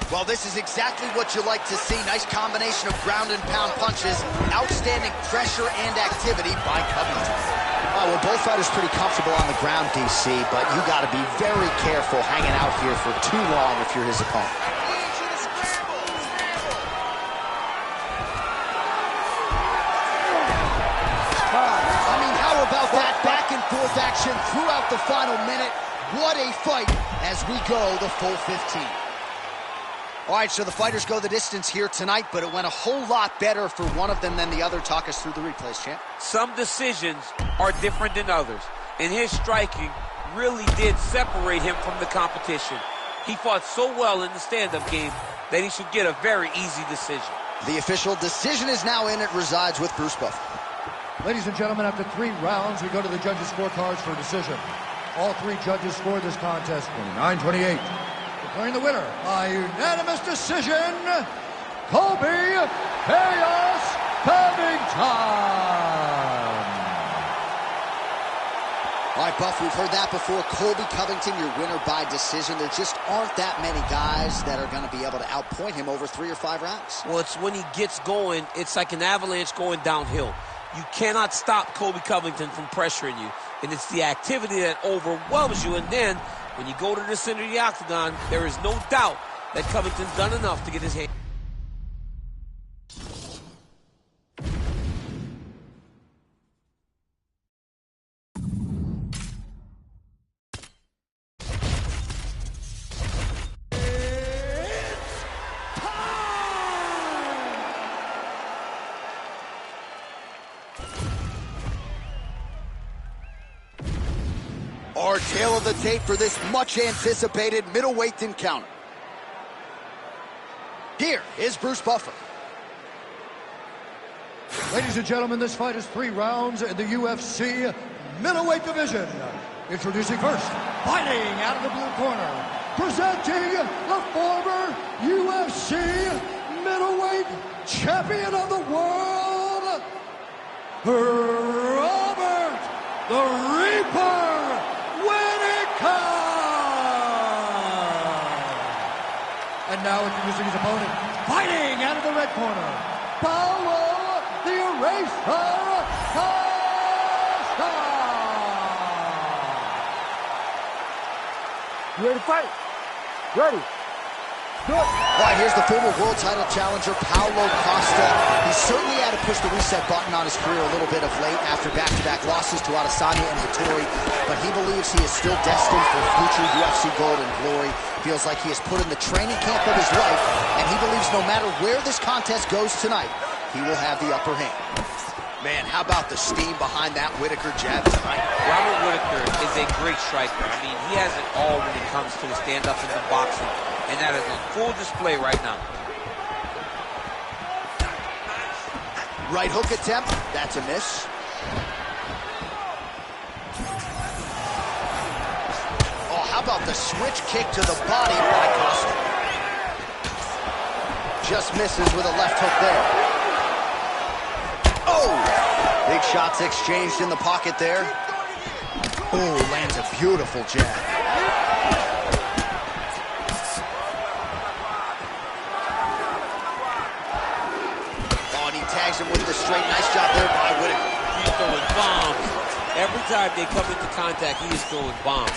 Well, this is exactly what you like to see. Nice combination of ground and pound punches. Outstanding pressure and activity by Covington. Well, both fighters pretty comfortable on the ground, DC, but you got to be very careful hanging out here for too long if you're his opponent. I mean, how about that back and forth action throughout the final minute? What a fight as we go the full 15. All right, so the fighters go the distance here tonight, but it went a whole lot better for one of them than the other. Talk us through the replays, champ. Some decisions are different than others, and his striking really did separate him from the competition. He fought so well in the stand-up game that he should get a very easy decision. The official decision is now in. It resides with Bruce Buffer. Ladies and gentlemen, after 3 rounds, we go to the judges' scorecards for a decision. All 3 judges scored this contest 29-28. Declaring the winner by unanimous decision, Colby Chaos Covington. All right, Buff, we've heard that before. Colby Covington, your winner by decision. There just aren't that many guys that are going to be able to outpoint him over 3 or 5 rounds. Well, it's when he gets going, it's like an avalanche going downhill. You cannot stop Colby Covington from pressuring you. And it's the activity that overwhelms you. And then, when you go to the center of the octagon, there is no doubt that Covington's done enough to get his hand. Our tale of the tape for this much-anticipated middleweight encounter. Here is Bruce Buffer. Ladies and gentlemen, this fight is 3 rounds in the UFC middleweight division. Introducing first, fighting out of the blue corner, presenting the former UFC middleweight champion of the world, Robert the Reaper Whittaker! And now introducing his opponent, fighting out of the red corner, Paulo the Eraser Costa! You ready to fight? Ready. Good. All right, here's the former world title challenger, Paulo Costa. He certainly had to push the reset button on his career a little bit of late after back-to-back losses to Adesanya and Vettori, but he believes he is still destined for future UFC gold and glory. Feels like he has put in the training camp of his life, and he believes no matter where this contest goes tonight, he will have the upper hand. Man, how about the steam behind that Whittaker jab tonight? Robert Whittaker is a great striker. I mean, he has it all when it comes to the stand-up and the boxing. And that is on full display right now. Right hook attempt. That's a miss. Oh, how about the switch kick to the body by Costa? Just misses with a left hook there. Oh! Big shots exchanged in the pocket there. Oh, lands a beautiful jab. Tags him with the straight. Nice job there by Whittaker. He's throwing bombs. Every time they come into contact, he is throwing bombs.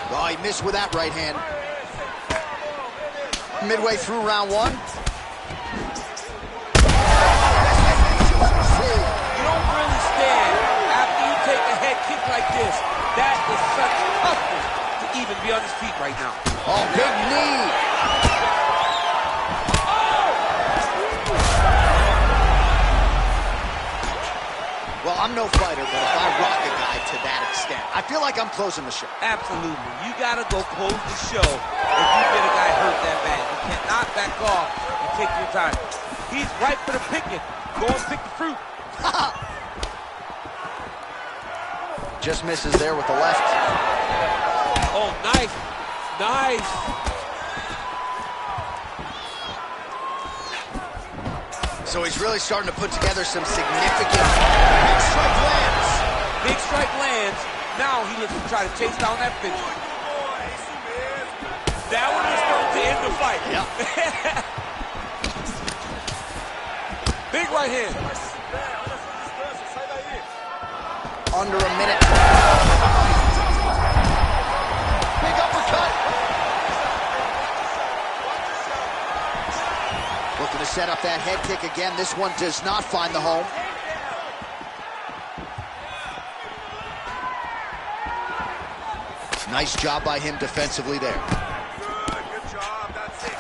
Oh, he missed with that right hand. Midway through round 1. You don't really stand after you take a head kick like this. That is such toughness to even be on his feet right now. Oh, big knee. Well, I'm no fighter, but if I rock a guy to that extent, I feel like I'm closing the show. Absolutely. You got to go close the show if you get a guy hurt that bad. You cannot back off and take your time. He's ripe for the picking. Go and pick the fruit. Just misses there with the left. Oh, nice. Nice. So he's really starting to put together some significant big strike lands. Big strike lands. Now he looks to try to chase down that finish. That one is going to end the fight. Yeah. Big right hand. Under a minute. Big uppercut. Looking to set up that head kick again. This one does not find the home. Nice job by him defensively there. Good job, that's it.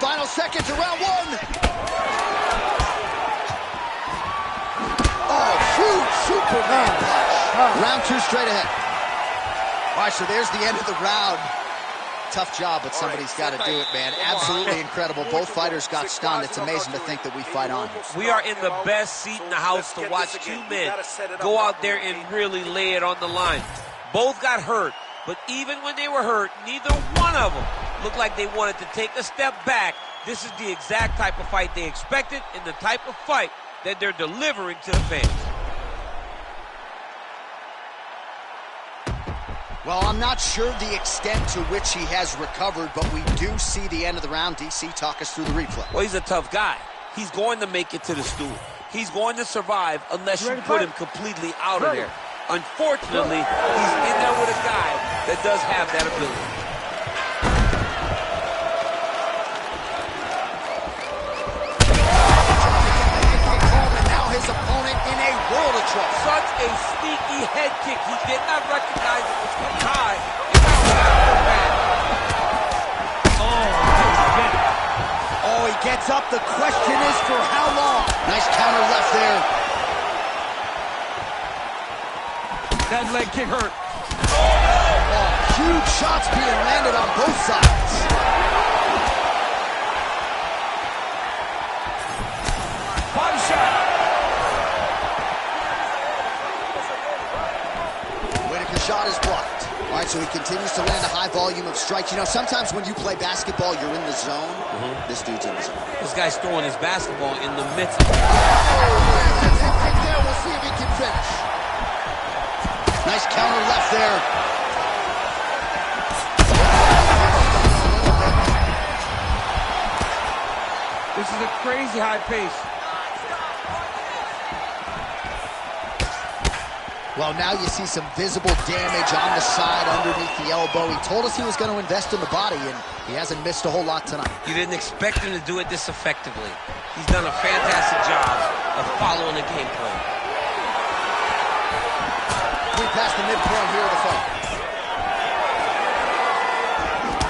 Final seconds of round 1. Round 2 straight ahead. All right, so there's the end of the round. Tough job, but somebody's got to do it, man. Absolutely incredible. Both fighters got stunned. It's amazing to think that we fight on. We are in the best seat in the house to watch two men go out there and really lay it on the line. Both got hurt, but even when they were hurt, neither one of them looked like they wanted to take a step back. This is the exact type of fight they expected and the type of fight that they're delivering to the fans. Well, I'm not sure the extent to which he has recovered, but we do see the end of the round. DC, talk us through the replay. Well, he's a tough guy. He's going to make it to the stool. He's going to survive unless you put him completely out of there. Unfortunately, he's in there with a guy that does have that ability. Now his opponent in a world of trouble. Such a sneaky head kick. He did not recognize it was coming high. And now he's got to go back. Oh, he gets up. The question is for how long? Nice counter left there. That leg kick hurt. Oh, huge shots being landed on both sides. Body shot. Whitaker's shot is blocked. All right, so he continues to land a high volume of strikes. You know, sometimes when you play basketball, you're in the zone. This dude's in the zone. This guy's throwing his basketball in the midst of it. Right there. We'll see if he can finish. Nice counter left there. This is a crazy high pace. Well, now you see some visible damage on the side underneath the elbow. He told us he was going to invest in the body, and he hasn't missed a whole lot tonight. You didn't expect him to do it this effectively. He's done a fantastic job of following the game plan. We're past the midpoint here of the fight.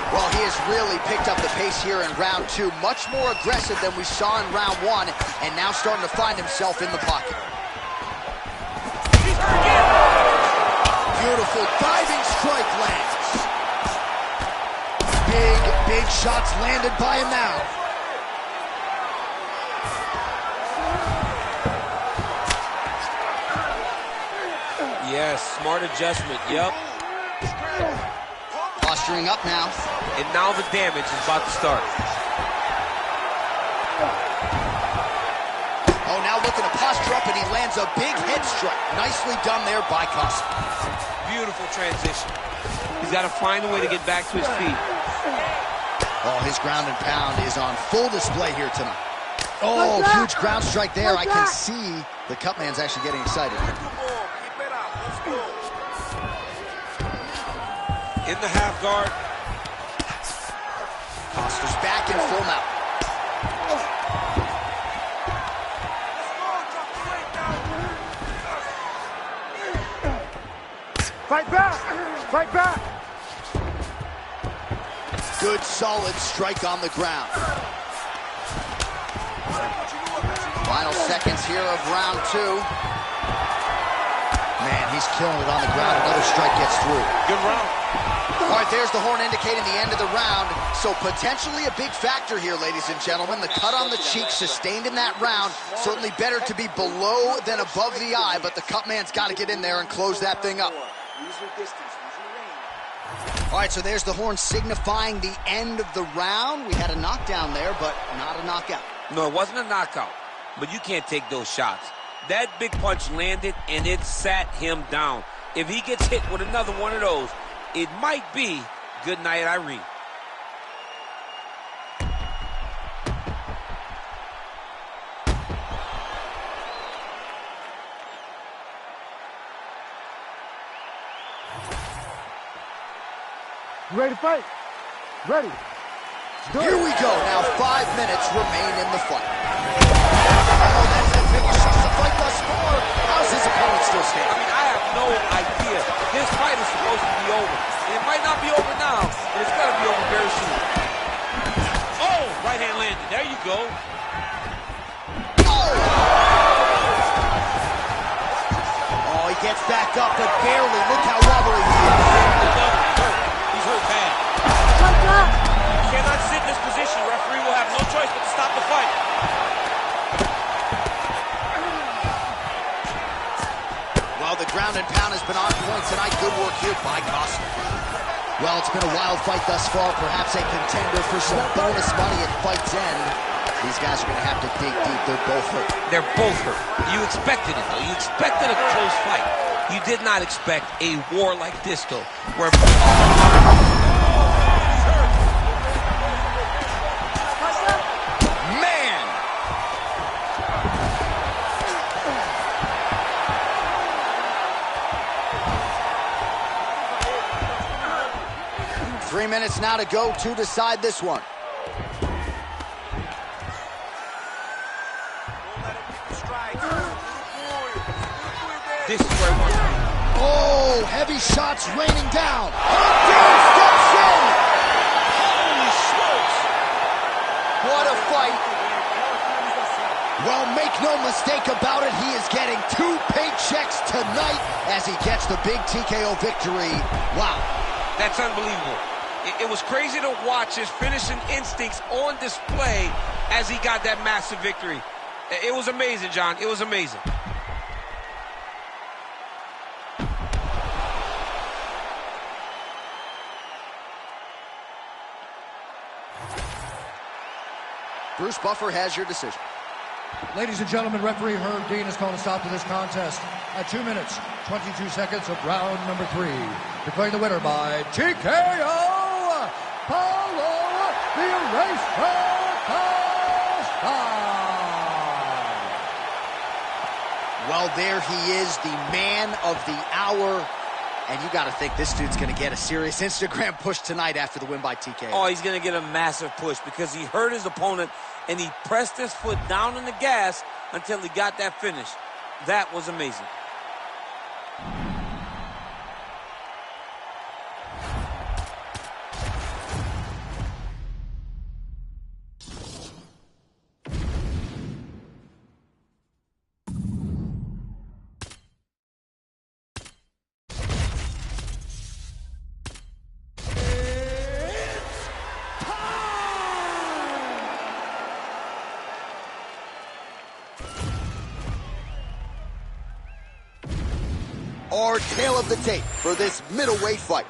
Well, he has really picked up the pace here in round 2. Much more aggressive than we saw in round 1, and now starting to find himself in the pocket. Beautiful diving strike lands. Big shots landed by him now. Yes, smart adjustment, yep. Posturing up now. And now the damage is about to start. Oh, now looking to posture up, and he lands a big head strike. Nicely done there by Costin. Beautiful transition. He's got to find a way to get back to his feet. Oh, his ground and pound is on full display here tonight. Oh, huge ground strike there. I can see the cut man's actually getting excited. In the half guard. Costa's back in full mount. Fight back! Fight back! Good, solid strike on the ground. Final seconds here of round 2. Man, he's killing it on the ground. Another strike gets through. Good round. All right, there's the horn indicating the end of the round. So potentially a big factor here, ladies and gentlemen. The cut on the cheek sustained in that round. Certainly better to be below than above the eye, but the cut man's got to get in there and close that thing up. Use your distance, use your range. All right, so there's the horn signifying the end of the round. We had a knockdown there, but not a knockout. No, it wasn't a knockout, but you can't take those shots. That big punch landed, and it sat him down. If he gets hit with another one of those, it might be good night, Irene. You ready to fight? Ready. Here we go. Now 5 minutes remain in the fight. Oh, that's the biggest shot the fight thus far. How's his opponent still I standing? mean, I have no idea. This fight is supposed to be over. And it might not be over now, but it's going to be over very soon. Oh, right hand landed. There you go. Oh, he gets back back up, but barely. Look how wobbly he is. He's hurt bad. You cannot sit in this position. Referee will have no choice but to stop the fight. Well, the ground and pound has been on point tonight. Good work here by Costner. Well, it's been a wild fight thus far. Perhaps a contender for some bonus money at fight's end. These guys are going to have to dig deep. They're both hurt. They're both hurt. You expected it, though. You expected a close fight. You did not expect a war like this, though, where... Man! 3 minutes now to go to decide this one. This is where it wants. Oh, heavy shots raining down. Dean steps in. Holy smokes. What a fight. Well, make no mistake about it, he is getting 2 paychecks tonight as he gets the big TKO victory. Wow. That's unbelievable. It was crazy to watch his finishing instincts on display as he got that massive victory. It was amazing, John. It was amazing. Bruce Buffer has your decision. Ladies and gentlemen, referee Herb Dean has called a stop to this contest at 2 minutes, 22 seconds of round number 3. Declaring the winner by TKO, Paulo the Eraser Costa. Well, there he is, the man of the hour. And you got to think this dude's going to get a serious Instagram push tonight after the win by TKO. Oh, he's going to get a massive push because he hurt his opponent and he pressed his foot down on the gas until he got that finish. That was amazing. Our tail of the tape for this middleweight fight.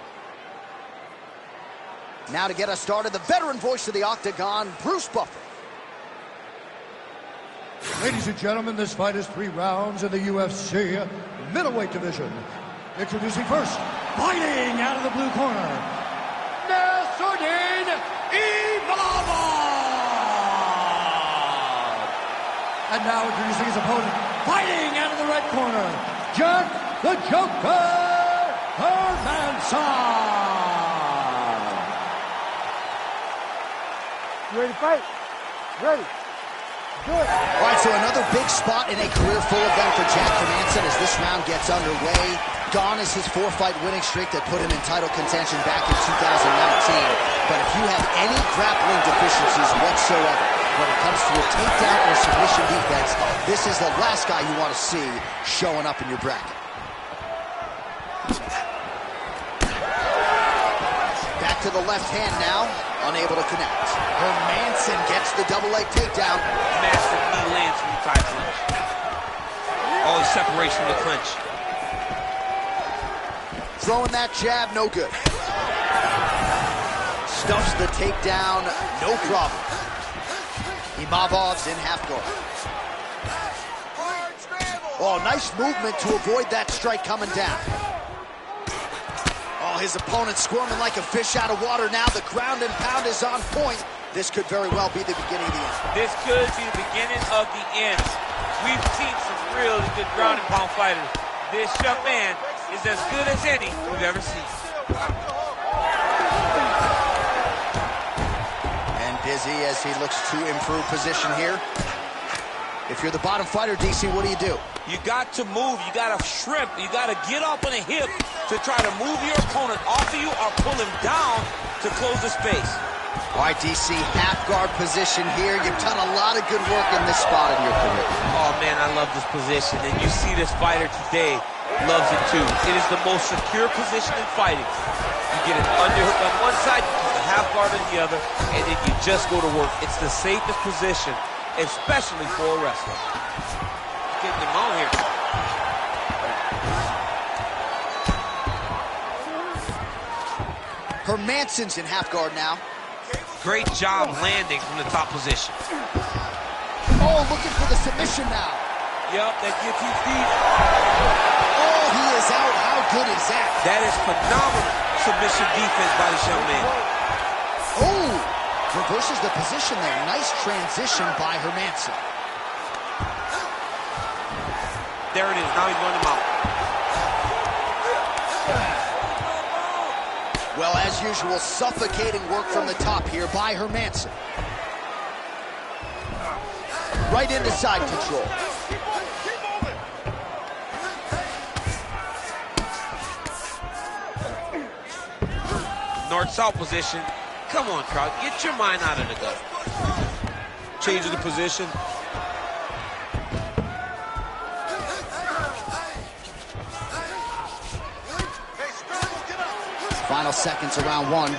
Now to get us started, the veteran voice of the Octagon, Bruce Buffer. Ladies and gentlemen, this fight is 3 rounds in the UFC middleweight division. Introducing first, fighting out of the blue corner, Nasruddin Imavov. And now introducing his opponent, fighting out of the red corner, Jack the Joker Hermansson. You ready to fight? Ready. Good. All right, so another big spot in a career full event for Jack Hermansson as this round gets underway. Gone is his 4-fight winning streak that put him in title contention back in 2019. But if you have any grappling deficiencies whatsoever when it comes to your takedown or submission defense, this is the last guy you want to see showing up in your bracket. Back to the left hand now, unable to connect. Hermansson gets the double leg takedown. Massive knee lands from the side clinch. Always separation from the clinch. Throwing that jab, no good. Stuffs the takedown, no problem. Imavov's in half guard. Oh, nice movement to avoid that strike coming down. Oh, his opponent squirming like a fish out of water now. The ground and pound is on point. This could very well be the beginning of the end. This could be the beginning of the end. We've seen some really good ground and pound fighters. This young man is as good as any we've ever seen. And busy as he looks to improve position here. If you're the bottom fighter, DC, what do? You got to move. You got to shrimp. You got to get up on a hip to try to move your opponent off of you or pull him down to close the space. All right, DC, half guard position here. You've done a lot of good work in this spot in your career. Oh, man, I love this position. And you see this fighter today loves it too. It is the most secure position in fighting. You get an underhook on one side, you get the half guard on the other, and then you just go to work. It's the safest position, especially for a wrestler. Getting him on here. Hermansson's in half guard now. Great job landing from the top position. Oh, looking for the submission now. Yep, that guillotine deep. Oh, he is out. How good is that? That is phenomenal submission defense by this young man. Oh, reverses the position there. Nice transition by Hermansson. There it is. Now he's running him out. Well, as usual, suffocating work from the top here by Hermansson. Right into side control. North-south position. Come on, crowd. Get your mind out of the gut. Change of the position. Final seconds of round one.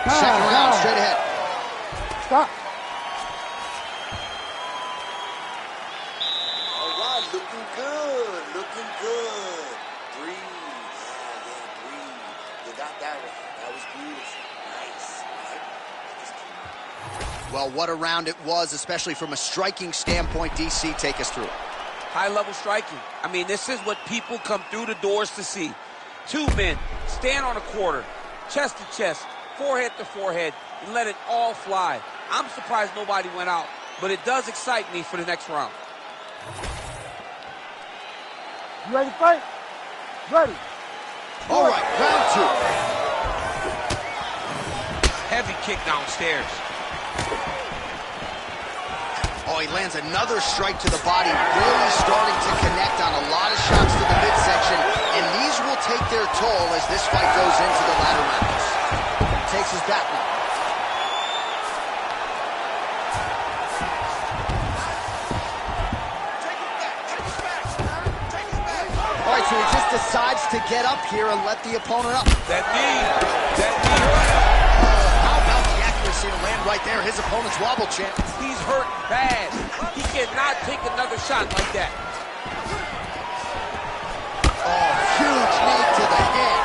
Second round, straight ahead. Stop. All right, looking good, looking good. Breathe, yeah, breathe. You got that one. That was beautiful. Nice, right? Well, what a round it was, especially from a striking standpoint. DC, take us through it. High-level striking. I mean, this is what people come through the doors to see. Two men stand on a quarter, chest to chest, forehead to forehead, and let it all fly. I'm surprised nobody went out, but it does excite me for the next round. You ready to fight? Ready. All right, round two. Heavy kick downstairs. Oh, he lands another strike to the body, really starting to connect on a lot of shots to the midsection, and these will take their toll as this fight goes into the latter rounds. Takes his back now. All right, so he just decides to get up here and let the opponent up. That knee. How about the accuracy to land right there? His opponent's wobble champ. He's hurt bad. He cannot take another shot like that. Oh, huge knee to the head.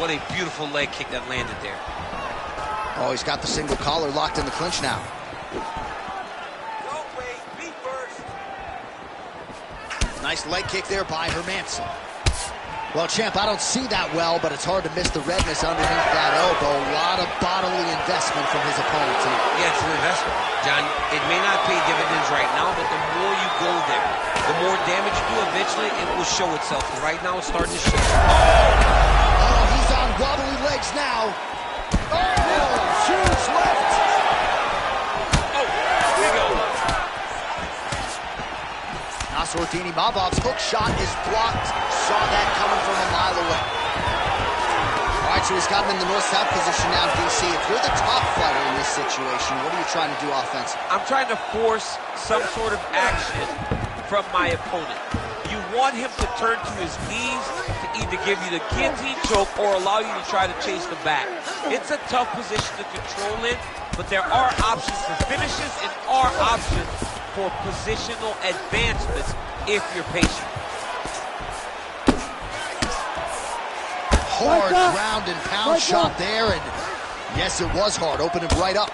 What a beautiful leg kick that landed there. Oh, he's got the single collar locked in the clinch now. Don't wait, be first. Nice leg kick there by Hermansson. Well, champ, I don't see that well, but it's hard to miss the redness underneath that elbow. A lot of bodily investment from his opponent too. Yeah, it's an investment. John, it may not pay dividends right now, but the more you go there, the more damage you do, eventually it will show itself. And right now it's starting to show. Oh, he's on wobbly legs now. Oh, huge left. Oh, big elbow. Nassourdini Mabov's hook shot is blocked. Saw that coming from a mile away. All right, so he's got him in the north-south position now, DC. If you're the top fighter in this situation, what are you trying to do offensively? I'm trying to force some sort of action from my opponent. You want him to turn to his knees to either give you the guillotine choke or allow you to try to chase the back. It's a tough position to control in, but there are options for finishes and are options for positional advancements if you're patient. Hard ground and pound shot there, and yes, it was hard. Opened him right up.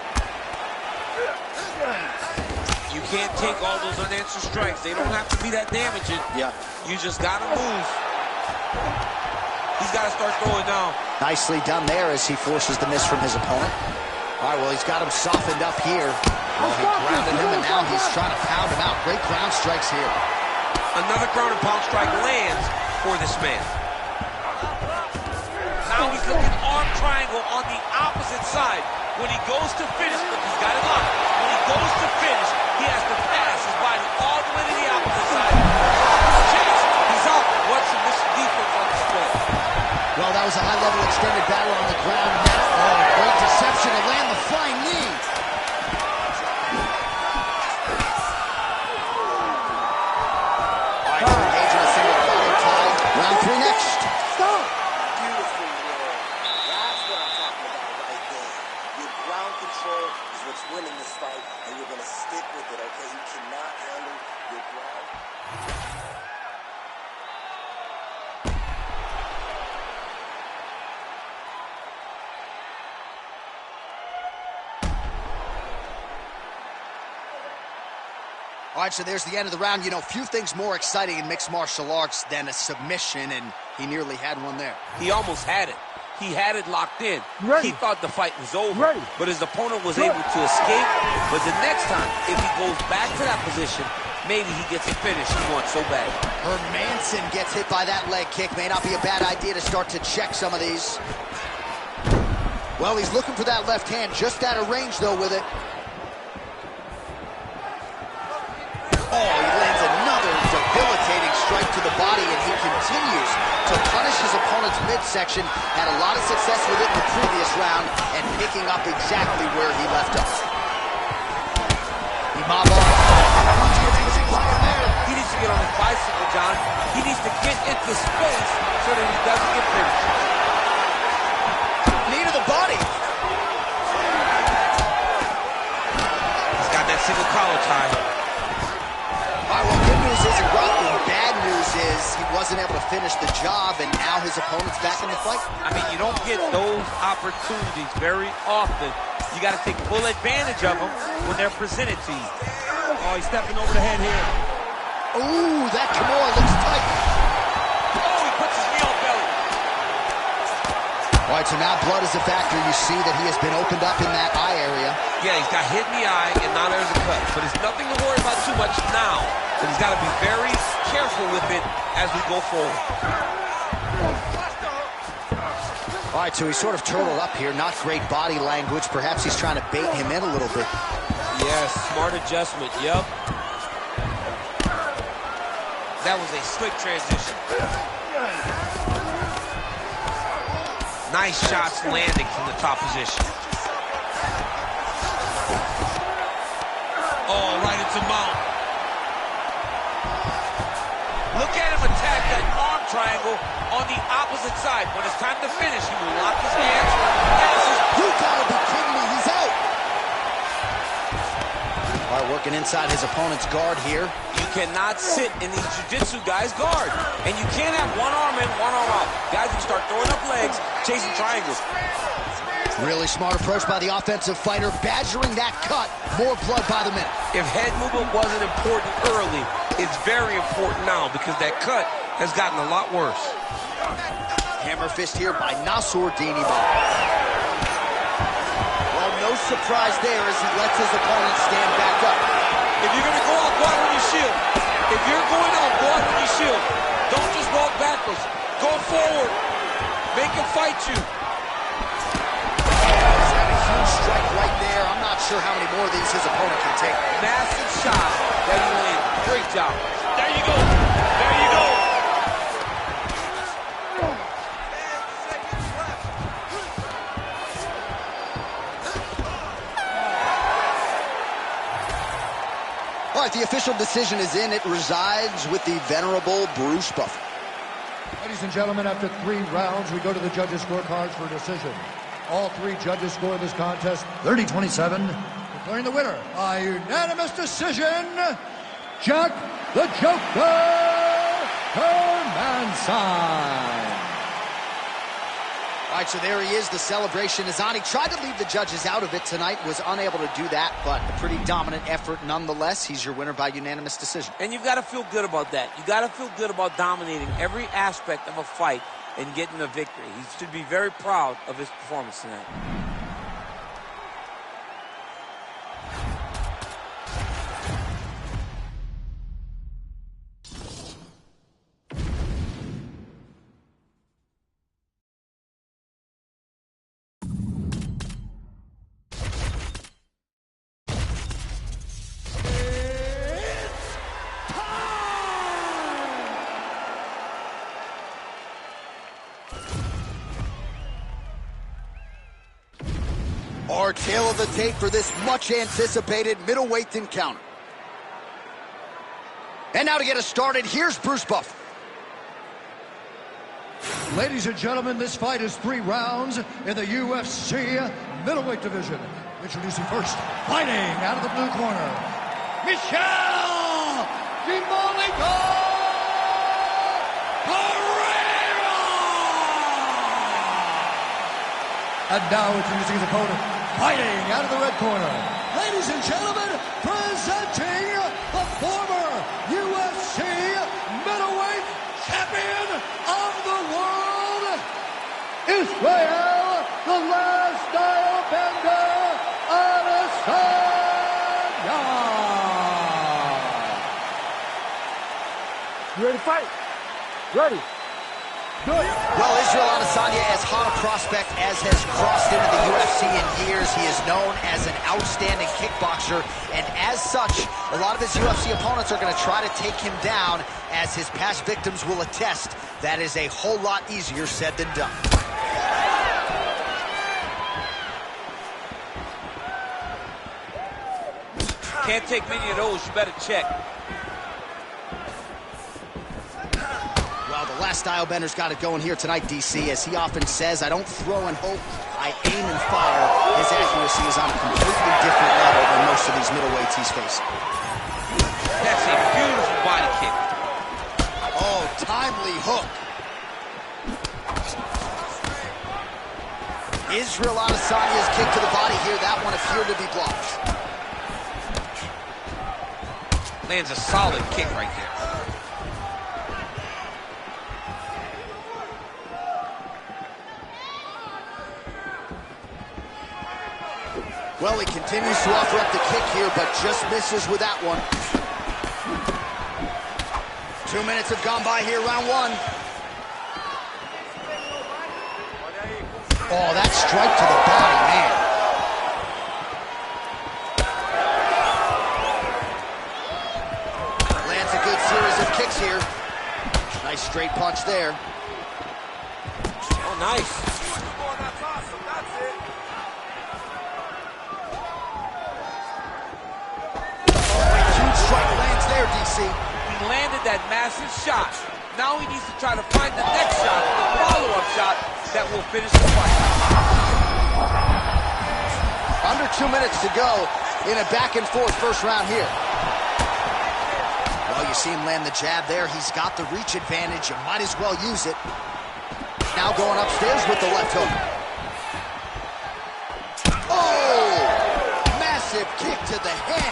You can't take all those unanswered strikes. They don't have to be that damaging. Yeah. You just got to move. He's got to start throwing now. Nicely done there as he forces the miss from his opponent. All right, well, he's got him softened up here. Well, he grounded him, and now he's trying to pound him out. Great ground strikes here. Another ground and pound strike lands for this man. Now he's looking arm triangle on the opposite side. When he goes to finish, look, he's got it locked. When he goes to finish, he has to pass his body all the way to the opposite side. He's out. What's the mission defense on display? Well, that was a high-level extended battle on the ground. Oh, great deception to land the with it, okay? He cannot handle your ground. All right, so there's the end of the round. You know, few things more exciting in mixed martial arts than a submission, and he nearly had one there. He almost had it. He had it locked in. Ready. He thought the fight was over, Ready. but his opponent was able to escape. But the next time, if he goes back to that position, maybe he gets a finish he wants so bad. Hermanson gets hit by that leg kick. May not be a bad idea to start to check some of these. Well, he's looking for that left hand, just out of range, though, with it. Oh, he lands another debilitating strike to the body, and he continues to punish his opponent's midsection. Had a lot of success with it in the previous round, and picking up exactly where he left off. Imaba. He needs to get on his bicycle, John. He needs to get into space so that he doesn't get finished. Knee to the body. He's got that single collar tie. All right, well, good news isn't rotten. Bad news is he wasn't able to finish the job, and now his opponent's back in the fight. I mean, you don't get those opportunities very often. You got to take full advantage of them when they're presented to you. Oh, he's stepping over the head here. Ooh, that Kimura looks tight. Oh, he puts his knee on belly. All right, so now blood is a factor. You see that he has been opened up in that eye area. Yeah, he's got hit in the eye, and now there's a cut. But it's nothing to worry about too much now. But he's got to be very careful with it as we go forward. All right, so he's sort of turtled up here. Not great body language. Perhaps he's trying to bait him in a little bit. Yes, smart adjustment. Yep. That was a slick transition. Nice shots landing from the top position. Oh, right into mount. Look at him attack that arm triangle on the opposite side. When it's time to finish, he will lock his hands. You gotta be kidding me, he's out. All right, working inside his opponent's guard here. You cannot sit in these jiu-jitsu guys' guard. And you can't have one arm in, one arm out. Guys can start throwing up legs, chasing triangles. Really smart approach by the offensive fighter, badgering that cut. More blood by the minute. If head movement wasn't important early, it's very important now because that cut has gotten a lot worse. Hammer fist here by Nassourdine Imaba. Well, no surprise there as he lets his opponent stand back up. If you're going to go out, go out on your shield. If you're going out, go out on your shield. Don't just walk backwards. Go forward. Make him fight you. Strike right there. I'm not sure how many more of these his opponent can take. Massive shot that he landed. Great job. There you go. There you go. All right, the official decision is in. It resides with the venerable Bruce Buffer. Ladies and gentlemen, after 3 rounds, we go to the judges' scorecards for a decision. All 3 judges score this contest 30-27, declaring the winner by unanimous decision, Jack the Joker Hermanson. All right, so there he is. The celebration is on. He tried to leave the judges out of it tonight, was unable to do that, but a pretty dominant effort nonetheless. He's your winner by unanimous decision. And you've got to feel good about that. You got to feel good about dominating every aspect of a fight and getting a victory. He should be very proud of his performance tonight. Our tail of the tape for this much-anticipated middleweight encounter. And now to get us started, here's Bruce Buffer. Ladies and gentlemen, this fight is 3 rounds in the UFC middleweight division. Introducing first, fighting out of the blue corner, Michelle DeMonico Guerrero! And now introducing his opponent, fighting out of the red corner. Ladies and gentlemen, presenting the former UFC middleweight champion of the world, Israel, the last style bender, Adesanya. You ready to fight? Ready. Good. Well, Israel Adesanya, as hot a prospect as has crossed into the UFC in years. He is known as an outstanding kickboxer, and as such, a lot of his UFC opponents are going to try to take him down. As his past victims will attest, that is a whole lot easier said than done. Can't take many of those, you better check. Well, the last style bender's got it going here tonight, DC. As he often says, I don't throw and hope, I aim and fire. His accuracy is on a completely different level than most of these middleweights he's facing. That's a beautiful body kick. Oh, timely hook. Israel Adesanya's kick to the body here. That one appeared to be blocked. Lands a solid kick right there. Well, he continues to offer up the kick here, but just misses with that one. 2 minutes have gone by here, round one. Oh, that strike to the body, man. Lands a good series of kicks here. Nice straight punch there. Oh, nice. DC. He landed that massive shot. Now he needs to try to find the next shot, the follow-up shot that will finish the fight. Under 2 minutes to go in a back-and-forth first round here. Well, you see him land the jab there. He's got the reach advantage. You might as well use it. Now going upstairs with the left hook. Oh! Massive kick to the head.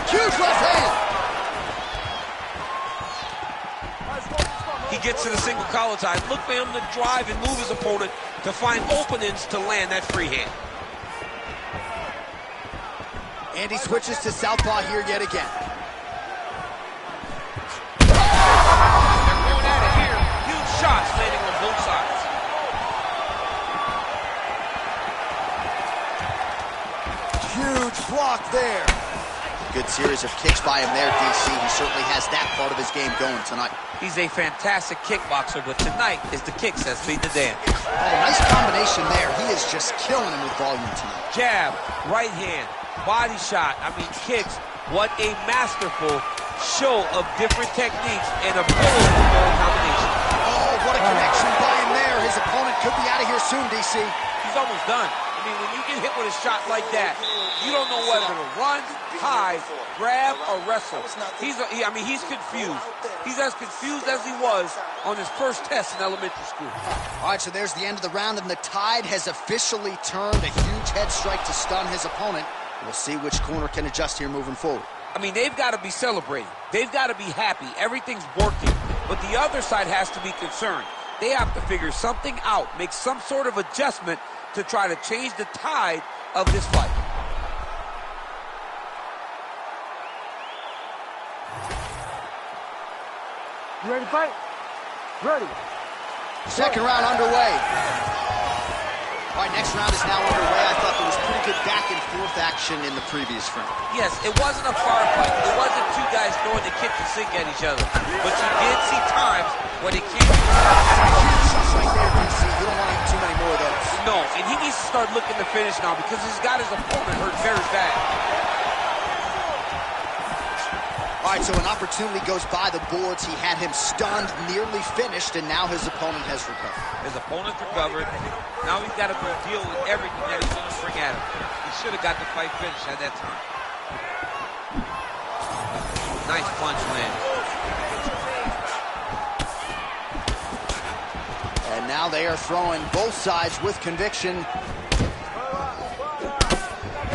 Huge left hand. He gets to the single collar tie. Look for him to drive and move his opponent to find openings to land that free hand. And he switches to southpaw here yet again. They're going at it here. Huge shots landing on both sides. Huge block there. Good series of kicks by him there, DC. He certainly has that part of his game going tonight. He's a fantastic kickboxer, but tonight is the kicks that speed the dance. Oh, nice combination there. He is just killing him with volume tonight. Jab, right hand, body shot, kicks. What a masterful show of different techniques and a brilliant ball combination. Oh, what a connection by him there. His opponent could be out of here soon, DC. He's almost done. When you get hit with a shot like that, you don't know whether to run, hide, grab, or wrestle. He's confused. He's as confused as he was on his first test in elementary school. All right, so there's the end of the round, and the tide has officially turned. A huge head strike to stun his opponent. We'll see which corner can adjust here moving forward. They've got to be celebrating. They've got to be happy. Everything's working. But the other side has to be concerned. They have to figure something out, make some sort of adjustment to try to change the tide of this fight. You ready to fight? Ready. Second round underway. All right, next round is now underway. I thought there was pretty good back-and-forth action in the previous round. Yes, it wasn't a far fight. It wasn't two guys throwing the kick and sink at each other. But you did see times where they came. Right there, DC. You don't want to eat too many more of those. No, and he needs to start looking to finish now because he's got his opponent hurt very bad. All right, so an opportunity goes by the boards. He had him stunned, nearly finished, and now his opponent has recovered. His opponent's recovered. Now he's got to deal with everything that he's going to bring at him. He should have got the fight finished at that time. Nice punch land. And now they are throwing both sides with conviction. All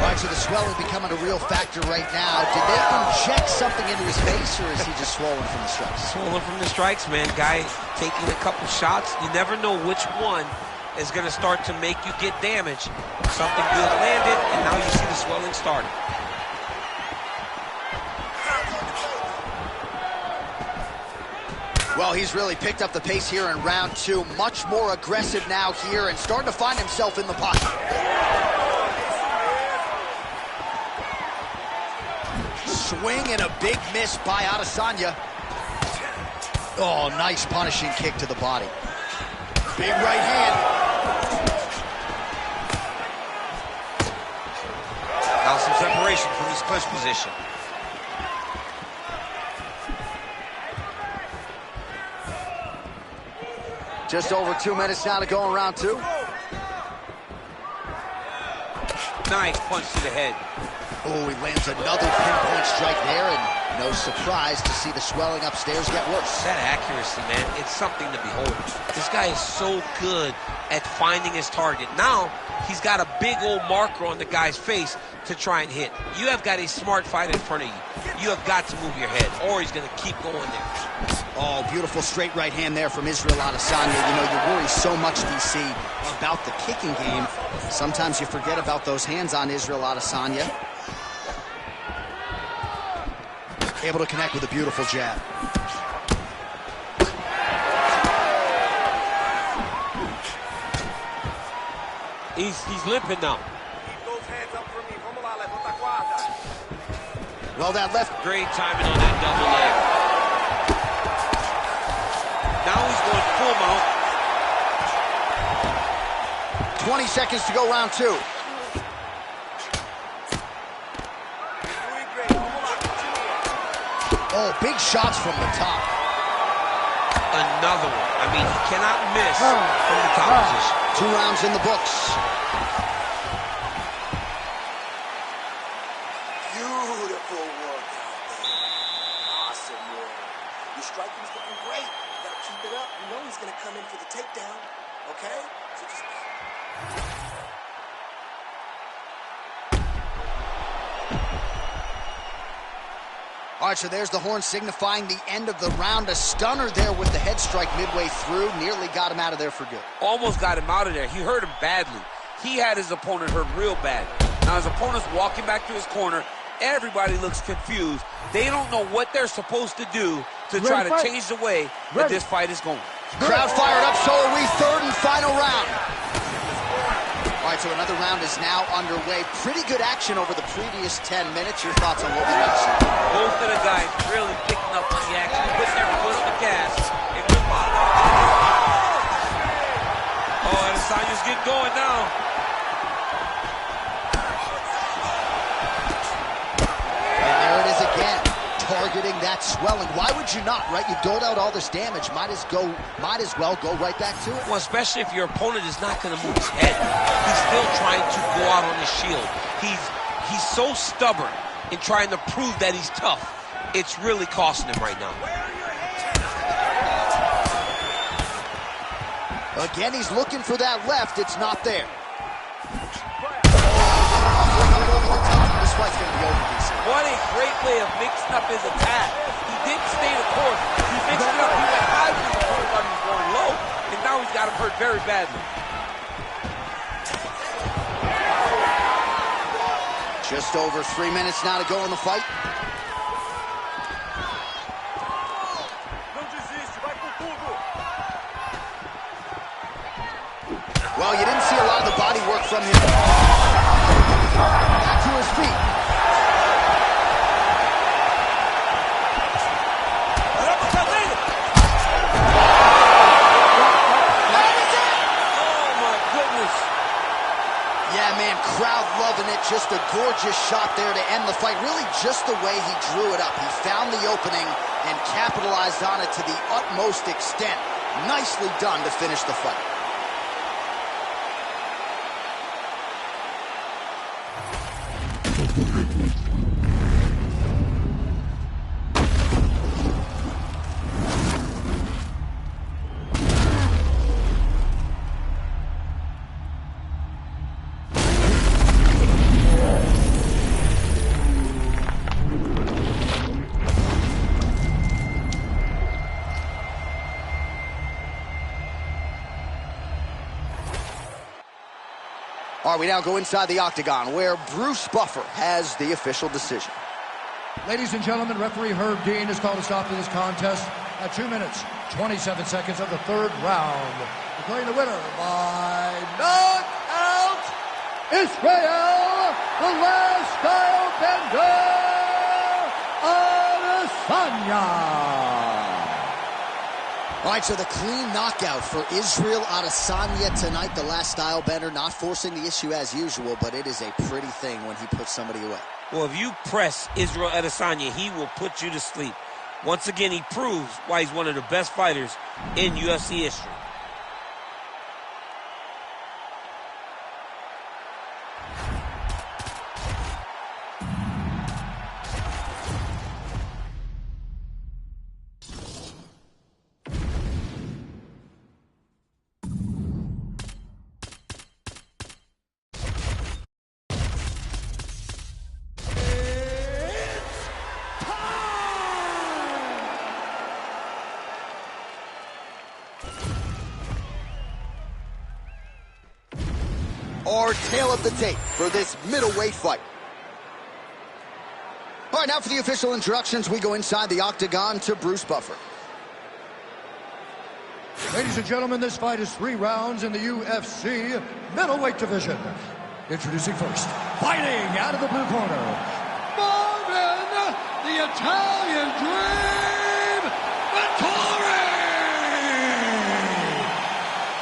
right, so the swelling becoming a real factor right now. Did they inject something into his face, or is he just swollen from the strikes? Swollen from the strikes, man. Guy taking a couple shots. You never know which one is going to start to make you get damage. Something good landed, and now you see the swelling starting. Well, he's really picked up the pace here in round 2. Much more aggressive now here and starting to find himself in the pocket. Swing and a big miss by Adesanya. Oh, nice punishing kick to the body. Big right hand. Now some separation from his clinch position. Just over 2 minutes now to go in round 2. Nice punch to the head. Oh, he lands another pinpoint strike there, and no surprise to see the swelling upstairs get worse. That accuracy, man, it's something to behold. This guy is so good at finding his target. Now, he's got a big old marker on the guy's face to try and hit. You have got a smart fight in front of you. You have got to move your head, or he's going to keep going there. Oh, beautiful straight right hand there from Israel Adesanya. You know, you worry so much, DC, about the kicking game. Sometimes you forget about those hands on Israel Adesanya. Able to connect with a beautiful jab. He's limping now. Well, that left. Great timing on that double leg. Now he's going full mount. 20 seconds to go, round 2. Oh, big shots from the top. Another one. I mean, he cannot miss from the top position. 2 rounds in the books. Beautiful work out there. Awesome work. Your striking's looking great. You gotta keep it up. You know he's gonna come in for the takedown. Okay? So just... All right, so there's the horn signifying the end of the round. A stunner there with the head strike midway through. Nearly got him out of there for good. Almost got him out of there. He hurt him badly. He had his opponent hurt real bad. Now his opponent's walking back to his corner. Everybody looks confused. They don't know what they're supposed to do to try to change the way that this fight is going. Crowd fired up, so are we. Third and final round. All right, so another round is now underway. Pretty good action over the previous 10 minutes. Your thoughts on what we got to see? Both of the guys really picking up on the action, putting their foot on the gas. Oh, Adesanya's getting going now. And there it is again, targeting that swelling. Why would you not, right? You doled out all this damage. Might as well go right back to it. Well, especially if your opponent is not going to move his head. He's still trying to go out on his shield. He's so stubborn in trying to prove that he's tough. It's really costing him right now. Again, he's looking for that left. It's not there. This fight's going to be over, DC. What a great way of mixing up his attack. He didn't stay the course. He mixed it up. He went high when his opponent thought he was going low, and now he's got him hurt very badly. Just over 3 minutes now to go in the fight. Well, you didn't see a lot of the body work from him. Back to his feet. Oh, my goodness. Yeah, man, crowd loving it. Just a gorgeous shot there to end the fight. Really just the way he drew it up. He found the opening and capitalized on it to the utmost extent. Nicely done to finish the fight. All right, we now go inside the octagon where Bruce Buffer has the official decision. Ladies and gentlemen, referee Herb Dean has called a stop to this contest at 2 minutes, 27 seconds of the third round. Declaring the winner by knockout, Israel, the last style bender, Adesanya. All right, so the clean knockout for Israel Adesanya tonight. The last style bender, not forcing the issue as usual, but it is a pretty thing when he puts somebody away. Well, if you press Israel Adesanya, he will put you to sleep. Once again, he proves why he's one of the best fighters in UFC history. Our tail of the tape for this middleweight fight. All right, now for the official introductions, we go inside the octagon to Bruce Buffer. Ladies and gentlemen, this fight is 3 rounds in the UFC middleweight division. Introducing first, fighting out of the blue corner, Marvin, the Italian Dream, Vittori!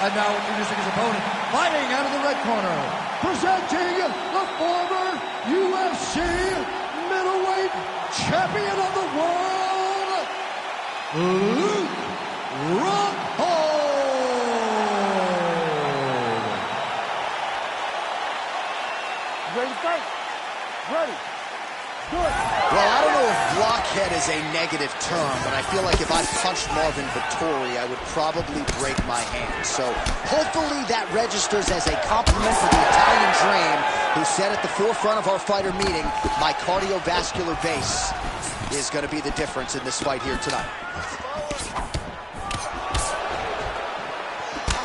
And now introducing his opponent, fighting out of the red corner, presenting the former UFC middleweight champion of the world, Luke Rockhold. Ready to fight? Ready. Good. Well, I don't know if blockhead is a negative term, but I feel like if I punched Marvin Vittori, I would probably break my hand. So hopefully that registers as a compliment for the Italian Dream, who said at the forefront of our fighter meeting, my cardiovascular base is going to be the difference in this fight here tonight.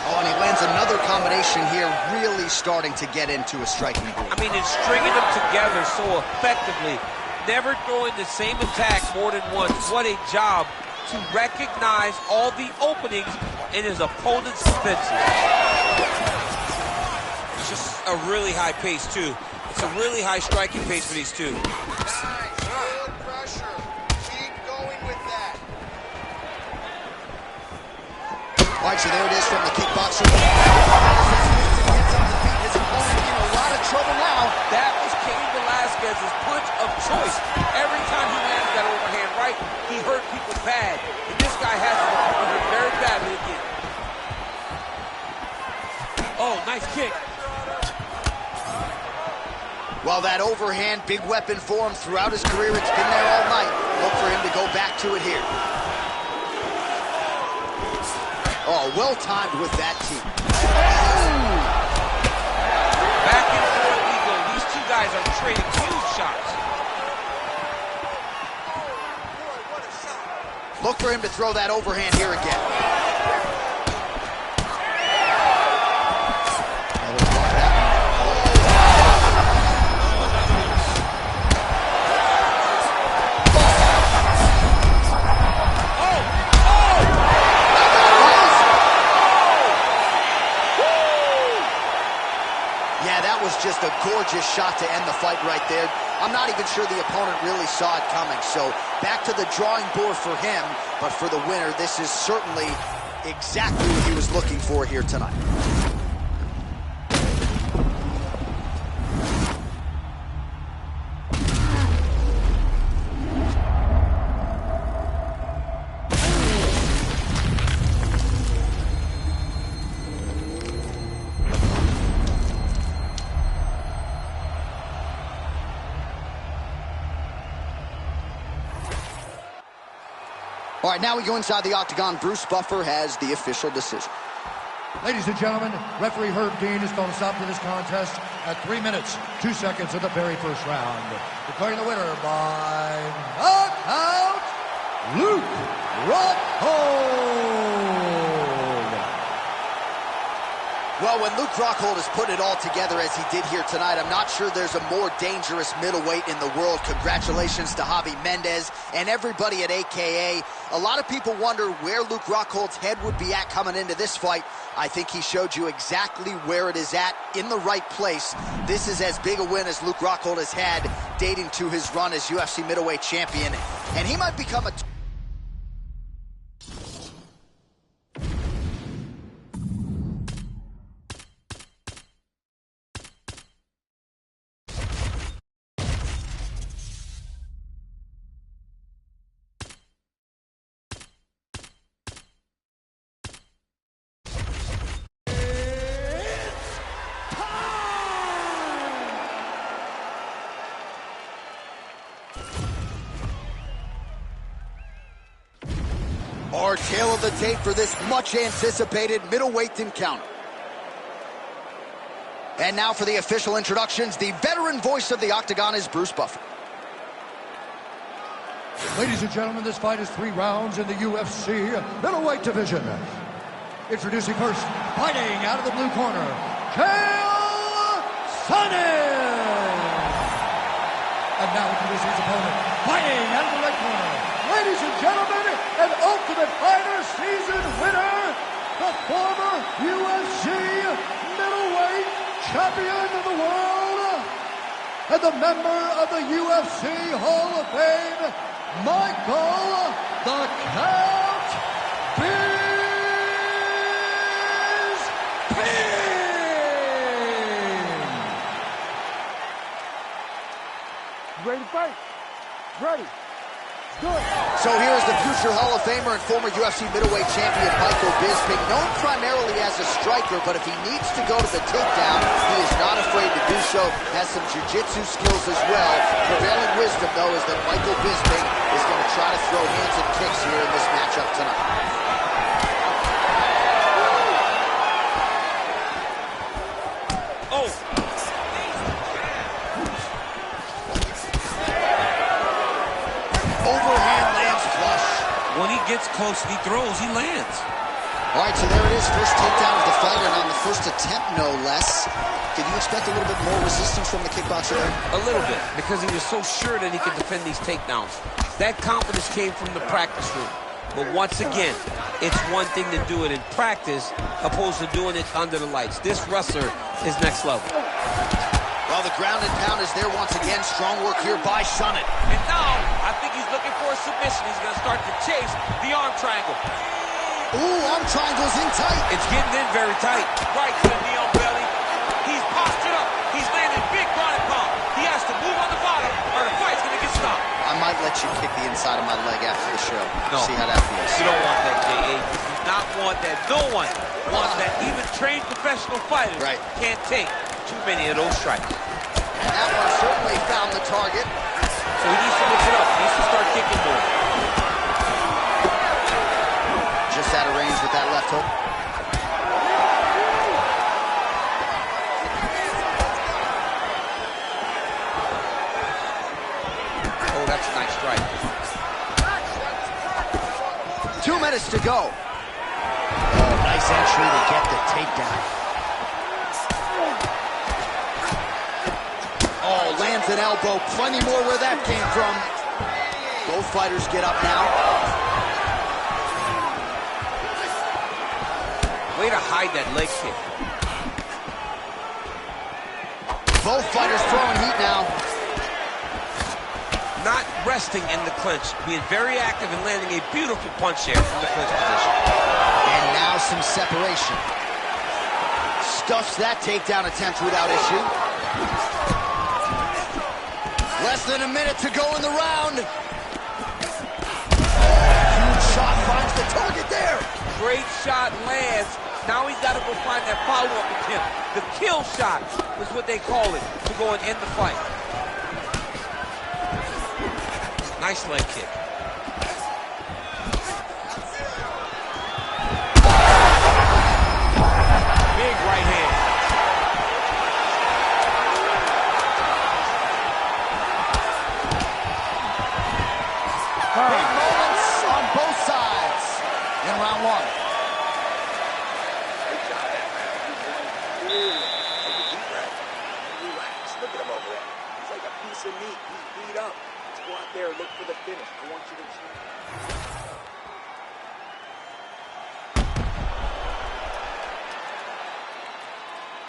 Oh, and he lands another combination here, really starting to get into a striking groove. I mean, it's stringing them together so effectively, never throwing the same attack more than once. What a job to recognize all the openings in his opponent's defenses. It's just a really high pace, too. It's a really high striking pace for these two. Good pressure. Keep going with that. All right, so there it is from the kickboxer. Gets up to beat his opponent in a lot of trouble now. That was Cain Velasquez's punch of choice. Every time he landed that overhand right, he hurt people bad. And this guy has hurt very badly again. Oh, nice kick. Well, that overhand, big weapon for him throughout his career. It's been there all night. Look for him to go back to it here. Oh, well-timed with that team. Back and forth we go. These two guys are trading huge shots. Look for him to throw that overhand here again. Just a gorgeous shot to end the fight right there. I'm not even sure the opponent really saw it coming. So back to the drawing board for him, but for the winner, this is certainly exactly what he was looking for here tonight. All right, now we go inside the octagon. Bruce Buffer has the official decision. Ladies and gentlemen, referee Herb Dean has called a stop to this contest at 3 minutes, 2 seconds of the very first round. Declaring the winner by knockout, Luke Rockhold. Well, when Luke Rockhold has put it all together as he did here tonight, I'm not sure there's a more dangerous middleweight in the world. Congratulations to Javi Mendez and everybody at AKA. A lot of people wonder where Luke Rockhold's head would be at coming into this fight. I think he showed you exactly where it is at, in the right place. This is as big a win as Luke Rockhold has had dating to his run as UFC middleweight champion. And he might become a... Our tail of the tape for this much-anticipated middleweight encounter. And now for the official introductions, the veteran voice of the Octagon is Bruce Buffer. Ladies and gentlemen, this fight is 3 rounds in the UFC middleweight division. Introducing first, fighting out of the blue corner, Chael Sonnen. And now introducing his opponent, fighting out of the red corner, ladies and gentlemen, an Ultimate Fighter season winner, the former UFC middleweight champion of the world, and the member of the UFC Hall of Fame, Michael the Count Bisping. Ready to fight? Ready. So here's the future Hall of Famer and former UFC middleweight champion Michael Bisping, known primarily as a striker, but if he needs to go to the takedown, he is not afraid to do so, has some jiu-jitsu skills as well. Prevailing wisdom, though, is that Michael Bisping is going to try to throw hands and kicks here in this matchup tonight. Overhand lands flush. When he gets close and he throws, he lands. All right, so there it is. First takedown of the fight, and on the first attempt, no less. Did you expect a little bit more resistance from the kickboxer there? A little bit, because he was so sure that he could defend these takedowns. That confidence came from the practice room. But once again, it's one thing to do it in practice opposed to doing it under the lights. This wrestler is next level. Well, the ground and pound is there once again. Strong work here by Sonnen. And now, I think he's looking for a submission. He's going to start to chase the arm triangle. Ooh, arm triangle's in tight. It's getting in very tight. Right to the knee on belly. He's postured up. He's landing big ground and pound. He has to move on the bottom or the fight's going to get stopped. I might let you kick the inside of my leg after the show. No. See how that feels. You don't want that, J.A. You do not want that. No one wants that. Even trained professional fighters can't take too many of those strikes. And that one certainly found the target. So he needs to mix it up. He needs to start kicking more. Just out of range with that left hook. Oh, that's a nice strike. 2 minutes to go. Oh, nice entry to get the takedown. Oh, lands an elbow. Plenty more where that came from. Both fighters get up now. Way to hide that leg kick. Both fighters throwing heat now. Not resting in the clinch, being very active and landing a beautiful punch there from the clinch position. And now some separation. Stuffs that takedown attempt without issue. Less than a minute to go in the round. Huge shot finds the target there. Great shot lands. Now he's got to go find that follow-up attempt. The kill shot is what they call it to go and end the fight. Nice leg kick. Big right hand. Big moments on both sides in round one. piece of meat. He's beat up. Let's go out there and look for the finish. I want you to cheer.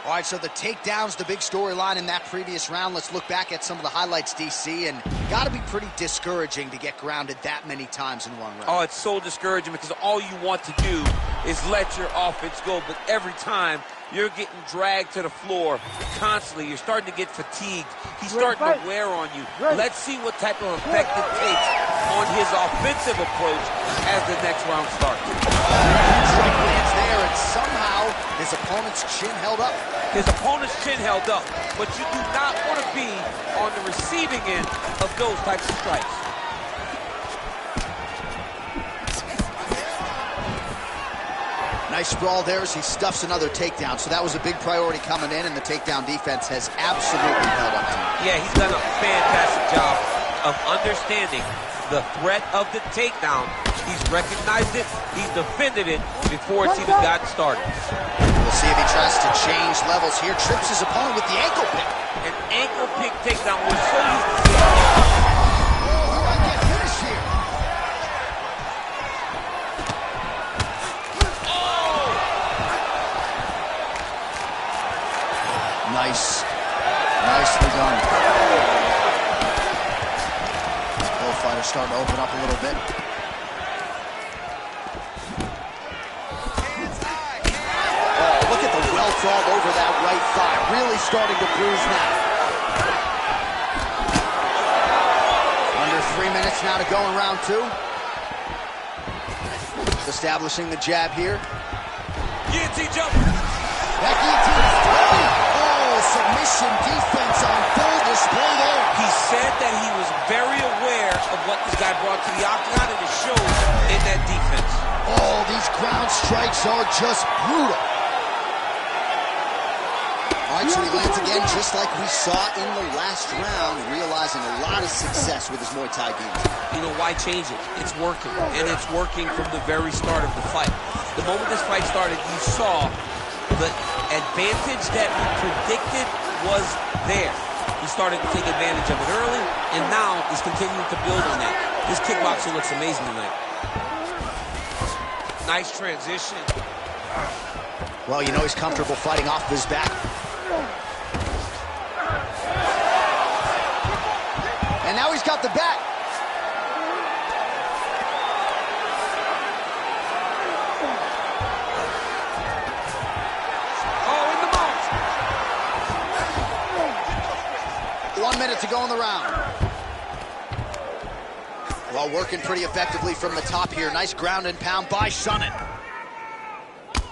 All right, so the takedown's the big storyline in that previous round. Let's look back at some of the highlights, DC, and got to be pretty discouraging to get grounded that many times in one round. Oh, it's so discouraging because all you want to do is let your offense go, but every time you're getting dragged to the floor constantly. You're starting to get fatigued. He's starting to wear on you. Let's see what type of effect it takes on his offensive approach as the next round starts. Strike lands there, and somehow his opponent's chin held up. His opponent's chin held up, but you do not want to be on the receiving end of those types of strikes. Nice sprawl there as he stuffs another takedown. So that was a big priority coming in, and the takedown defense has absolutely held up to him. Yeah, he's done a fantastic job of understanding the threat of the takedown. He's recognized it, he's defended it before it's even gotten started. We'll see if he tries to change levels here. Trips his opponent with the ankle pick. An ankle pick takedown. We're so used to seeing. Nicely done. Both fighters starting to open up a little bit. Oh, look at the welt all over that right thigh. Really starting to bruise now. Under 3 minutes now to go in round two. Establishing the jab here. Guillotine jump. That guillotine is thrown. Submission defense on full display there. He said that he was very aware of what this guy brought to the octagon, and it shows in that defense. Oh, these ground strikes are just brutal. All right, so he lands again just like we saw in the last round, realizing a lot of success with his Muay Thai game. You know, why change it? It's working, and it's working from the very start of the fight. The moment this fight started, you saw the advantage that we predicted was there. He started to take advantage of it early, and now he's continuing to build on that. This kickboxer looks amazing tonight. Nice transition. Well, you know he's comfortable fighting off of his back. And now he's got the back. To go in the round. Well, working pretty effectively from the top here. Nice ground and pound by Sonnen.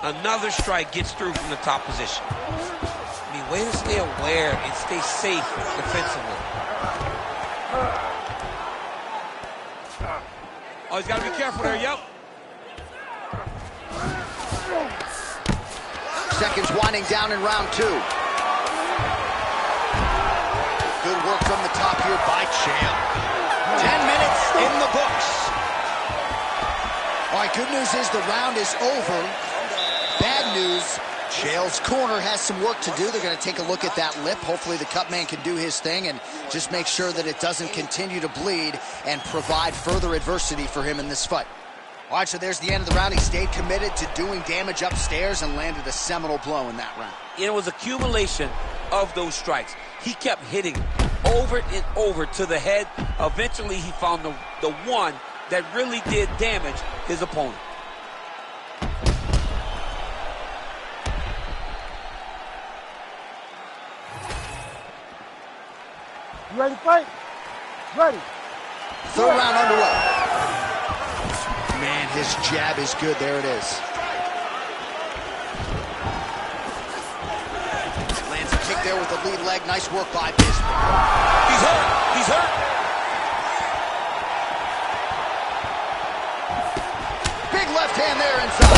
Another strike gets through from the top position. I mean, way to stay aware and stay safe defensively. Oh, he's got to be careful there, yep. Seconds winding down in round two. Good work from the top here by Chael. 10 minutes in the books. All right, good news is the round is over. Bad news, Chael's corner has some work to do. They're going to take a look at that lip. Hopefully the cut man can do his thing and just make sure that it doesn't continue to bleed and provide further adversity for him in this fight. All right, so there's the end of the round. He stayed committed to doing damage upstairs and landed a seminal blow in that round. It was accumulation of those strikes. He kept hitting over and over to the head. Eventually, he found the one that really did damage his opponent. You ready to fight? Ready. Third round underway. Man, his jab is good. There it is. Lands a kick there with the lead leg. Nice work by Bisping. He's hurt. He's hurt. Big left hand there inside.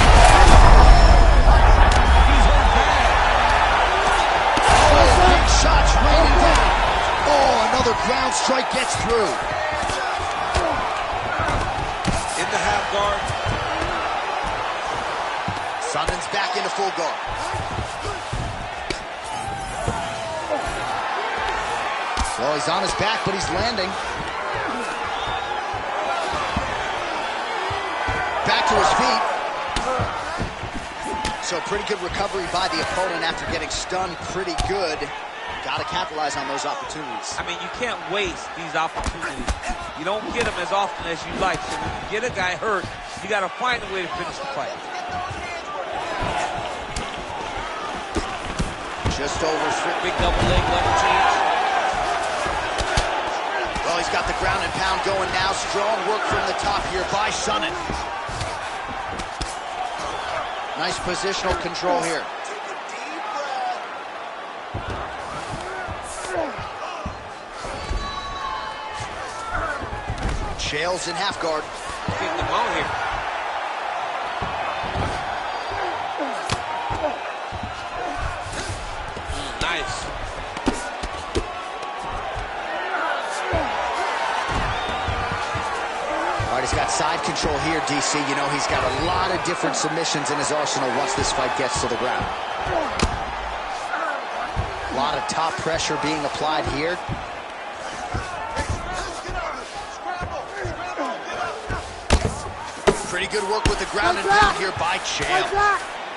He's hurt bad. Oh, big shots raining down. Oh, another ground strike gets through. In the half guard. Sonnen's back into full guard. Well, he's on his back, but he's landing. Back to his feet. So pretty good recovery by the opponent after getting stunned pretty good. Got to capitalize on those opportunities. I mean, you can't waste these opportunities. You don't get them as often as you like. So when you get a guy hurt, you got to find a way to finish the fight. Just over. Big double leg, level change. Well, he's got the ground and pound going now. Strong work from the top here by Sonnen. Nice positional control here. Take a deep breath. Chaels in half guard. Getting them out here. Nice. All right, he's got side control here, DC. You know, he's got a lot of different submissions in his arsenal once this fight gets to the ground. A lot of top pressure being applied here. Pretty good work with the ground and pound here by Chael.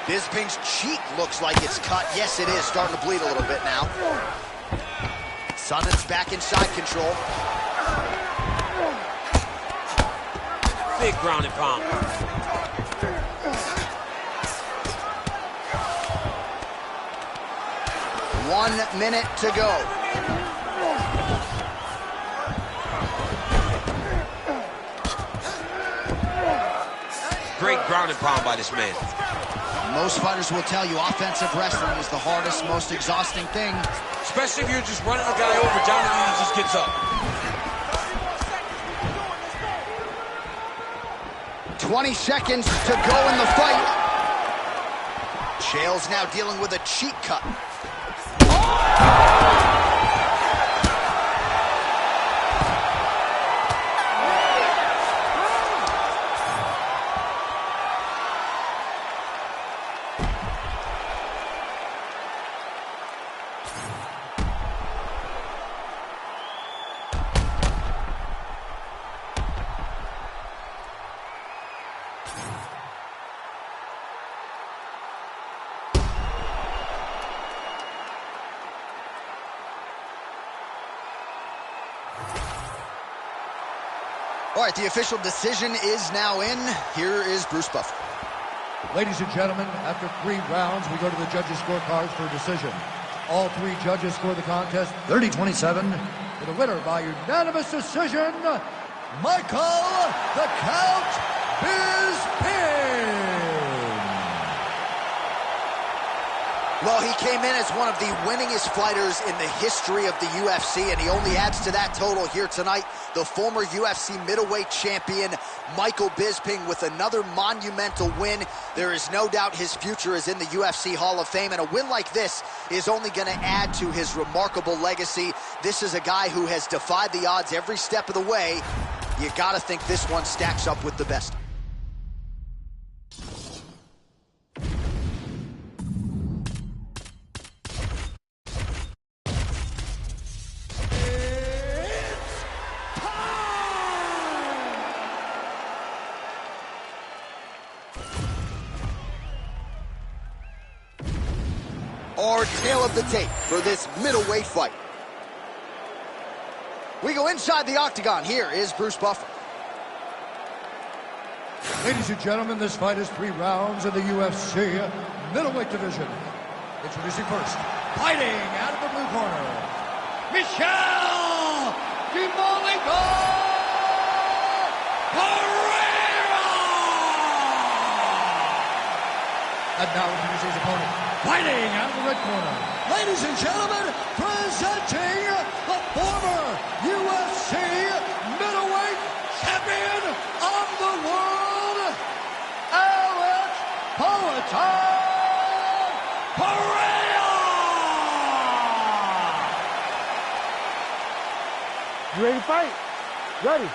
Bisping's cheek looks like it's cut. Yes, it is. Starting to bleed a little bit now. Sonnen's back in side control. Big ground and pound. 1 minute to go. Great ground and pound by this man. Most fighters will tell you offensive wrestling is the hardest, most exhausting thing. Especially if you're just running a guy over, Johnny Lee just gets up. 20 seconds to go in the fight. Chael's now dealing with a cheek cut. All right, the official decision is now in. Here is Bruce Buffer. Ladies and gentlemen, after 3 rounds, we go to the judges' scorecards for a decision. All 3 judges score the contest 30-27. For the winner by unanimous decision, Michael the Count Bisping. Well, he came in as one of the winningest fighters in the history of the UFC, and he only adds to that total here tonight. The former UFC middleweight champion, Michael Bisping, with another monumental win. There is no doubt his future is in the UFC Hall of Fame, and a win like this is only going to add to his remarkable legacy. This is a guy who has defied the odds every step of the way. You got to think this one stacks up with the best. Our tale of the tape for this middleweight fight. We go inside the octagon. Here is Bruce Buffer. Ladies and gentlemen, this fight is 3 rounds in the UFC middleweight division. Introducing first, fighting out of the blue corner, Michelle DeMolico Pereira! And now introducing his opponent, fighting out of the red corner, ladies and gentlemen, presenting the former UFC middleweight champion of the world, Alex Pereira! You ready to fight? Ready.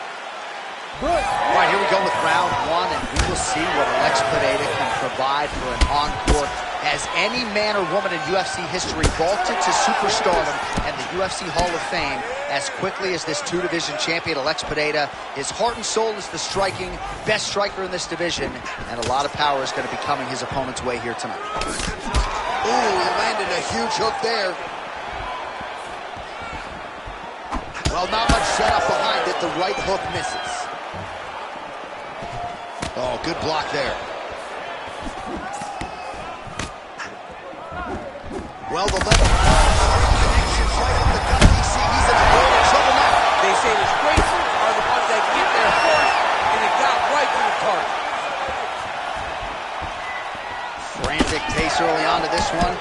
Good. All right, here we go with round 1, and we will see what Alex Pereira can provide for an encore Has any man or woman in UFC history vaulted to superstardom and the UFC Hall of Fame as quickly as this two-division champion, Alex Pineda? His heart and soul is the striking, best striker in this division, and a lot of power is going to be coming his opponent's way here tonight. Ooh, he landed a huge hook there. Well, not much setup behind it. The right hook misses. Oh, good block there. Well, the left connections right up the gut. DC, he's in a world of trouble now. They say the straights are the ones that get there first, and it got right to the target. Frantic pace early on to this one.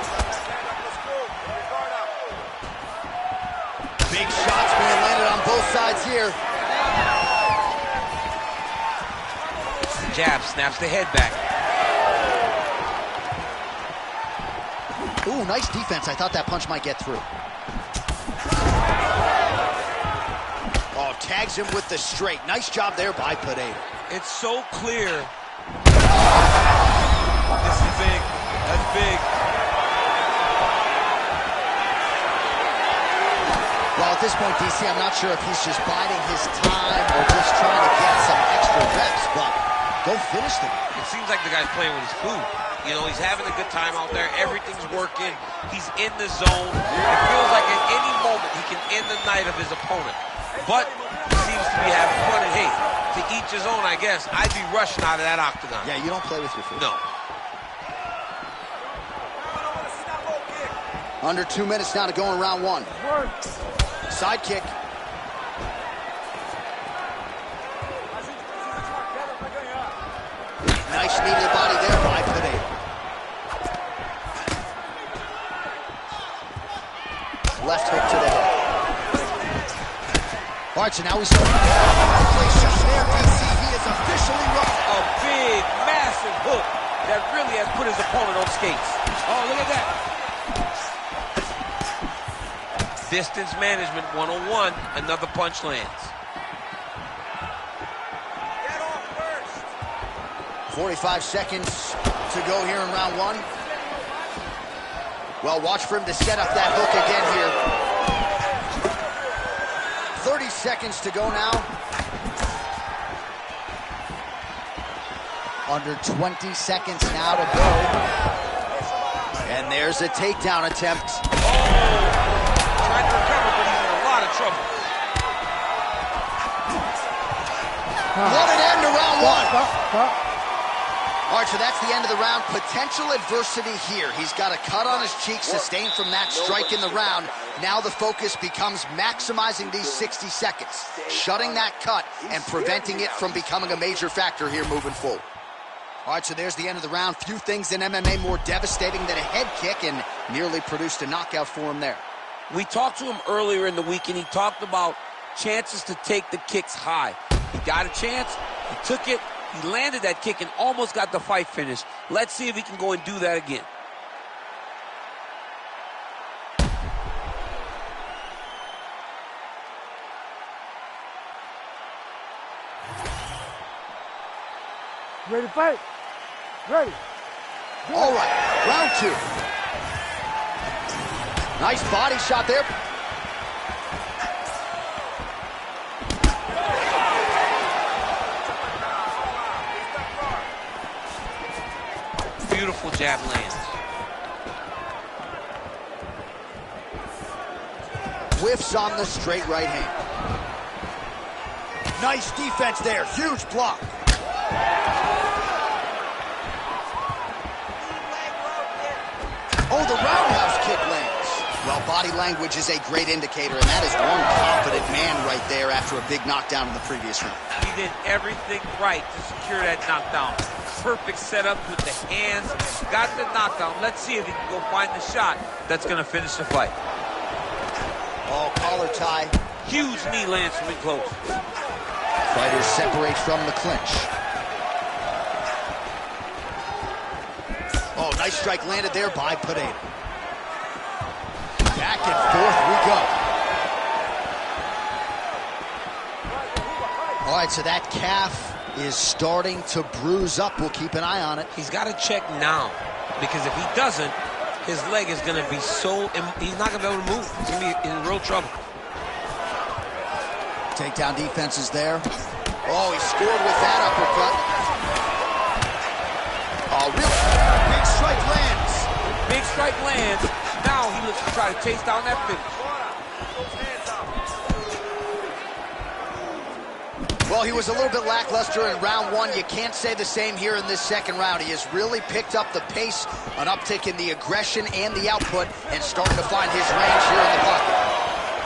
Big shots being landed on both sides here. Jab snaps the head back. Ooh, nice defense. I thought that punch might get through. Oh, tags him with the straight. Nice job there by Pineda. It's so clear. This is big. That's big. Well, at this point, DC, I'm not sure if he's just biding his time or just trying to get some extra reps, but go finish them. It seems like the guy's playing with his food. You know, he's having a good time out there. Everything's working. He's in the zone. It feels like at any moment he can end the night of his opponent. But he seems to be having fun. And hey, to each his own, I guess. I'd be rushing out of that octagon. Yeah, you don't play with your food. No. Under 2 minutes now to go in round one. Side kick. Nice knee to the body there by Pineda. Left hook to the head. All right, so now we start. Place shot there, DC. He is officially run. A big, massive hook that really has put his opponent on skates. Oh, look at that. Distance management 101. Another punch lands. 45 seconds to go here in round one. Well, watch for him to set up that hook again here. 30 seconds to go now. Under 20 seconds now to go. And there's a takedown attempt. Trying to recover, but he's in a lot of trouble. What an end to round one. All right, so that's the end of the round. Potential adversity here. He's got a cut on his cheek sustained from that strike in the round. Now the focus becomes maximizing these 60 seconds, shutting that cut and preventing it from becoming a major factor here moving forward. All right, so there's the end of the round. Few things in MMA more devastating than a head kick, and nearly produced a knockout for him there. We talked to him earlier in the week, and he talked about chances to take the kicks high. He got a chance, he took it, he landed that kick and almost got the fight finished. Let's see if he can go and do that again. Ready to fight? Ready. All right, round two. Nice body shot there. Beautiful jab lands. Whiffs on the straight right hand. Nice defense there, huge block. Oh, the roundhouse kick lands. Well, body language is a great indicator, and that is one confident man right there after a big knockdown in the previous round. He did everything right to secure that knockdown. Perfect setup with the hands, got the knockdown. Let's see if he can go find the shot that's going to finish the fight. Oh, collar tie. Huge knee lands from in close. Fighters separate from the clinch. Oh, nice strike landed there by Pineda. Back and forth we go. All right, so that calf is starting to bruise up. We'll keep an eye on it. He's got to check now. because if he doesn't, his leg is going to be so, he's not going to be able to move. He's going to be in real trouble. Takedown defense is there. Oh, he scored with that uppercut. Oh, really? Big strike lands. Big strike lands. Now he looks to try to chase down that finish. Well, he was a little bit lackluster in round one. You can't say the same here in this second round. He has really picked up the pace, an uptick in the aggression and the output, and starting to find his range here in the pocket.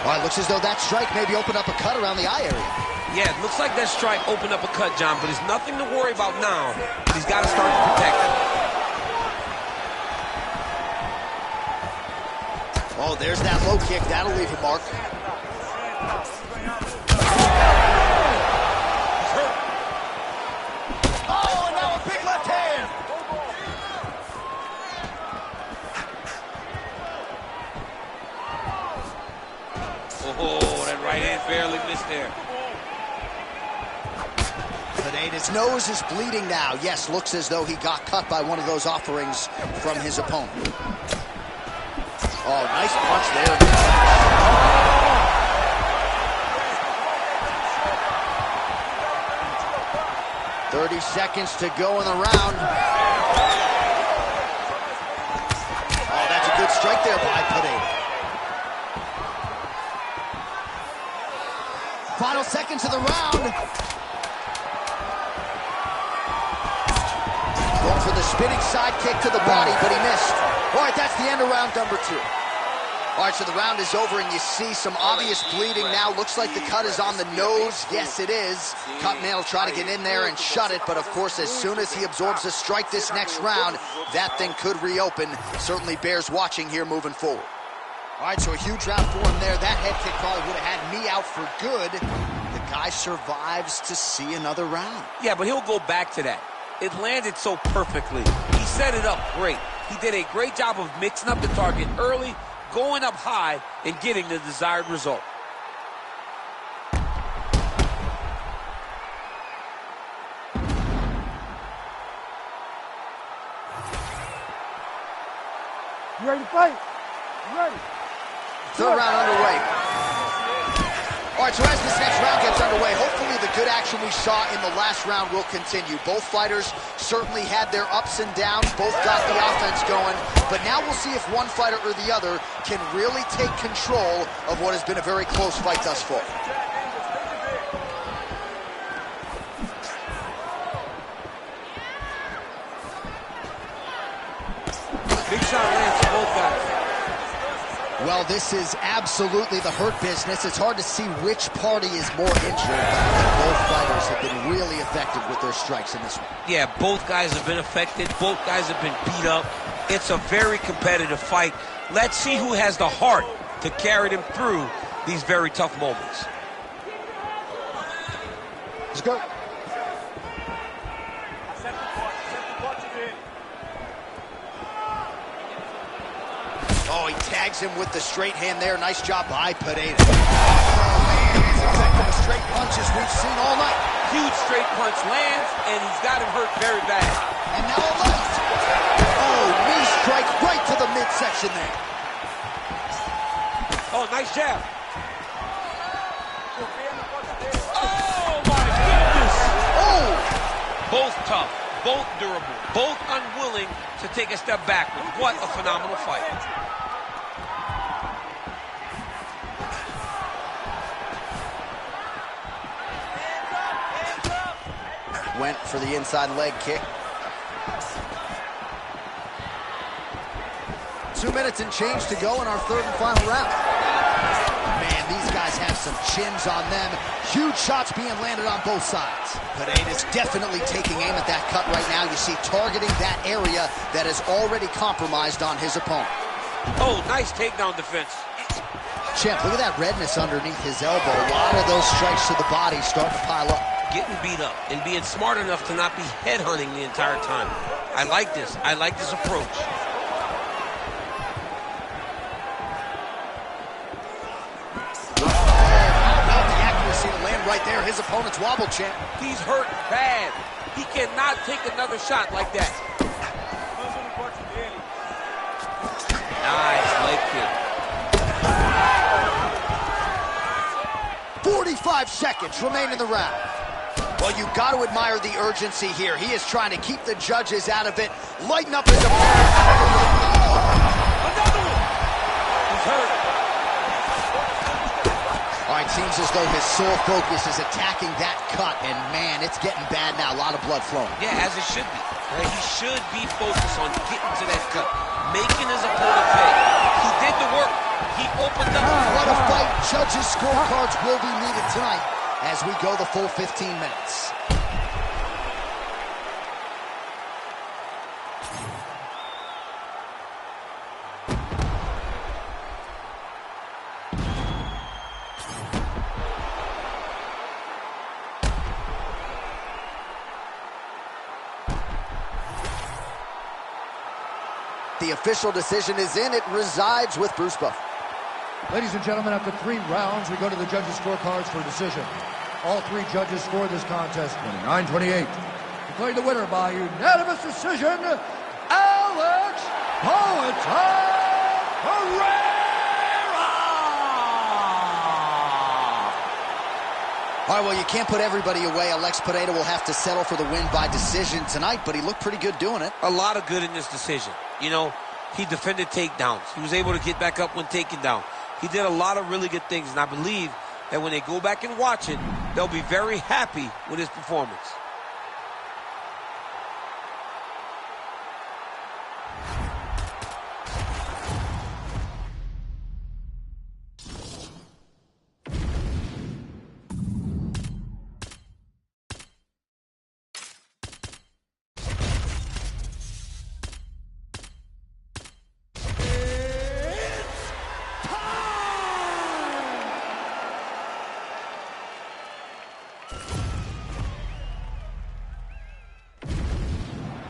Well, it looks as though that strike maybe opened up a cut around the eye area. Yeah, it looks like that strike opened up a cut, John, but there's nothing to worry about now. He's got to start to protect it. Oh, there's that low kick. That'll leave a mark. Oh, that right hand barely missed there. His nose is bleeding now. Yes, looks as though he got cut by one of those offerings from his opponent. Oh, nice punch there. 30 seconds to go in the round. Oh, that's a good strike there by Pineda. Final seconds of the round. Going for the spinning side kick to the body, but he missed. All right, that's the end of round number 2. All right, so the round is over, and you see some obvious bleeding now. Looks like the cut is on the nose. Yes, it is. Cutman will try to get in there and shut it, but of course, as soon as he absorbs a strike this next round, that thing could reopen. Certainly bears watching here moving forward. All right, so a huge round for him there. That head kick probably would have had me out for good. The guy survives to see another round. Yeah, but he'll go back to that. It landed so perfectly. He set it up great. He did a great job of mixing up the target early, going up high, and getting the desired result. You ready to fight? You ready? Third round underway. All right, so as this next round gets underway, hopefully the good action we saw in the last round will continue. Both fighters certainly had their ups and downs. Both got the offense going. But now we'll see if one fighter or the other can really take control of what has been a very close fight thus far. Big shot lands for both guys. Well, this is absolutely the hurt business. It's hard to see which party is more injured. Both fighters have been really effective with their strikes in this one. Yeah, both guys have been affected. Both guys have been beat up. It's a very competitive fight. Let's see who has the heart to carry them through these very tough moments. Let's go. Oh, he tags him with the straight hand there. Nice job by Pineda. Oh, man, as effective as straight punches we've seen all night. Huge straight punch lands, and he's got him hurt very bad. And now a left. Oh, knee strike right to the midsection there. Oh, nice jab. Oh, my goodness. Oh! Both tough, both durable, both unwilling to take a step backward. What a phenomenal fight. Went for the inside leg kick. 2 minutes and change to go in our third and final round. Man, these guys have some chins on them. Huge shots being landed on both sides. Pineda's definitely taking aim at that cut right now. You see targeting that area that is already compromised on his opponent. Oh, nice takedown defense. Champ, look at that redness underneath his elbow. A lot of those strikes to the body starting to pile up. Getting beat up and being smart enough to not be headhunting the entire time. I like this. I like this approach. Right there, his opponent's wobble, champ. He's hurt bad. He cannot take another shot like that. Nice leg kick. 45 seconds remain in the round. Well, you got to admire the urgency here. He is trying to keep the judges out of it, lighten up his opponent. Another one! He's hurt. All right, seems as though his sole focus is attacking that cut, and man, it's getting bad now. A lot of blood flowing. Yeah, as it should be. Right? He should be focused on getting to that cut, making his opponent pay. He did the work. He opened up. What a fight. Judges' scorecards will be needed tonight as we go the full 15 minutes. The official decision is in. It resides with Bruce Buffer. Ladies and gentlemen, after 3 rounds, we go to the judges' scorecards for decision. All 3 judges scored this contest 29-28. Declared the winner by unanimous decision, Alex Pereira! All right, well, you can't put everybody away. Alex Pereira will have to settle for the win by decision tonight, but he looked pretty good doing it. A lot of good in this decision. You know, he defended takedowns. He was able to get back up when taken down. He did a lot of really good things, and I believe that when they go back and watch it, they'll be very happy with his performance.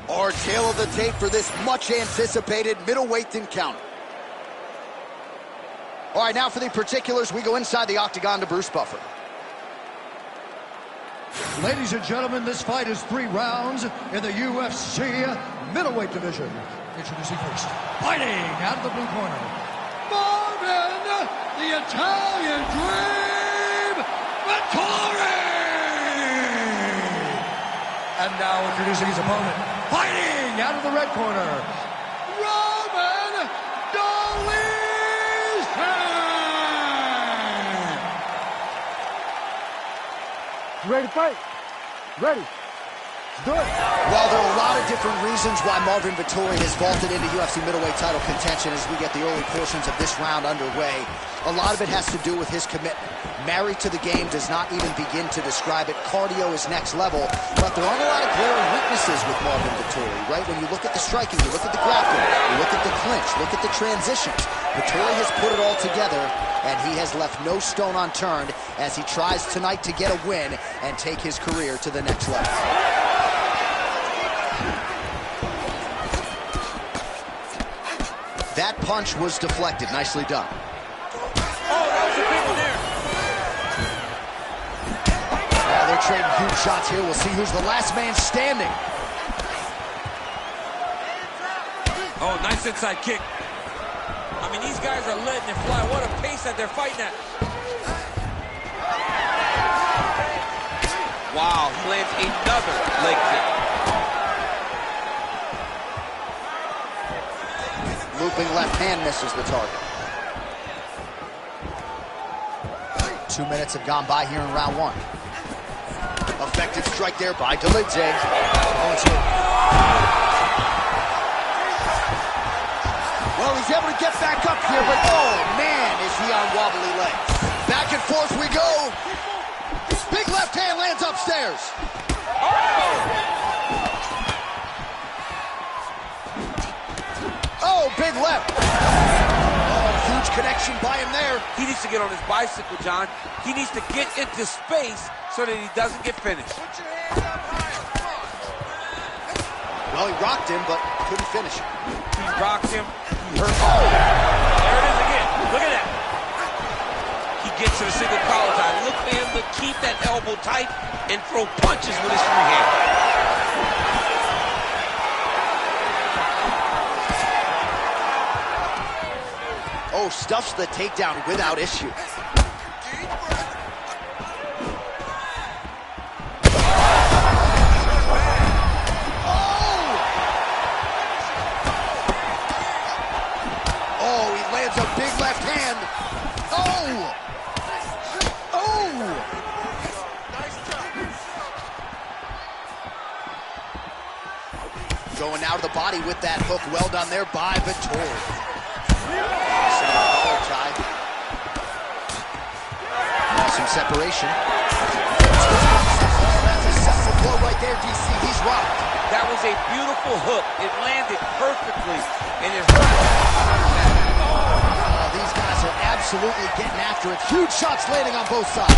Our tail of the tape for this much-anticipated middleweight encounter. All right, now for the particulars, we go inside the octagon to Bruce Buffer. Ladies and gentlemen, this fight is 3 rounds in the UFC middleweight division. Introducing first, fighting out of the blue corner, Marvin, the Italian Dream, Vittori! And now introducing his opponent, fighting out of the red corner, Roman Dolizan! You ready to fight? Ready. Let's do it. Well, there are a lot of different reasons why Marvin Vittori has vaulted into UFC middleweight title contention as we get the early portions of this round underway. A lot of it has to do with his commitment. Married to the game does not even begin to describe it. Cardio is next level, but there aren't a lot of glaring weaknesses with Marvin Vittori, right? When you look at the striking, you look at the grappling, you look at the clinch, look at the transitions. Vittori has put it all together, and he has left no stone unturned as he tries tonight to get a win and take his career to the next level. That punch was deflected. Nicely done. Oh, that was a big one there. Oh, they're trading huge shots here. We'll see who's the last man standing. Oh, nice inside kick. I mean, these guys are letting it fly. What a pace that they're fighting at. Wow, he lands another leg kick. Looping left hand misses the target. 2 minutes have gone by here in round 1. Effective strike there by Dolizan. Well, he's able to get back up here, but oh man, is he on wobbly legs. Back and forth we go. Big left hand lands upstairs. Oh, big left. Oh, huge connection by him there. He needs to get on his bicycle, John. He needs to get into space so that he doesn't get finished. Well, he rocked him, but couldn't finish him. He rocked him. He hurt. Oh! There it is again. Look at that. He gets to the single collar tie. Look for him to keep that elbow tight and throw punches with his free hand. Oh, stuffs the takedown without issue. A big left hand. Oh! Oh! Going now to the body with that hook. Well done there by Vettori. Some separation. That's a seminal blow right there, DC. He's rocked. That was a beautiful hook. It landed perfectly, and it hurt. These guys are absolutely getting after it. Huge shots landing on both sides.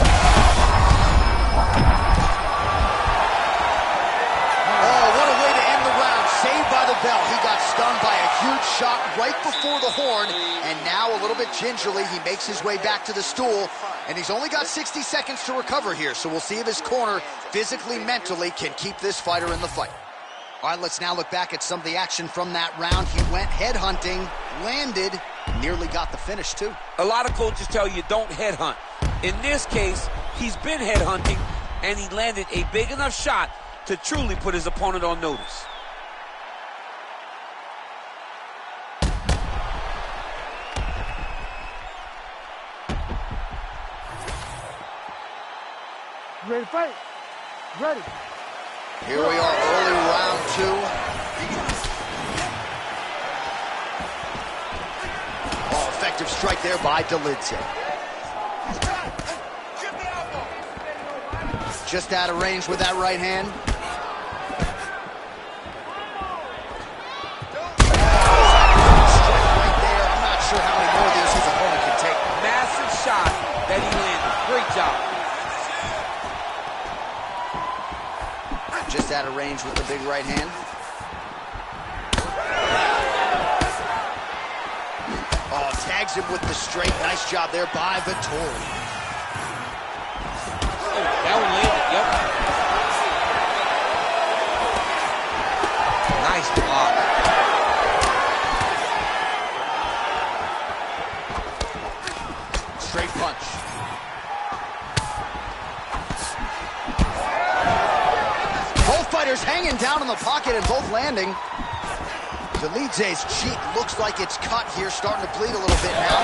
Oh, what a way to end the round. Saved by the bell. He got stung by a huge shot right before the horn, and now a little bit gingerly, he makes his way back to the stool, and he's only got 60 seconds to recover here, so we'll see if his corner, physically, mentally, can keep this fighter in the fight. All right, let's now look back at some of the action from that round. He went headhunting, landed, nearly got the finish, too. A lot of coaches tell you don't headhunt. In this case, he's been headhunting, and he landed a big enough shot to truly put his opponent on notice. You ready to fight? Ready. Here we are, early round 2. Oh, effective strike there by Dolidze. Just out of range with that right hand. Strike right there. I'm not sure how many more of these his opponent can take. Massive shot that he landed. Great job. Just out of range with the big right hand. Oh, tags him with the straight. Nice job there by Vettori. Oh, that one landed, yep. Nice block. Straight punch. Fighters hanging down in the pocket and both landing. Dolidze's cheek looks like it's cut here, starting to bleed a little bit now.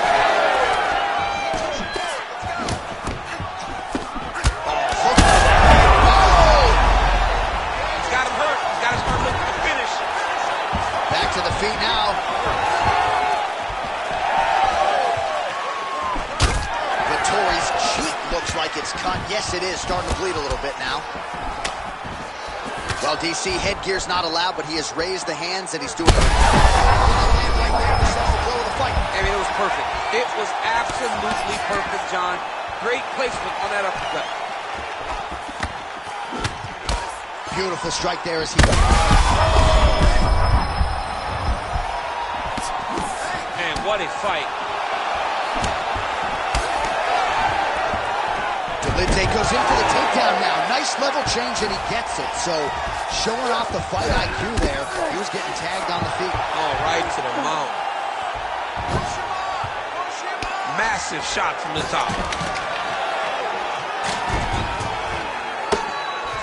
He's got him hurt. He's got to start looking to finish. Back to the feet now. Vettori's cheek looks like it's cut. Yes, it is starting to bleed a little bit now. Well, DC, headgear's not allowed, but he has raised the hands and he's doing it. Right there to set the blow of the fight. I mean, it was perfect. It was absolutely perfect, John. Great placement on that uppercut. Beautiful strike there as he... Man, what a fight. Dolidze goes in for the takedown now. Nice level change, and he gets it. So, showing off the fight IQ there. He was getting tagged on the feet. Oh, right to the mount. Massive shot from the top.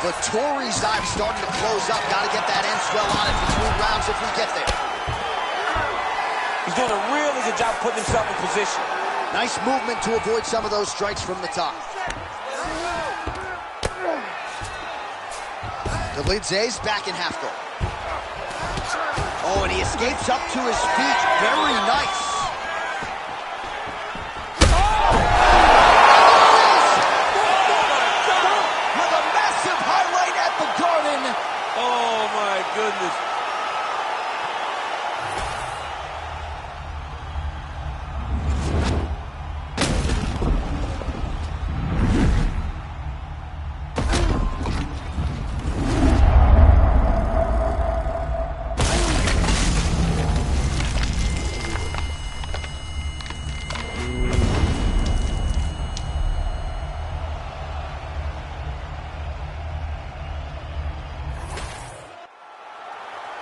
Vettori's dive starting to close up. Got to get that end swell on it between rounds if we get there. He's doing a really good job putting himself in position. Nice movement to avoid some of those strikes from the top. Dolidze's back in half guard. Oh, and he escapes up to his feet. Very nice. With a massive highlight at the Garden. Oh, my goodness.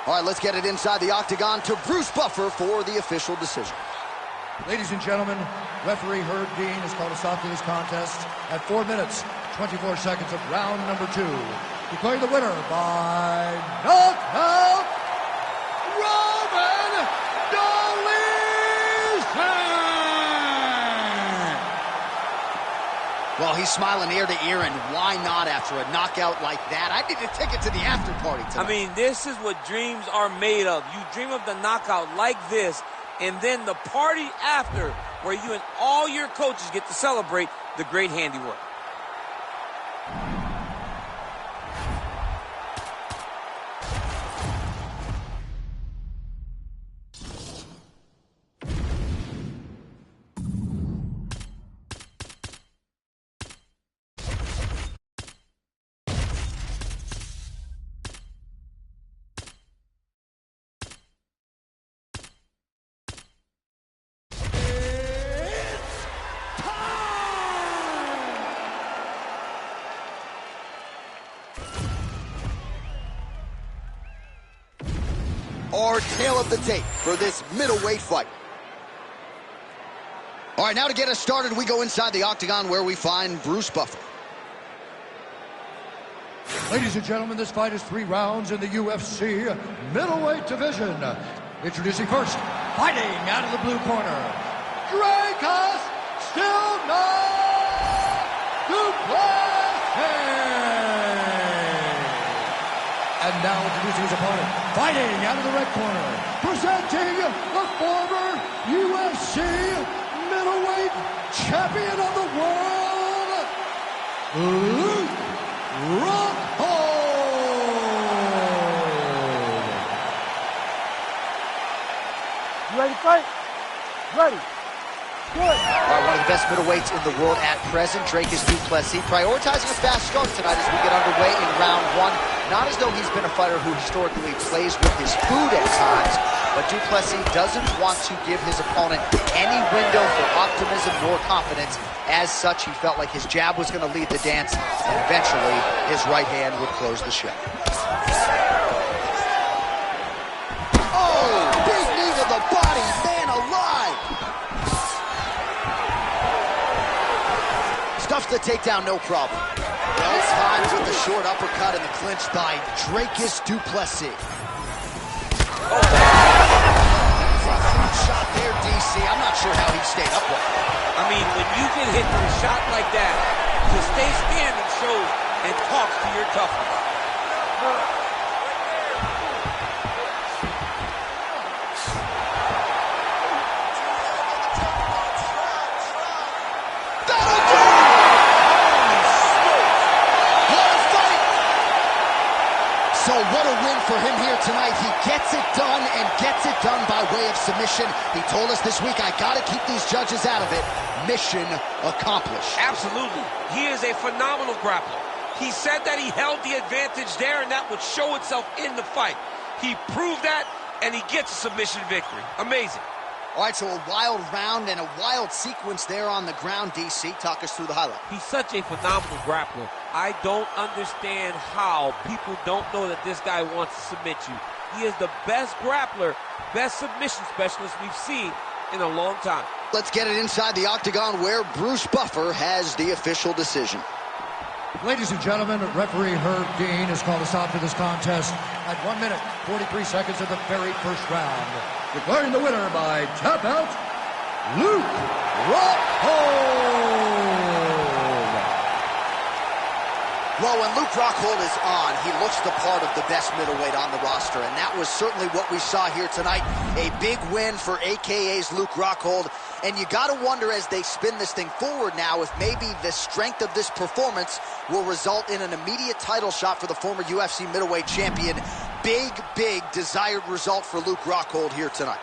All right, let's get it inside the octagon to Bruce Buffer for the official decision. Ladies and gentlemen, referee Herb Dean has called a stop to this contest at 4 minutes, 24 seconds of round number 2. Declaring the winner by knockout, Roman Dolizan! Well, he's smiling ear to ear, and why not after a knockout like that? I need a ticket to the after party tonight. I mean, this is what dreams are made of. You dream of the knockout like this, and then the party after, where you and all your coaches get to celebrate the great handiwork. Our tale of the tape for this middleweight fight. All right, now to get us started, we go inside the octagon where we find Bruce Buffer. Ladies and gentlemen, this fight is 3 rounds in the UFC middleweight division. Introducing first, fighting out of the blue corner, Dracus Still Not Duplessis. And now introducing his opponent, fighting out of the red corner, presenting the former UFC middleweight champion of the world, Luke Rockhold. You ready to fight? Ready. Good. All right, one of the best middleweights in the world at present, Dracus Duplessis, prioritizing a fast start tonight as we get underway in round 1. Not as though he's been a fighter who historically plays with his food at times, but Duplessis doesn't want to give his opponent any window for optimism nor confidence. As such, he felt like his jab was going to lead the dance, and eventually his right hand would close the show. Oh, big knee to the body, man alive! Stuffs the takedown, no problem. Well timed with the short uppercut and the clinch by Dracus Duplessis. Shot there, DC. I'm not sure how he stayed upright. I mean, when you get hit with a shot like that, to stay standing shows and talks to your toughness. So what a win for him here tonight. He gets it done and gets it done by way of submission. He told us this week, I got to keep these judges out of it. Mission accomplished. Absolutely. He is a phenomenal grappler. He said that he held the advantage there, and that would show itself in the fight. He proved that, and he gets a submission victory. Amazing. All right, so a wild round and a wild sequence there on the ground, DC. Talk us through the highlight. He's such a phenomenal grappler. I don't understand how people don't know that this guy wants to submit you. He is the best grappler, best submission specialist we've seen in a long time. Let's get it inside the octagon where Bruce Buffer has the official decision. Ladies and gentlemen, referee Herb Dean has called a stop to this contest at 1 minute, 43 seconds of the very first round. Declaring the winner by tap out, Luke Rockhold. Well, when Luke Rockhold is on, he looks the part of the best middleweight on the roster, and that was certainly what we saw here tonight. A big win for AKA's Luke Rockhold, and you got to wonder as they spin this thing forward now if maybe the strength of this performance will result in an immediate title shot for the former UFC middleweight champion. Big, big desired result for Luke Rockhold here tonight.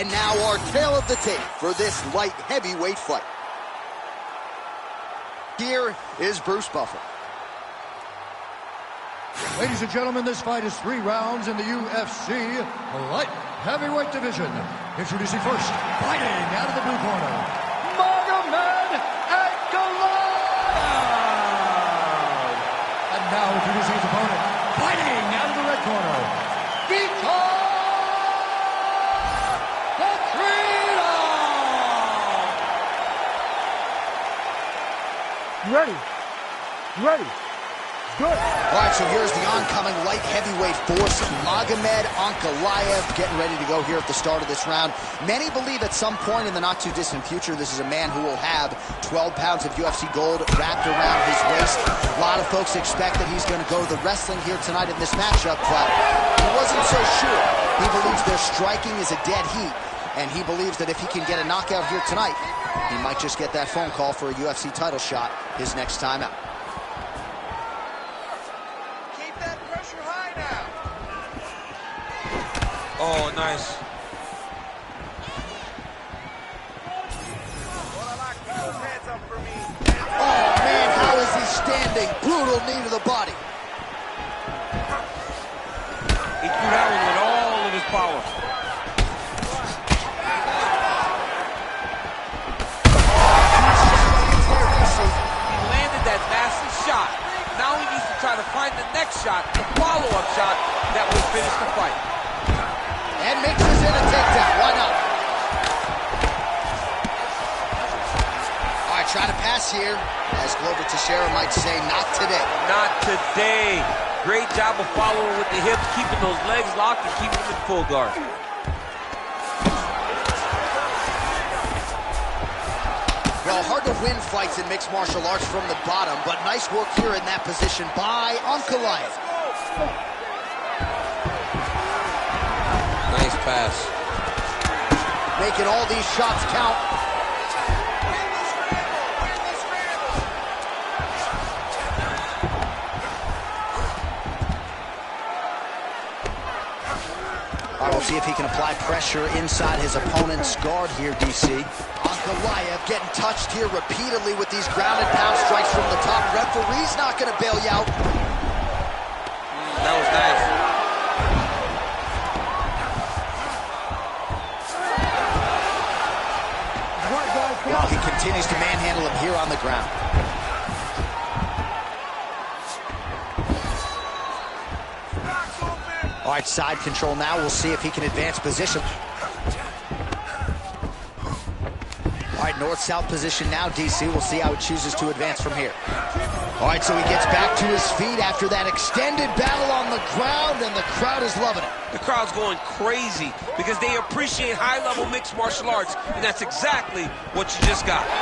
And now our tale of the tape for this light heavyweight fight. Here is Bruce Buffer. Ladies and gentlemen, this fight is 3 rounds in the UFC light heavyweight division. Introducing first, fighting out of the blue corner, Magomed Ankalaev. And now introducing his opponent, fighting out of the red corner, Vitor Petrino. Ready. Ready. Good. All right, so here's the oncoming light heavyweight force, Magomed Ankalaev, getting ready to go here at the start of this round. Many believe at some point in the not-too-distant future, this is a man who will have 12 pounds of UFC gold wrapped around his waist. A lot of folks expect that he's going to go to the wrestling here tonight in this matchup, but he wasn't so sure. He believes their striking is a dead heat, and he believes that if he can get a knockout here tonight, he might just get that phone call for a UFC title shot his next time out. Oh, nice. Oh, man, how is he standing? Brutal knee to the body. He threw that one with all of his power. He landed that massive shot. Now he needs to try to find the next shot, the follow-up shot that will finish the fight. And mixes in a takedown. Why not? All right, try to pass here. As Glover Teixeira might say, not today. Not today. Great job of following with the hips, keeping those legs locked and keeping them in full guard. Well, hard to win fights in mixed martial arts from the bottom, but nice work here in that position by Ankalaev. Nice pass. Making all these shots count. All right, we'll see if he can apply pressure inside his opponent's guard here, DC. Ankalaev getting touched here repeatedly with these ground and pound strikes from the top. Referee's not going to bail you out. That was nice. Well, he continues to manhandle him here on the ground. All right, side control now. We'll see if he can advance position. All right, north-south position now, DC. We'll see how he chooses to advance from here. All right, so he gets back to his feet after that extended battle on the ground, and the crowd is loving it. The crowd's going crazy because they appreciate high-level mixed martial arts, and that's exactly what you just got. Oh,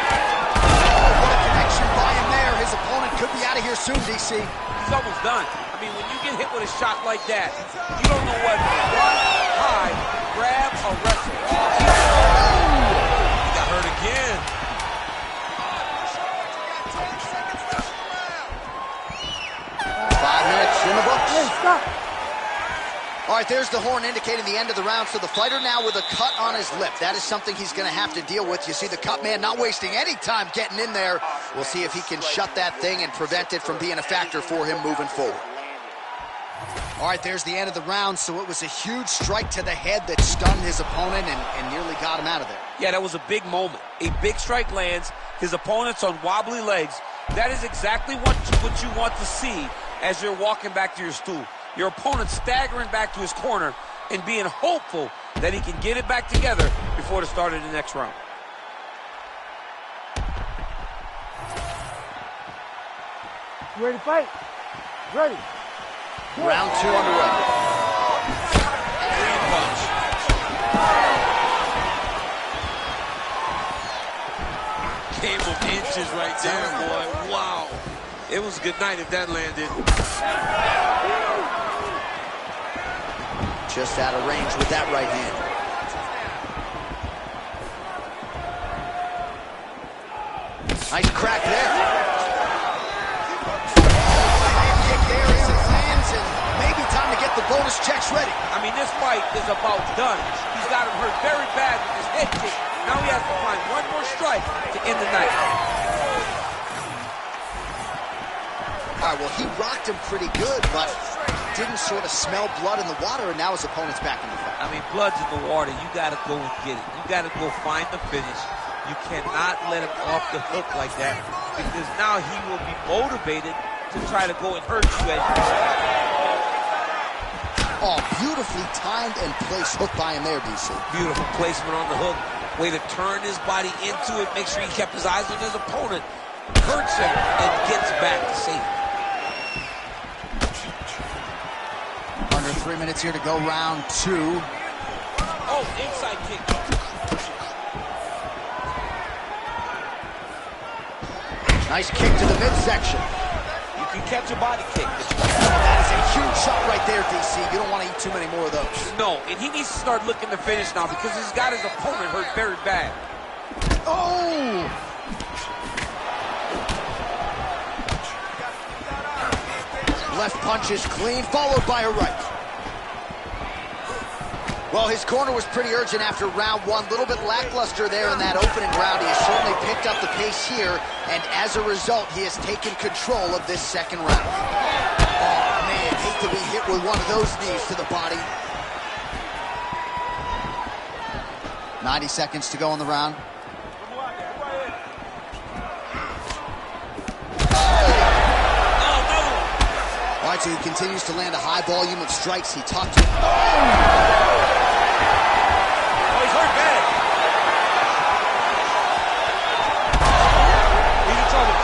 what a connection by him there. His opponent could be out of here soon, DC. He's almost done. I mean, when you get hit with a shot like that, you don't know whether to run, hide, grab, or wrestle. He got hurt again. In the books. Hey, stop. All right, there's the horn indicating the end of the round. So the fighter now with a cut on his lip. That is something he's going to have to deal with. You see the cut man not wasting any time getting in there. We'll see if he can shut that thing and prevent it from being a factor for him moving forward. All right, there's the end of the round. So it was a huge strike to the head that stunned his opponent and nearly got him out of there. Yeah, that was a big moment. A big strike lands. His opponent's on wobbly legs. That is exactly what you want to see as you're walking back to your stool. Your opponent staggering back to his corner and being hopeful that he can get it back together before the start of the next round. You ready to fight? Ready. Round 2 underway. Green punch. Game of inches right there, boy. Wow. It was a good night if that landed. Just out of range with that right hand. Nice crack there. Kick there as it lands, and maybe time to get the Bonus checks ready. I mean, this fight is about done. He's got him hurt very bad with his head kick. Now he has to find one more strike to end the night. All right, well, he rocked him pretty good, but didn't sort of smell blood in the water, and now his opponent's back in the fight. I mean, blood's in the water. You got to go and get it. You got to go find the finish. You cannot let him off the hook like that, because now he will be motivated to try to go and hurt you. Oh, beautifully timed and placed hook by him there, DC. Beautiful placement on the hook. Way to turn his body into it. Make sure he kept his eyes on his opponent. Hurts him and gets back to safety. Under 3 minutes here to go, round 2. Oh, inside kick. Nice kick to the midsection. You can catch a body kick. That is a huge shot right there, DC. You don't want to eat too many more of those. No, and he needs to start looking to finish now because he's got his opponent hurt very bad. Oh! Left punch is clean, followed by a right. Well, his corner was pretty urgent after round 1. A little bit lackluster there in that opening round. He has certainly picked up the pace here, and as a result, he has taken control of this second round. Oh, man, hate to be hit with one of those knees to the body. 90 seconds to go in the round. All right, so he continues to land a high volume of strikes. He talked to... Oh, he's hurt bad. He's in trouble.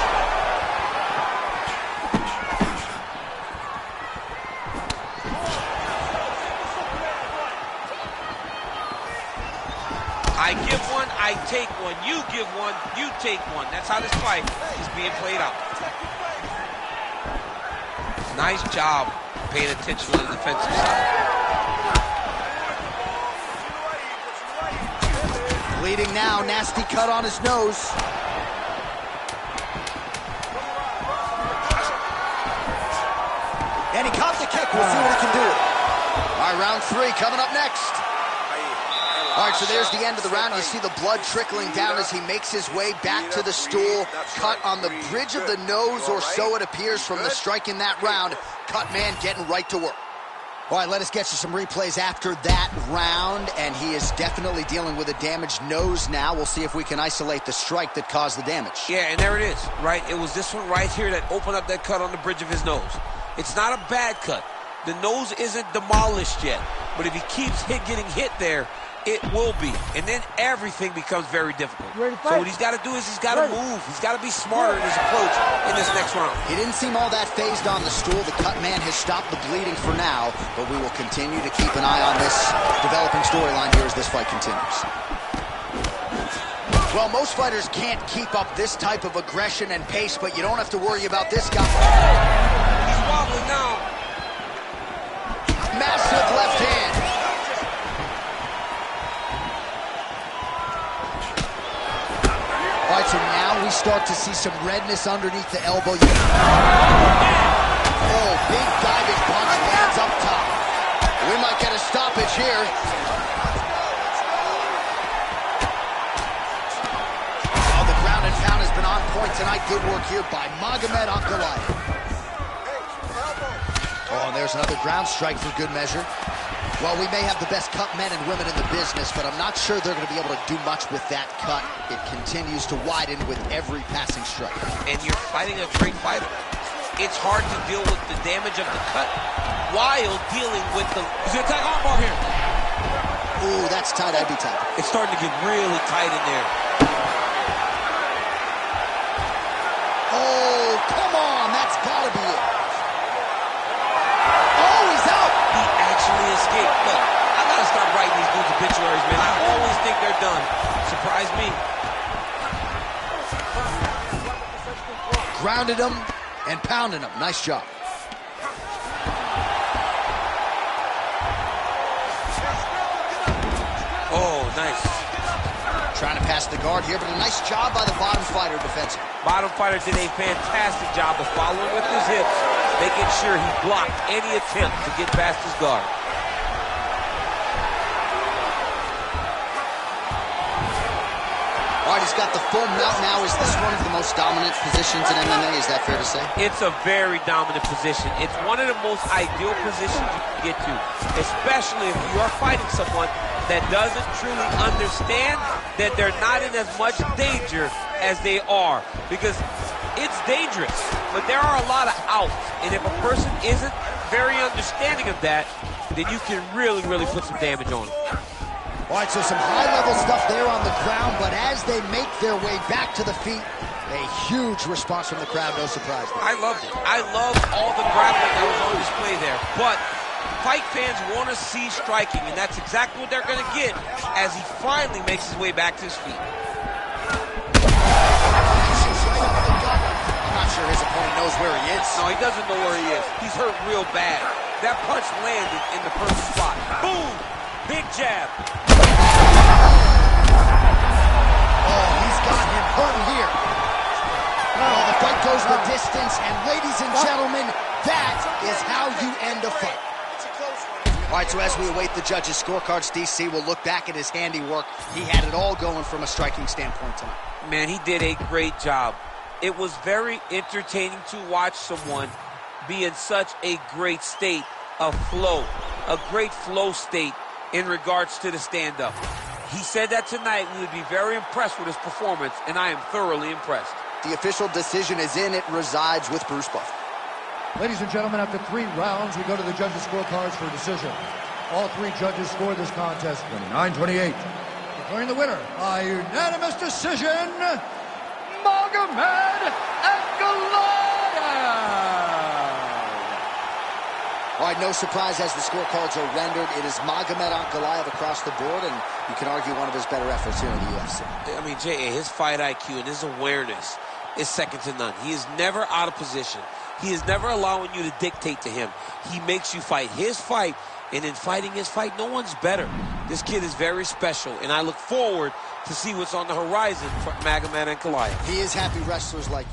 I give one, I take one. You give one, you take one. That's how this fight is being played out. Nice job paying attention to the defensive side. Bleeding now, nasty cut on his nose. And he caught the kick. We'll see what he can do. All right, round 3 coming up next. All right, so there's the end of the round. You see the blood trickling down as he makes his way back to the stool. Cut on the bridge of the nose, or so it appears from the strike in that round. Cut man getting right to work. All right, let us get you some replays after that round, and he is definitely dealing with a damaged nose now. We'll see if we can isolate the strike that caused the damage. Yeah, and there it is, right? It was this one right here that opened up that cut on the bridge of his nose. It's not a bad cut. The nose isn't demolished yet, but if he keeps getting hit there, it will be, and then everything becomes very difficult. So what he's got to do is he's got to move. He's got to be smarter in his approach in this next round. He didn't seem all that phased on the stool. The cut man has stopped the bleeding for now, but we will continue to keep an eye on this developing storyline here as this fight continues. Well, most fighters can't keep up this type of aggression and pace, but you don't have to worry about this guy. He's wobbling now. Massive left hand. All right, so now we start to see some redness underneath the elbow. Oh, big diving punch lands up top. We might get a stoppage here. Oh, the ground and pound has been on point tonight. Good work here by Magomed Ankalaev. Oh, and there's another ground strike for good measure. Well, we may have the best cut men and women in the business, but I'm not sure they're going to be able to do much with that cut. It continues to widen with every passing strike. And you're fighting a great fighter. It's hard to deal with the damage of the cut while dealing with the... He's going to attack armbar here. Ooh, that's tight. I'd be tight. It's starting to get really tight in there. Oh, come on. That's got to be it. Oh, he's out. He actually escaped. Look, I got to start writing these dudes obituaries, man. I always think they're done. Surprise me. Grounded him and pounded him. Nice job. Oh, nice. Trying to pass the guard here, but a nice job by the bottom fighter defensively. Bottom fighter did a fantastic job of following with his hips, making sure he blocked any attempt to get past his guard. All right, he's got the full mount now. Is this one of the most dominant positions in MMA? Is that fair to say? It's a very dominant position. It's one of the most ideal positions you can get to, especially if you are fighting someone that doesn't truly understand that they're not in as much danger as they are. Because it's dangerous, but there are a lot of outs. And if a person isn't very understanding of that, then you can really, really put some damage on them. All right, so some high-level stuff there on the ground, but as they make their way back to the feet, a huge response from the crowd, no surprise there. I loved it. I loved all the grappling that was on display there. But fight fans want to see striking, and that's exactly what they're going to get as he finally makes his way back to his feet. I'm not sure his opponent knows where he is. No, he doesn't know where he is. He's hurt real bad. That punch landed in the perfect spot. Boom! Big jab. Oh, he's got him hurt here. Oh, the fight goes the distance, and ladies and gentlemen, that is how you end a fight. All right, so as we await the judges' scorecards, DC will look back at his handiwork. He had it all going from a striking standpoint tonight. Man, he did a great job. It was very entertaining to watch someone be in such a great state of flow, a great flow state in regards to the stand-up. He said that tonight we would be very impressed with his performance, and I am thoroughly impressed. The official decision is in. It resides with Bruce Buffer. Ladies and gentlemen, after 3 rounds, we go to the judges' scorecards for a decision. All 3 judges scored this contest 29-28. Declaring the winner by unanimous decision, Magomed Ankalaev. All right, no surprise as the scorecards are rendered. It is Magomed Ankalaev across the board, and you can argue one of his better efforts here in the UFC. I mean, J.A., his fight IQ and his awareness is second to none. He is never out of position. He is never allowing you to dictate to him. He makes you fight his fight, and in fighting his fight, no one's better. This kid is very special, and I look forward to see what's on the horizon for Magomed Ankalaev. He is happy wrestlers like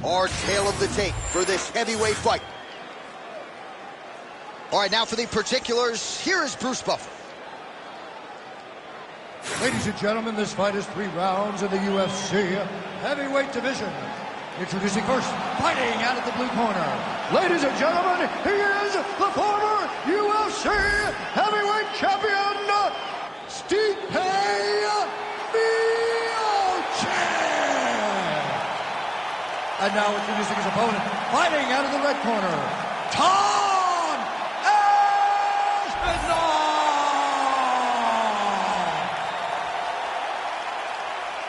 our tale of the tape for this heavyweight fight. All right, now for the particulars, here is Bruce Buffer. Ladies and gentlemen, this fight is 3 rounds in the UFC heavyweight division. Introducing first, fighting out of the blue corner. Ladies and gentlemen, he is the former UFC heavyweight champion, Stipe Miocic. And now introducing his opponent, fighting out of the red corner, Tom Aspinall.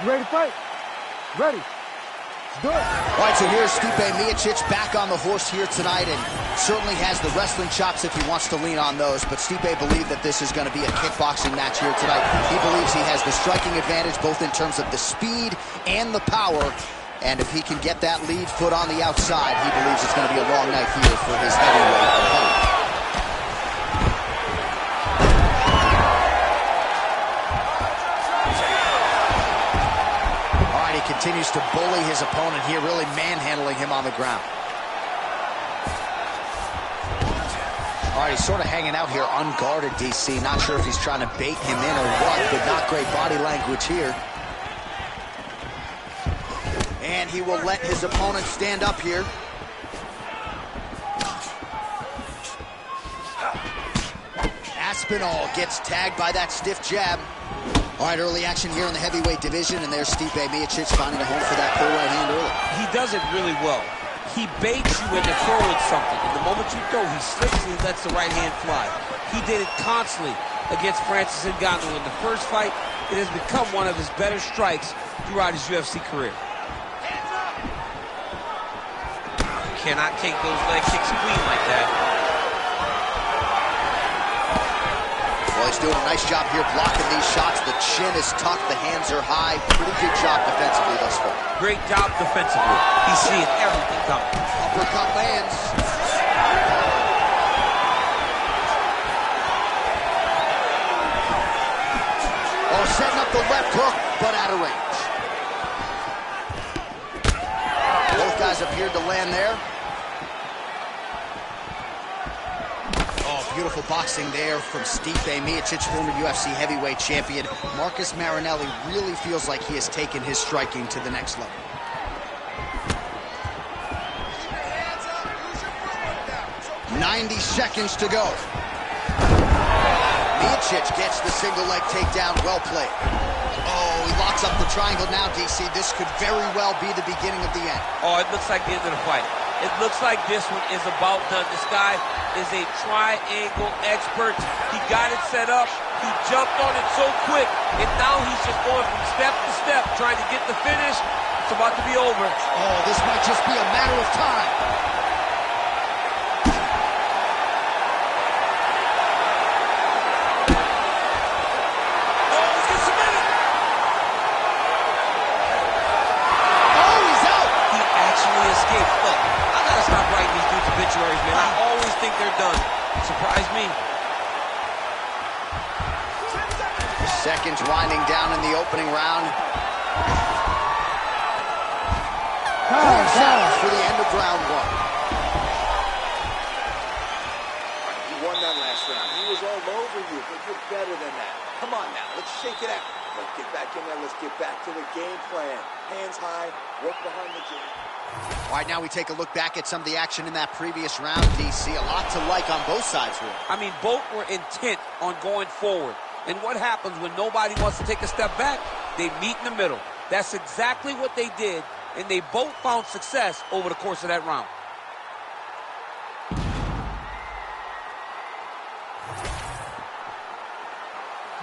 You ready to fight? Ready. Let's do it. All right, so here's Stipe Miocic back on the horse here tonight, and certainly has the wrestling chops if he wants to lean on those. But Stipe believed that this is going to be a kickboxing match here tonight. He believes he has the striking advantage both in terms of the speed and the power. And if he can get that lead foot on the outside, he believes it's going to be a long night here for his heavyweight opponent. All right, he continues to bully his opponent here, really manhandling him on the ground. All right, he's sort of hanging out here unguarded, DC. Not sure if he's trying to bait him in or what, but not great body language here. And he will let his opponent stand up here. Aspinall gets tagged by that stiff jab. All right, early action here in the heavyweight division, and there's Stipe Miocic finding a home for that full right hand early. He does it really well. He baits you into throwing something, and the moment you throw, he slips and he lets the right hand fly. He did it constantly against Francis Ngannou in the first fight. It has become one of his better strikes throughout his UFC career. Cannot take those leg kicks clean like that. Well, Well, he's doing a nice job here blocking these shots. The chin is tucked, the hands are high. Pretty good job defensively thus far. Great job defensively. He's seeing everything coming. Uppercut lands. Oh, setting up the left hook, but out of range. Both guys appeared to land there. Beautiful boxing there from Stipe Miocic, former UFC heavyweight champion. Marcus Marinelli really feels like he has taken his striking to the next level. Okay. 90 seconds to go. Miocic gets the single leg takedown. Well played. Oh, he locks up the triangle now, DC. This could very well be the beginning of the end. Oh, it looks like the end of the fight. It looks like this one is about done. This guy is a triangle expert. He got it set up. He jumped on it so quick. And now he's just going from step to step, trying to get the finish. It's about to be over. Oh, this might just be a matter of time. Oh, he's getting submitted. Oh, he's out. He actually escaped. Look, I gotta stop writing these dudes obituaries, man. I always think they're done. Surprise me. Seconds winding down in the opening round. For the end of round one. You won that last round. He was all over you, but you're better than that. Come on now, let's shake it out. Let's get back in there. Let's get back to the game plan. Hands high, work behind the gym. All right, now we take a look back at some of the action in that previous round, DC. A lot to like on both sides here. I mean, both were intent on going forward. And what happens when nobody wants to take a step back? They meet in the middle. That's exactly what they did, and they both found success over the course of that round.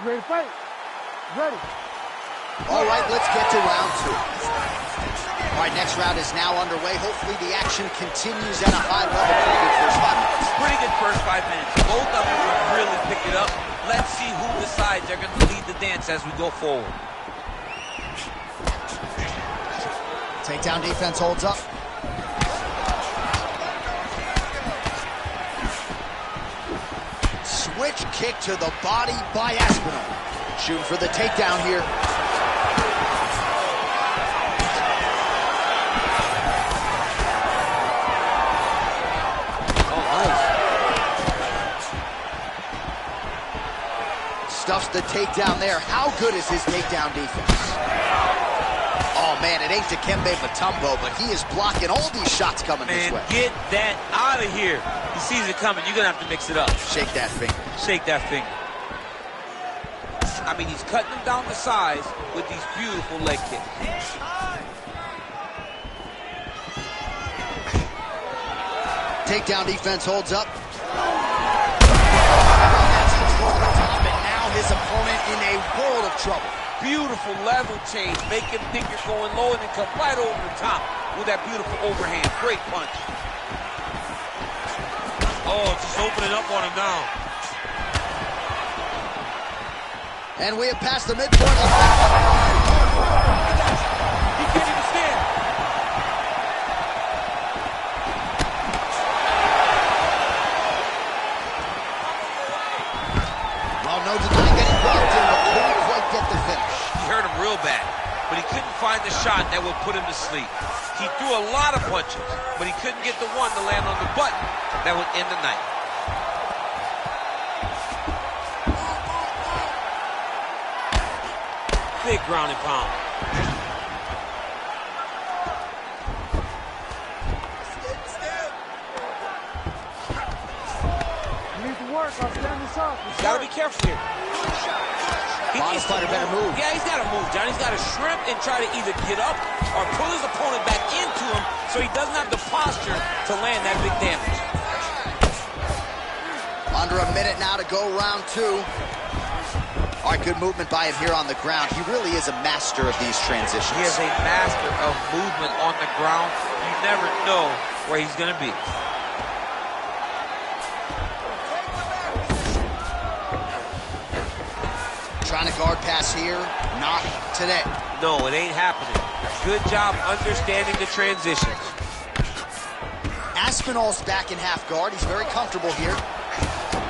You ready to fight? Ready. All right, let's get to round two. All right, next round is now underway. Hopefully the action continues at a high level. Pretty good first 5 minutes. Pretty good first 5 minutes. Both of them have really picked it up. Let's see who decides they're going to lead the dance as we go forward. Takedown defense holds up. Switch kick to the body by Aspinall. Shooting for the takedown here. Oh, nice. Stuffs the takedown there. How good is his takedown defense? Oh, man, it ain't Dikembe Mutombo, but he is blocking all these shots coming his way. Get that out of here. He sees it coming. You're going to have to mix it up. Shake that finger. Shake that finger. I mean, he's cutting them down to size with these beautiful leg kicks. Takedown defense holds up. That's control the top, and now his opponent in a world of trouble. Beautiful level change. Make him think you're going low and then come right over the top with that beautiful overhand. Great punch. Oh, just opening up on him now. And we have passed the midpoint. He can't even stand. Well, no denying getting dropped in, but couldn't quite get the finish. He hurt him real bad, but he couldn't find the shot that would put him to sleep. He threw a lot of punches, but he couldn't get the one to land on the button that would end the night. Big ground and pound. You need to work. I'll stand this up. Gotta be careful here. Honest fighter better move. Yeah, he's gotta move, John. He's gotta shrimp and try to either get up or pull his opponent back into him so he doesn't have the posture to land that big damage. Under a minute now to go round two. All right, good movement by him here on the ground. He really is a master of these transitions. He is a master of movement on the ground. You never know where he's going to be. Trying to guard pass here. Not today. No, it ain't happening. Good job understanding the transitions. Aspinall's back in half guard. He's very comfortable here.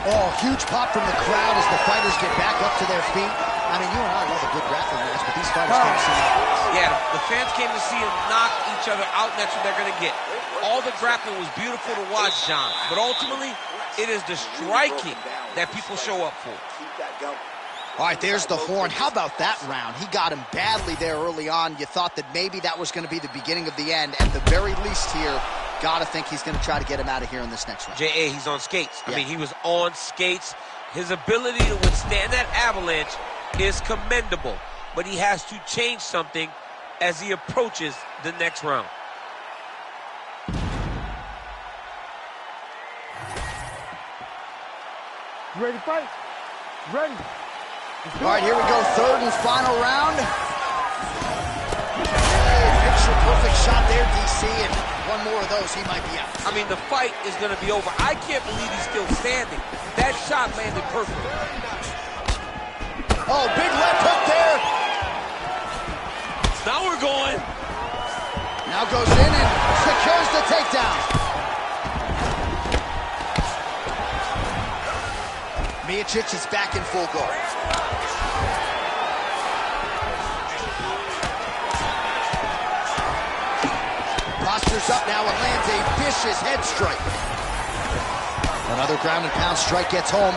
Oh, huge pop from the crowd as the fighters get back up to their feet. I mean, you and I love a good grappling match, but these fighters came to see that. Yeah, the fans came to see them knock each other out, and that's what they're going to get. All the grappling was beautiful to watch, John, but ultimately, it is the striking that people show up for. Keep that going. All right, there's the horn. How about that round? He got him badly there early on. You thought that maybe that was going to be the beginning of the end. At the very least here, got to think he's going to try to get him out of here in this next round. J.A., he's on skates. Yeah. I mean, he was on skates. His ability to withstand that avalanche is commendable, but he has to change something as he approaches the next round. You ready to fight? Ready. All right, here we go. Third and final round. Picture-perfect shot there, DC, and one more of those, he might be out. I mean, the fight is going to be over. I can't believe he's still standing. That shot landed perfect. Oh, big left hook there. Now we're going. Now goes in and secures the takedown. Miocic is back in full guard. Postures up now and lands a vicious head strike. Another ground and pound strike gets home.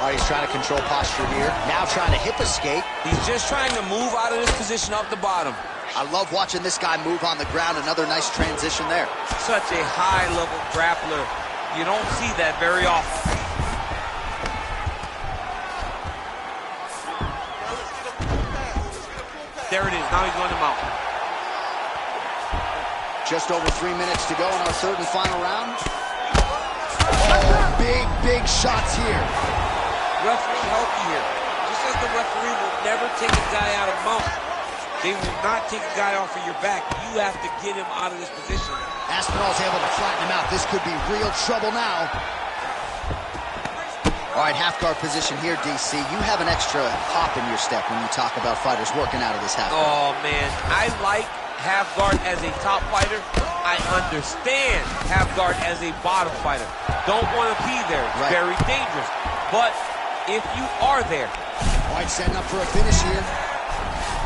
Oh, he's trying to control posture here. Now trying to hip escape. He's just trying to move out of this position up the bottom. I love watching this guy move on the ground. Another nice transition there. Such a high-level grappler. You don't see that very often. There it is. Now he's going to mount. Just over 3 minutes to go in our third and final round. Oh, big shots here. Referee healthy here. Just as the referee will never take a guy out of mount, they will not take a guy off of your back. You have to get him out of this position. Aspinall's able to flatten him out. This could be real trouble now. All right, half guard position here, DC. You have an extra hop in your step when you talk about fighters working out of this half guard. Oh, man. I like half guard as a top fighter. I understand half guard as a bottom fighter. Don't want to be there. It's right. Very dangerous. But if you are there. All right, setting up for a finish here.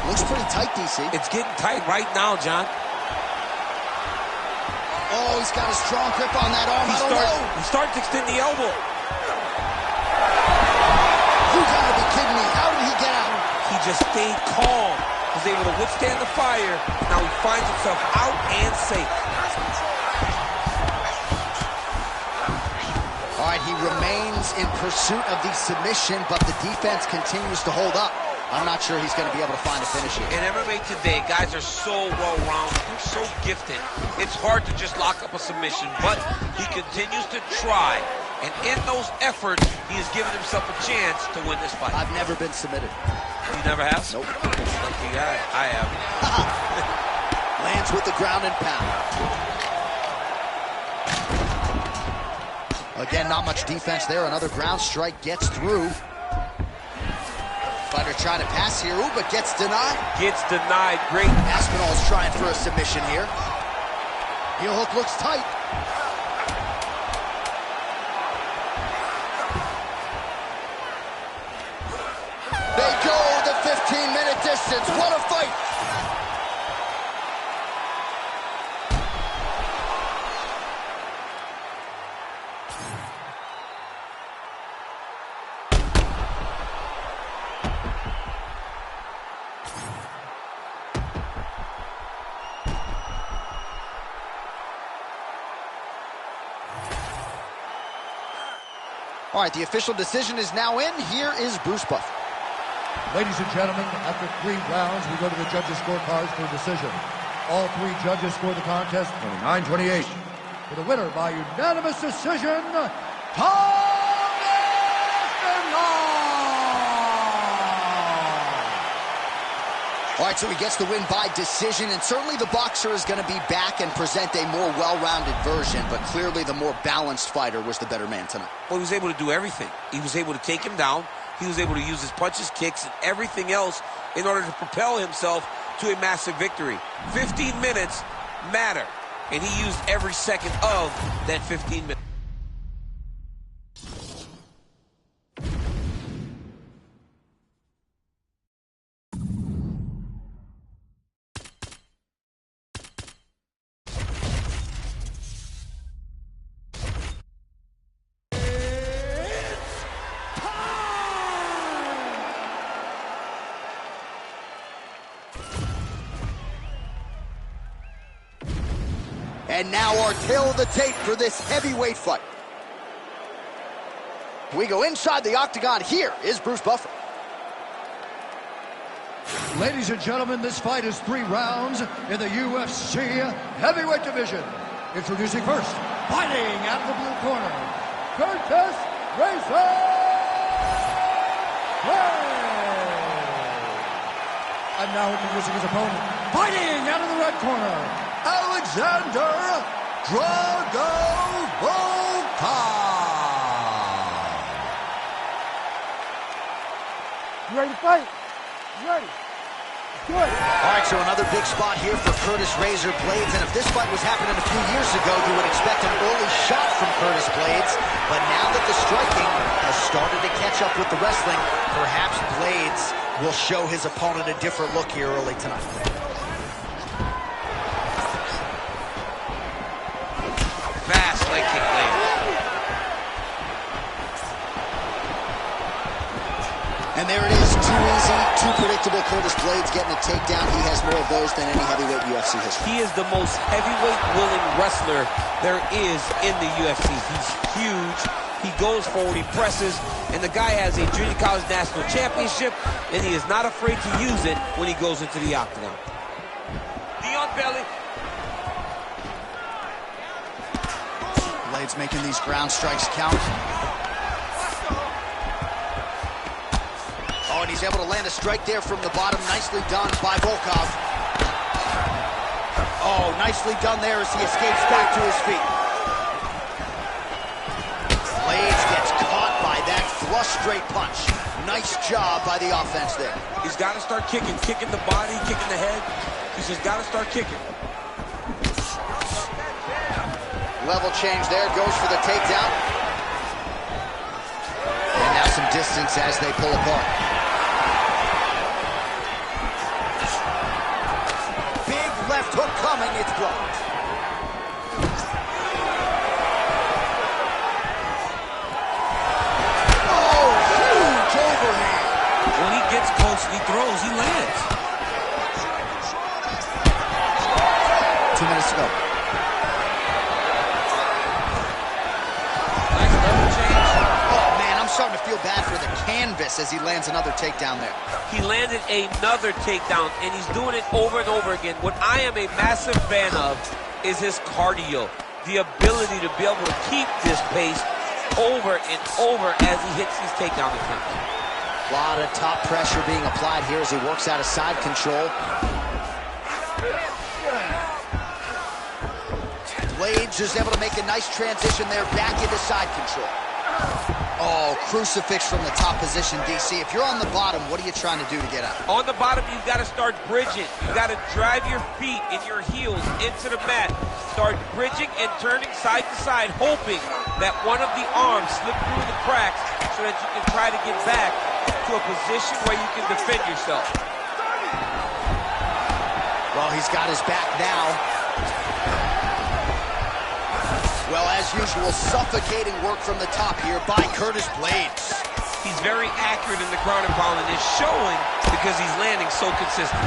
Looks pretty tight, DC. It's getting tight right now, John. Oh, he's got a strong grip on that arm. He starts to extend the elbow. You gotta be kidding me. How did he get out? He just stayed calm. Was able to withstand the fire. Now he finds himself out and safe. All right, he remains in pursuit of the submission, but the defense continues to hold up. I'm not sure he's going to be able to find a finish here. In MMA today, guys are so well-rounded. They're so gifted. It's hard to just lock up a submission, but he continues to try. And in those efforts, he has given himself a chance to win this fight. I've never been submitted. You never have? Nope. Lucky guy. I have. Lands with the ground and pound. Again, not much defense there. Another ground strike gets through. Fighter trying to pass here, ooh, but gets denied. Gets denied. Great. Aspinall's trying for a submission here. Heel hook looks tight. They go the 15-minute distance. What a fight! All right, the official decision is now in. Here is Bruce Buffer. Ladies and gentlemen, after 3 rounds, we go to the judges' scorecards for a decision. All 3 judges score the contest 29-28. For the winner by unanimous decision, All right, so he gets the win by decision, and certainly the boxer is going to be back and present a more well-rounded version, but clearly the more balanced fighter was the better man tonight. Well, he was able to do everything. He was able to take him down, He was able to use his punches, kicks, and everything else in order to propel himself to a massive victory. 15 minutes matter, and he used every second of that 15 minutes. And now our tail of the tape for this heavyweight fight. We go inside the octagon. Here is Bruce Buffer. Ladies and gentlemen, this fight is 3 rounds in the UFC heavyweight division. Introducing first, fighting out of the blue corner, Curtis Razor Blade. And now introducing his opponent, fighting out of the red corner, Alexander Drago. You ready to fight? You ready? Good. All right, so another big spot here for Curtis Razor Blades. And if this fight was happening a few years ago, you would expect an early shot from Curtis Blades. But now that the striking has started to catch up with the wrestling, perhaps Blades will show his opponent a different look here early tonight. Fast leg kick lands. And there it is, too easy, too predictable. Curtis Blades getting a takedown. He has more of those than any heavyweight UFC history. He is the most heavyweight-willing wrestler there is in the UFC. He's huge. He goes forward, he presses, and the guy has a junior college national championship, and he is not afraid to use it when he goes into the octagon. Knee on belly. Blades making these ground strikes count. Oh, and he's able to land a strike there from the bottom. Nicely done by Volkov. Oh, nicely done there as he escapes back to his feet. Blades gets caught by that flush straight punch. Nice job by the offense there. He's got to start kicking the body, kicking the head. He's just got to start kicking. Level change there, goes for the takedown. And now some distance as they pull apart. Big left hook coming, it's blocked. Oh, huge overhand. When he gets close and he throws, he lands. 2 minutes to go. Starting to feel bad for the canvas as he lands another takedown there. He landed another takedown, and he's doing it over and over again. What I am a massive fan of is his cardio, the ability to be able to keep this pace over and over as he hits these takedown attempts. A lot of top pressure being applied here as he works out of side control. Blades is able to make a nice transition there back into side control. Oh, crucifix from the top position, DC. If you're on the bottom, what are you trying to do to get out? On the bottom, you've got to start bridging. You've got to drive your feet and your heels into the mat. Start bridging and turning side to side, hoping that one of the arms slip through the cracks so that you can try to get back to a position where you can defend yourself. Well, he's got his back now. Well, as usual, suffocating work from the top here by Curtis Blades. He's very accurate in the ground and pound, and it's showing because he's landing so consistent.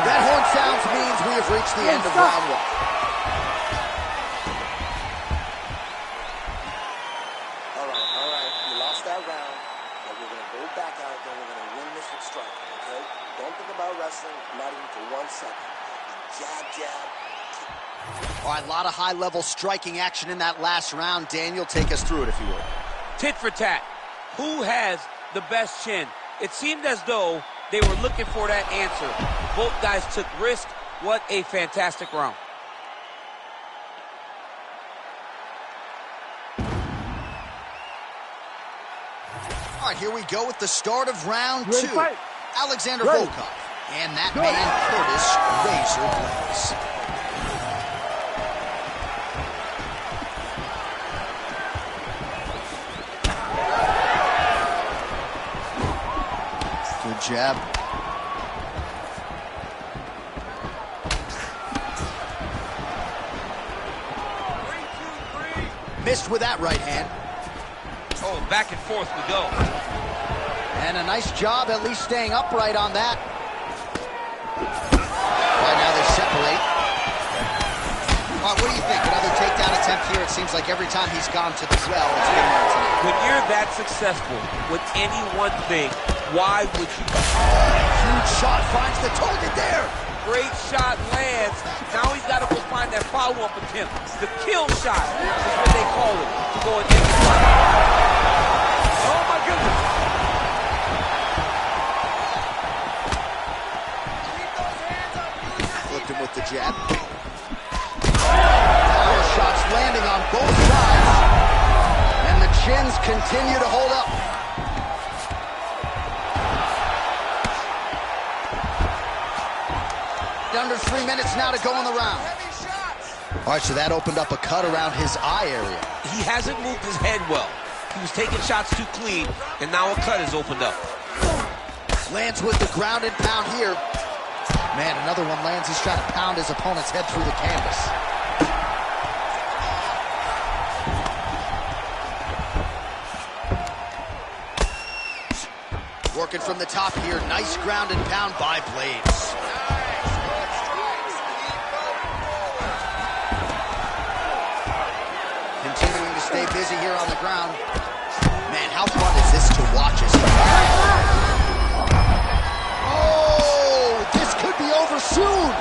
That horn sounds means we have reached the end of round 1. All right. You lost that round, but we're going to go back out there. We're going to win this with striking, okay? Don't think about wrestling, not even for 1 second. Jab, jab. All right, a lot of high-level striking action in that last round. Daniel, take us through it, if you would. Tit for tat. Who has the best chin? It seemed as though they were looking for that answer. Both guys took risk. What a fantastic round. All All right, here we go with the start of round Ready, 2. fight. Alexander Ready. Volkov and that man, Curtis Razor Blades. Good jab. Missed with that right hand. Oh, back and forth we go. And a nice job at least staying upright on that. Right now they separate. All right, what do you think? Another takedown attempt here. It seems like every time he's gone to the well, it's been there tonight. When you're that successful with any one thing, why would you? Huge shot finds the target there. Great shot lands. Now he's got to go find that follow-up attempt. The kill shot is what they call it, to go and get the fight. Oh, my goodness. Flipped him with the jab. Power shots landing on both sides. And the chins continue to hold up. Under 3 minutes now to go in the round. All right, so that opened up a cut around his eye area. He hasn't moved his head well. He was taking shots too clean, and now a cut has opened up. Lands with the ground and pound here. Man, another one lands. He's trying to pound his opponent's head through the canvas. Working from the top here. Nice ground and pound by Blades. Continuing to stay busy here on the ground. Man, how fun is this to watch as oh, this could be over soon.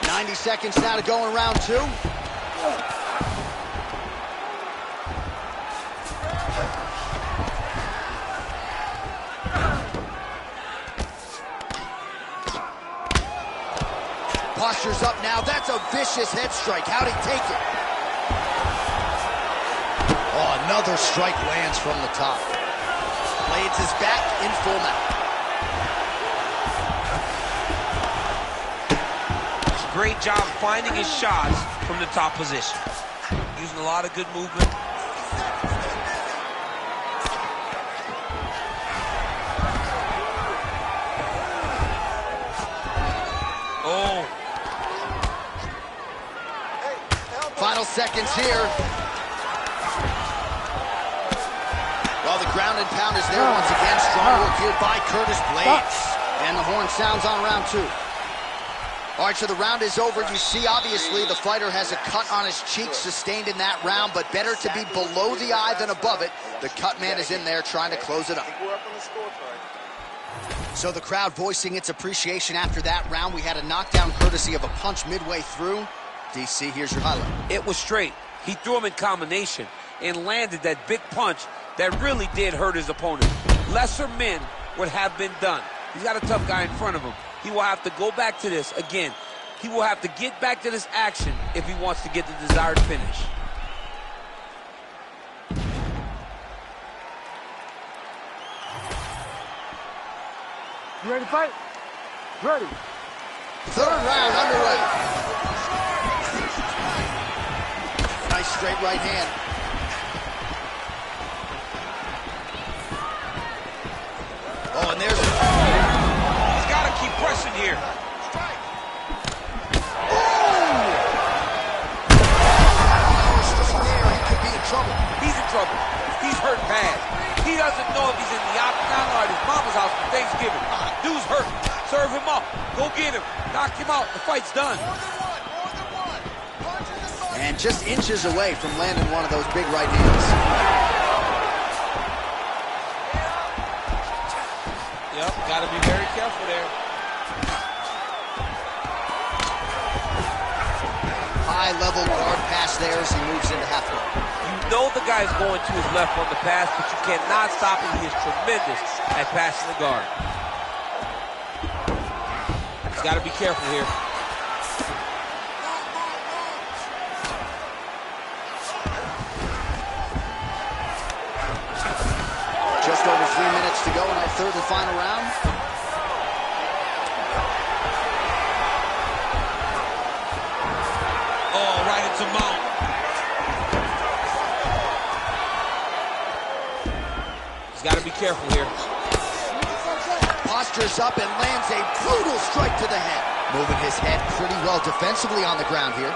"90 seconds now to go in round 2. Posture's up now. That's a vicious head strike. How'd he take it? Oh, another strike lands from the top. Blades is back in full mount. Great job finding his shots from the top position. Using a lot of good movement. Oh. Final seconds here. Well, the ground and pound is there once again. Strong work here by Curtis Blades. And the horn sounds on round 2. All right, so the round is over. You see, obviously, the fighter has a cut on his cheek sustained in that round, but better to be below the eye than above it. The cut man is in there trying to close it up. So the crowd voicing its appreciation after that round. We had a knockdown courtesy of a punch midway through. DC, here's your highlight. It was straight. He threw him in combination and landed that big punch that really did hurt his opponent. Lesser men would have been done. He's got a tough guy in front of him. He will have to go back to this. Again, he will have to get back to this action if he wants to get the desired finish. You ready to fight? Ready. Third round underway. Nice straight right hand. Oh, and there's... He's got to keep pressing here. Trouble. He's in trouble. He's hurt bad. He doesn't know if he's in the octagon or at his mama's house for Thanksgiving. Dude's hurt. Serve him up. Go get him. Knock him out. The fight's done. And just inches away from landing one of those big right hands. Yep, got to be very careful there. High-level guard pass there as he moves into half guard. You know the guy's going to his left on the pass, but you cannot stop him. He is tremendous at passing the guard. He's got to be careful here. Just over 3 minutes to go in our third and final round. Oh, right into mount. He's got to be careful here. Postures up and lands a brutal strike to the head. Moving his head pretty well defensively on the ground here.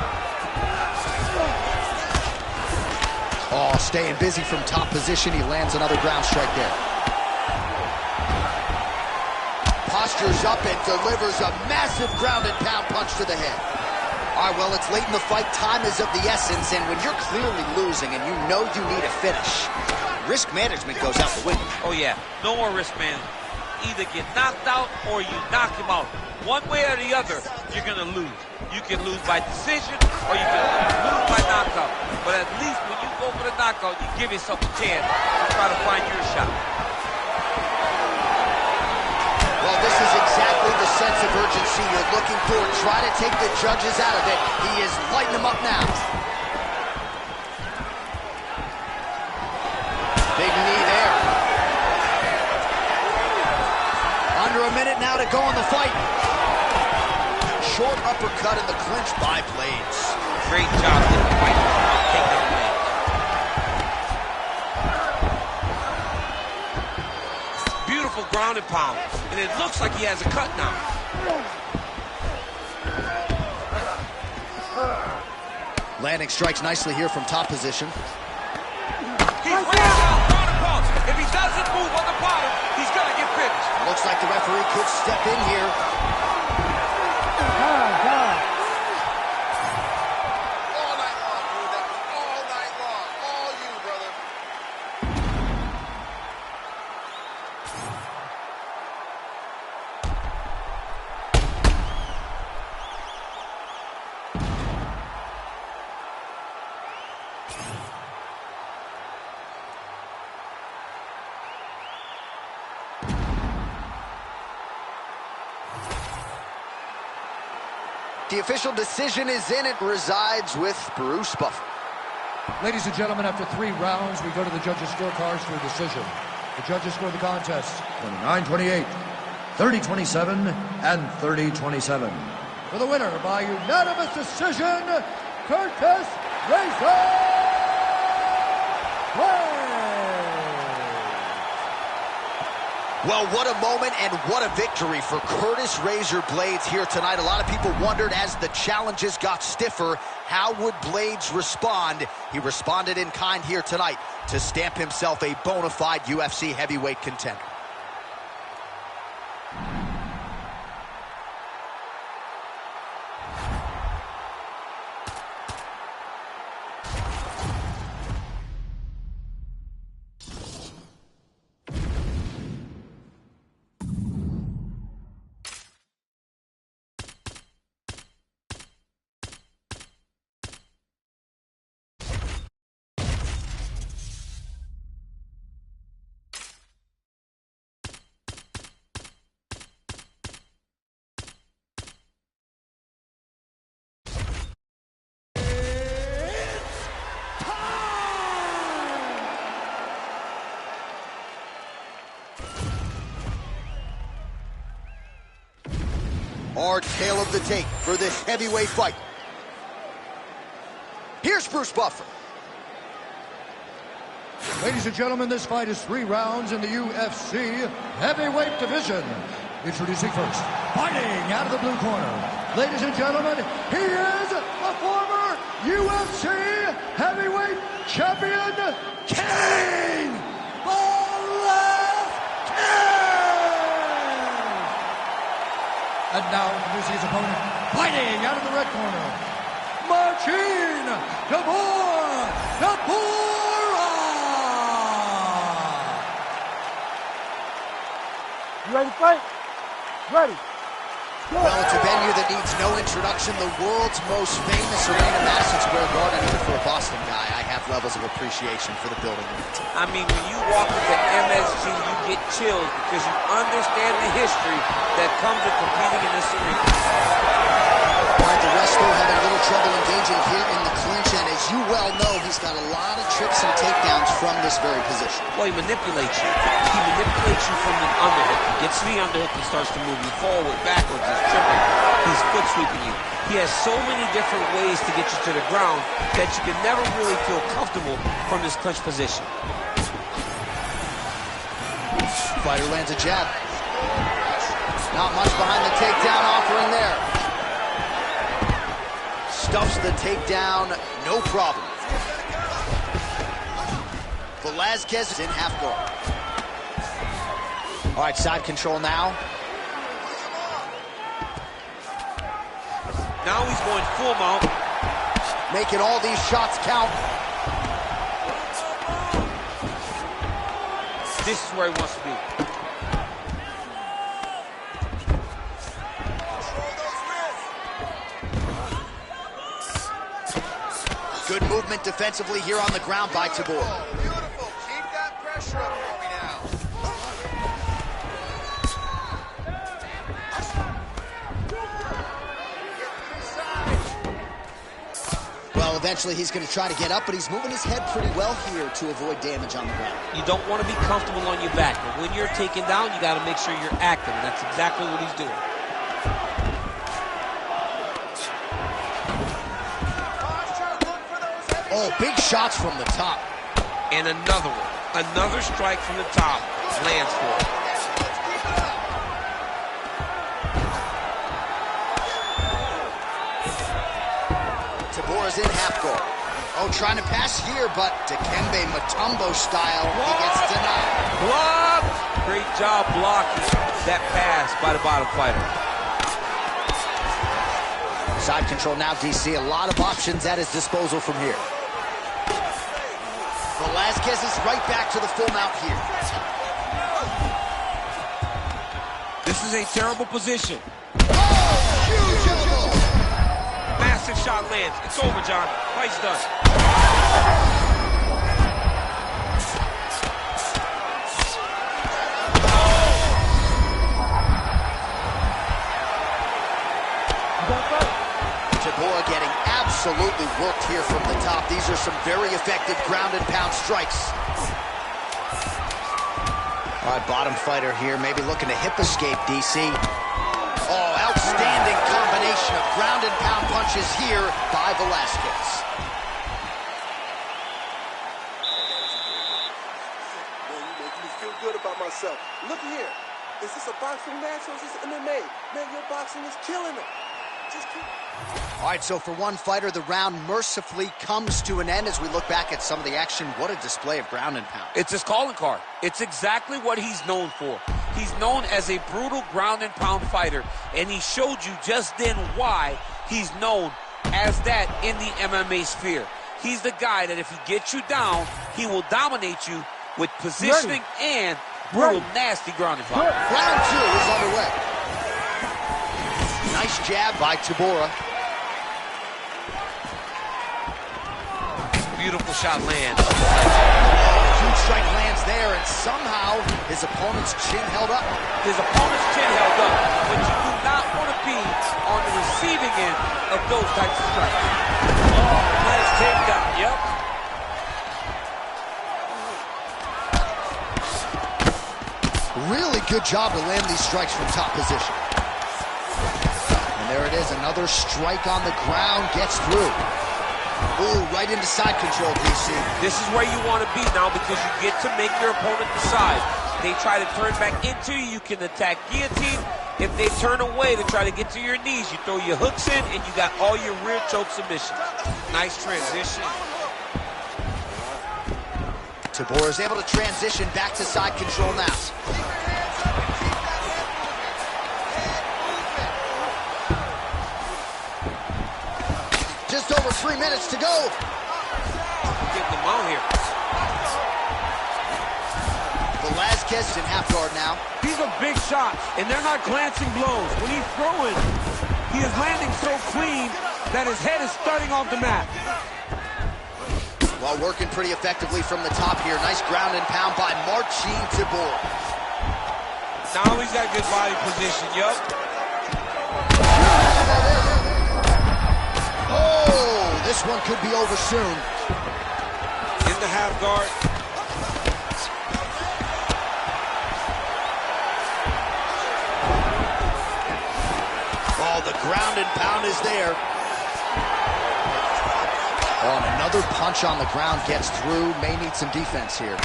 Oh, staying busy from top position. He lands another ground strike there. Postures up and delivers a massive ground and pound punch to the head. All right, well, it's late in the fight. Time is of the essence, and when you're clearly losing and you know you need a finish, risk management goes out the window. Oh, yeah. No more risk management. Either get knocked out or you knock him out. One way or the other, you're going to lose. You can lose by decision or you can lose by knockout. But at least when you go for the knockout, you give yourself a chance to try to find your shot. Well, this is exactly the sense of urgency you're looking for. Try to take the judges out of it. He is lighting them up now. Big knee there. Under a minute now to go in the fight. Short uppercut in the clinch by Blades. Great job in the fight. Take that away. Beautiful ground and pound. And it looks like he has a cut now. Landing strikes nicely here from top position. He's right down, ground and pound. If he doesn't move on the bottom, he's going to get finished. Looks like the referee could step in here. All night long, dude. That was all night long. All you, brother. The official decision is in. It resides with Bruce Buffer. Ladies and gentlemen, after 3 rounds, we go to the judges' scorecards for a decision. The judges score the contest 29-28, 30-27, and 30-27. For the winner by unanimous decision, Curtis Razor Blades. Well, what a moment and what a victory for Curtis Razor Blades here tonight. A lot of people wondered as the challenges got stiffer, how would Blades respond? He responded in kind here tonight to stamp himself a bona fide UFC heavyweight contender. Our tale of the tape for this heavyweight fight. Here's Bruce Buffer. Ladies and gentlemen, this fight is 3 rounds in the UFC heavyweight division. Introducing first, fighting out of the blue corner. Ladies and gentlemen, he is a former UFC heavyweight champion, King And now introducing his opponent, fighting out of the red corner, Marcin Tybura. You ready to fight? Ready. Well, it's a venue that needs no introduction. The world's most famous arena, Madison Square Garden. Even for a Boston guy, I have levels of appreciation for the building. I mean, when you walk into MSG, you get chills because you understand the history that comes with competing in this arena. All right, the wrestler having a little trouble engaging here in the clinch, and as you well know, he's got a lot of tricks and takedowns from this very position. Well, he manipulates you. He manipulates you from the underhook. He gets to the underhook, he starts to move you forward, backwards, he's tripping, he's foot sweeping you. He has so many different ways to get you to the ground that you can never really feel comfortable from this clinch position. Fighter lands a jab. Not much behind the takedown offering there. Stuffs the takedown, no problem. Velasquez is in half guard. All right, side control now. Now he's going full mount. Making all these shots count. This is where he wants to be. Good movement defensively here on the ground by Tabor. Beautiful. Keep that pressure up for me now. Well, eventually he's going to try to get up, but he's moving his head pretty well here to avoid damage on the ground. You don't want to be comfortable on your back, but when you're taken down, you got to make sure you're active, and that's exactly what he's doing. Oh, big shots from the top. And another one. Another strike from the top. Lands for it. Tabora's in half guard. Oh, trying to pass here, but Dikembe Mutombo style, he gets denied. Blocked! Great job blocking that pass by the bottom fighter. Side control now, DC. A lot of options at his disposal from here. Velasquez is right back to the full mount here. This is a terrible position. Oh, huge elbow. Massive shot lands. It's over, John. Fight's done. Tabora getting absolutely worked here from the top. These are some very effective ground and pound strikes. All right, bottom fighter here, maybe looking to hip escape, DC. Oh, outstanding combination of ground and pound punches here by Velasquez. Man, you making me feel good about myself. Look here. Is this a boxing match or is this MMA? Man, your boxing is killing it. Just keep... All right, so for one fighter, the round mercifully comes to an end as we look back at some of the action. What a display of ground and pound. It's his calling card. It's exactly what he's known for. He's known as a brutal ground and pound fighter, and he showed you just then why he's known as that in the MMA sphere. He's the guy that if he gets you down, he will dominate you with positioning and brutal, nasty ground and pound. Round two is underway. Nice jab by Tabora. Beautiful shot lands. Huge strike lands there, and somehow his opponent's chin held up. His opponent's chin held up, but you do not want to be on the receiving end of those types of strikes. Oh, nice takedown. Yep. Really good job to land these strikes from top position. And there it is, another strike on the ground, gets through. Ooh, right into side control, DC. This is where you want to be now because you get to make your opponent decide. They try to turn back into you, you can attack guillotine. If they turn away to try to get to your knees, you throw your hooks in and you got all your rear choke submissions. Nice transition. Tabora is able to transition back to side control now. Just over 3 minutes to go. Getting them out here. Velasquez is in half guard now. These are big shots, and they're not glancing blows. When he's throwing, he is landing so clean that his head is starting off the mat. While working pretty effectively from the top here. Nice ground and pound by Marcin Tabora. Now he's got good body position, yup. Oh, this one could be over soon. In the half guard. Oh, the ground and pound is there. Oh, and another punch on the ground gets through. May need some defense here.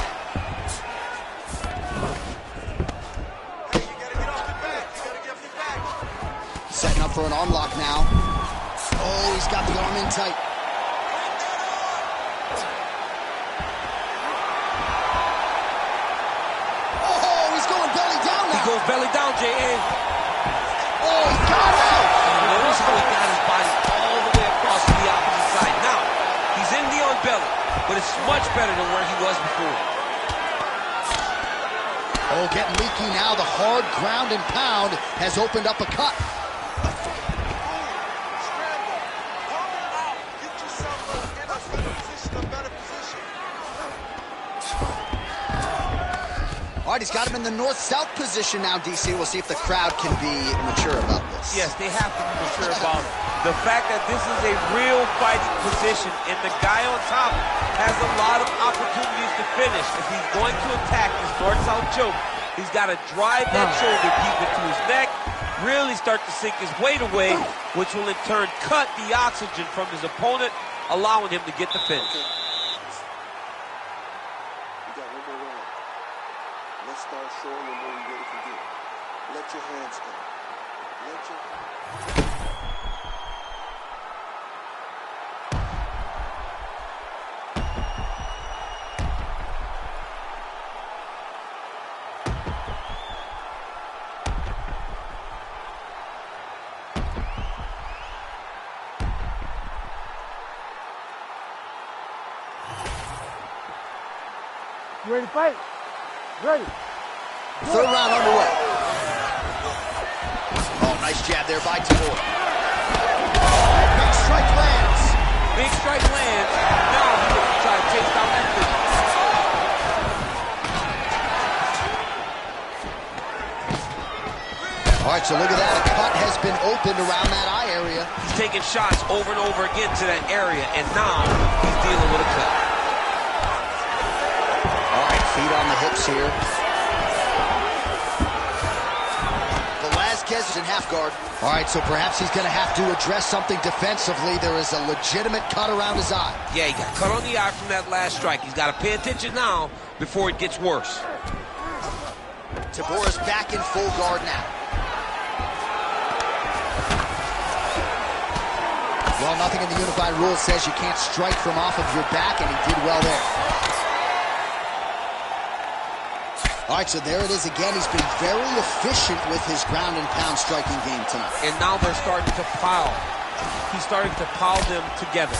Setting up for an arm lock now. Oh, he's got the arm in tight. Oh, he's going belly down now. He goes belly down, J.A. Oh, he got out. Notice how he got his body all the way across to the opposite side. Now, he's in the on belly, but it's much better than where he was before. Oh, getting leaky now. The hard ground and pound has opened up a cut. All right, he's got him in the north-south position now, DC. We'll see if the crowd can be mature about this. Yes, they have to be mature about the fact that this is a real fighting position, and the guy on top has a lot of opportunities to finish. If he's going to attack this north-south choke, he's got to drive that shoulder deep into his neck, really start to sink his weight away, which will in turn cut the oxygen from his opponent, allowing him to get the finish. Let's start showing them what we really can do. Let your hands go. Let your... You ready to fight? Ready. Third round underway. Oh, nice jab there by Tabor. Big strike lands. Big strike lands. Now he looks to try to chase down that finish. All right, so look at that. A cut has been opened around that eye area. He's taking shots over and over again to that area, and now he's dealing with a cut. All right, feet on the hips here. Velasquez is in half guard. All right, so perhaps he's going to have to address something defensively. There is a legitimate cut around his eye. Yeah, he got cut on the eye from that last strike. He's got to pay attention now before it gets worse. Tabor is back in full guard now. Well, nothing in the unified rules says you can't strike from off of your back, and he did well there. All right, so there it is again. He's been very efficient with his ground and pound striking game tonight. And now they're starting to pile. He's starting to pile them together.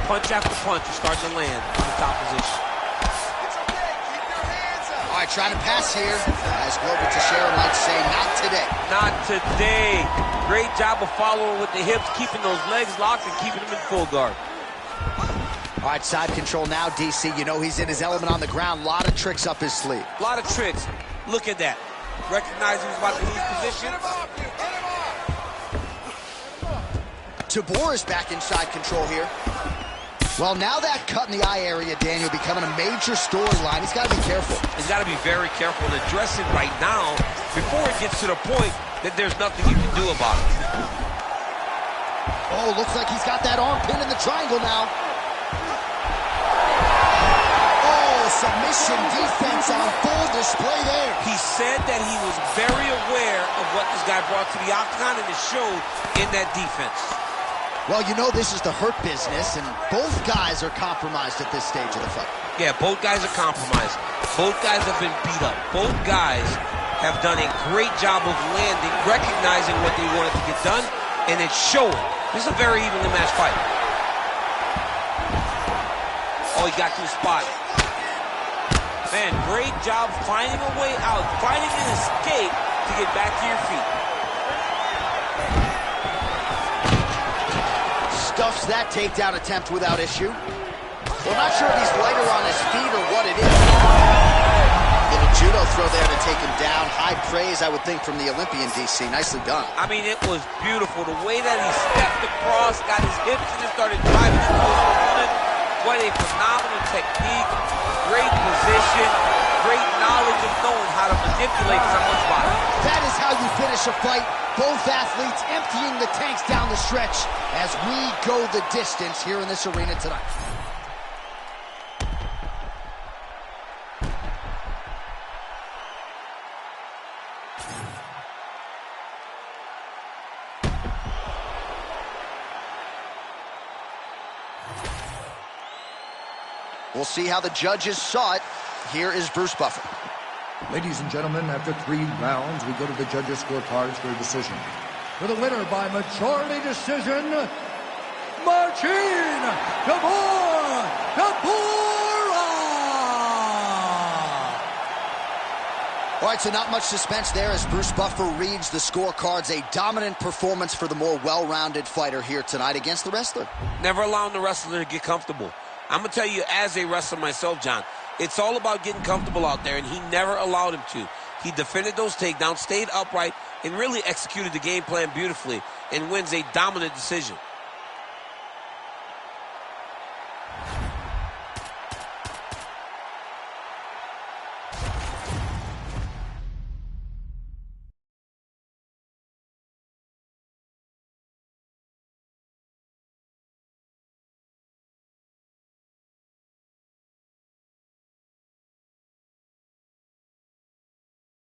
Punch after punch is starting to land in the top position. All right, trying to pass here. As Glover Teixeira might say, not today. Not today. Great job of following with the hips, keeping those legs locked and keeping them in full guard. All right, side control now, DC. You know he's in his element on the ground. A lot of tricks up his sleeve. A lot of tricks. Look at that. Recognize he was about to lose position. Tabor is back inside control here. Well, now that cut in the eye area, Daniel, becoming a major storyline. He's got to be careful. He's got to be very careful and address it right now before it gets to the point that there's nothing you can do about it. Oh, looks like he's got that arm pin in the triangle now. Submission defense on full display there. He said that he was very aware of what this guy brought to the octagon, and it showed in that defense. Well, you know this is the hurt business, and both guys are compromised at this stage of the fight. Yeah, both guys are compromised. Both guys have been beat up. Both guys have done a great job of landing, recognizing what they wanted to get done, and it's showing. This is a very evenly matched fight. Oh, he got to the spot. Man, great job finding a way out, finding an escape to get back to your feet. Stuffs that takedown attempt without issue. Well, not sure if he's lighter on his feet or what it is. Little judo throw there to take him down. High praise, I would think, from the Olympian, DC. Nicely done. I mean, it was beautiful. The way that he stepped across, got his hips in and started driving into his opponent. What a phenomenal technique. Great position. Great knowledge of knowing how to manipulate someone's body. That is how you finish a fight. Both athletes emptying the tanks down the stretch as we go the distance here in this arena tonight. We'll see how the judges saw it. Here is Bruce Buffer. Ladies and gentlemen, after 3 rounds, we go to the judges' scorecards for a decision. For the winner by majority decision, Marcin Tybura! All right, so not much suspense there as Bruce Buffer reads the scorecards. A dominant performance for the more well-rounded fighter here tonight against the wrestler. Never allowing the wrestler to get comfortable. I'm going to tell you, as a wrestler myself, John, it's all about getting comfortable out there, and he never allowed him to. He defended those takedowns, stayed upright, and really executed the game plan beautifully, and wins a dominant decision.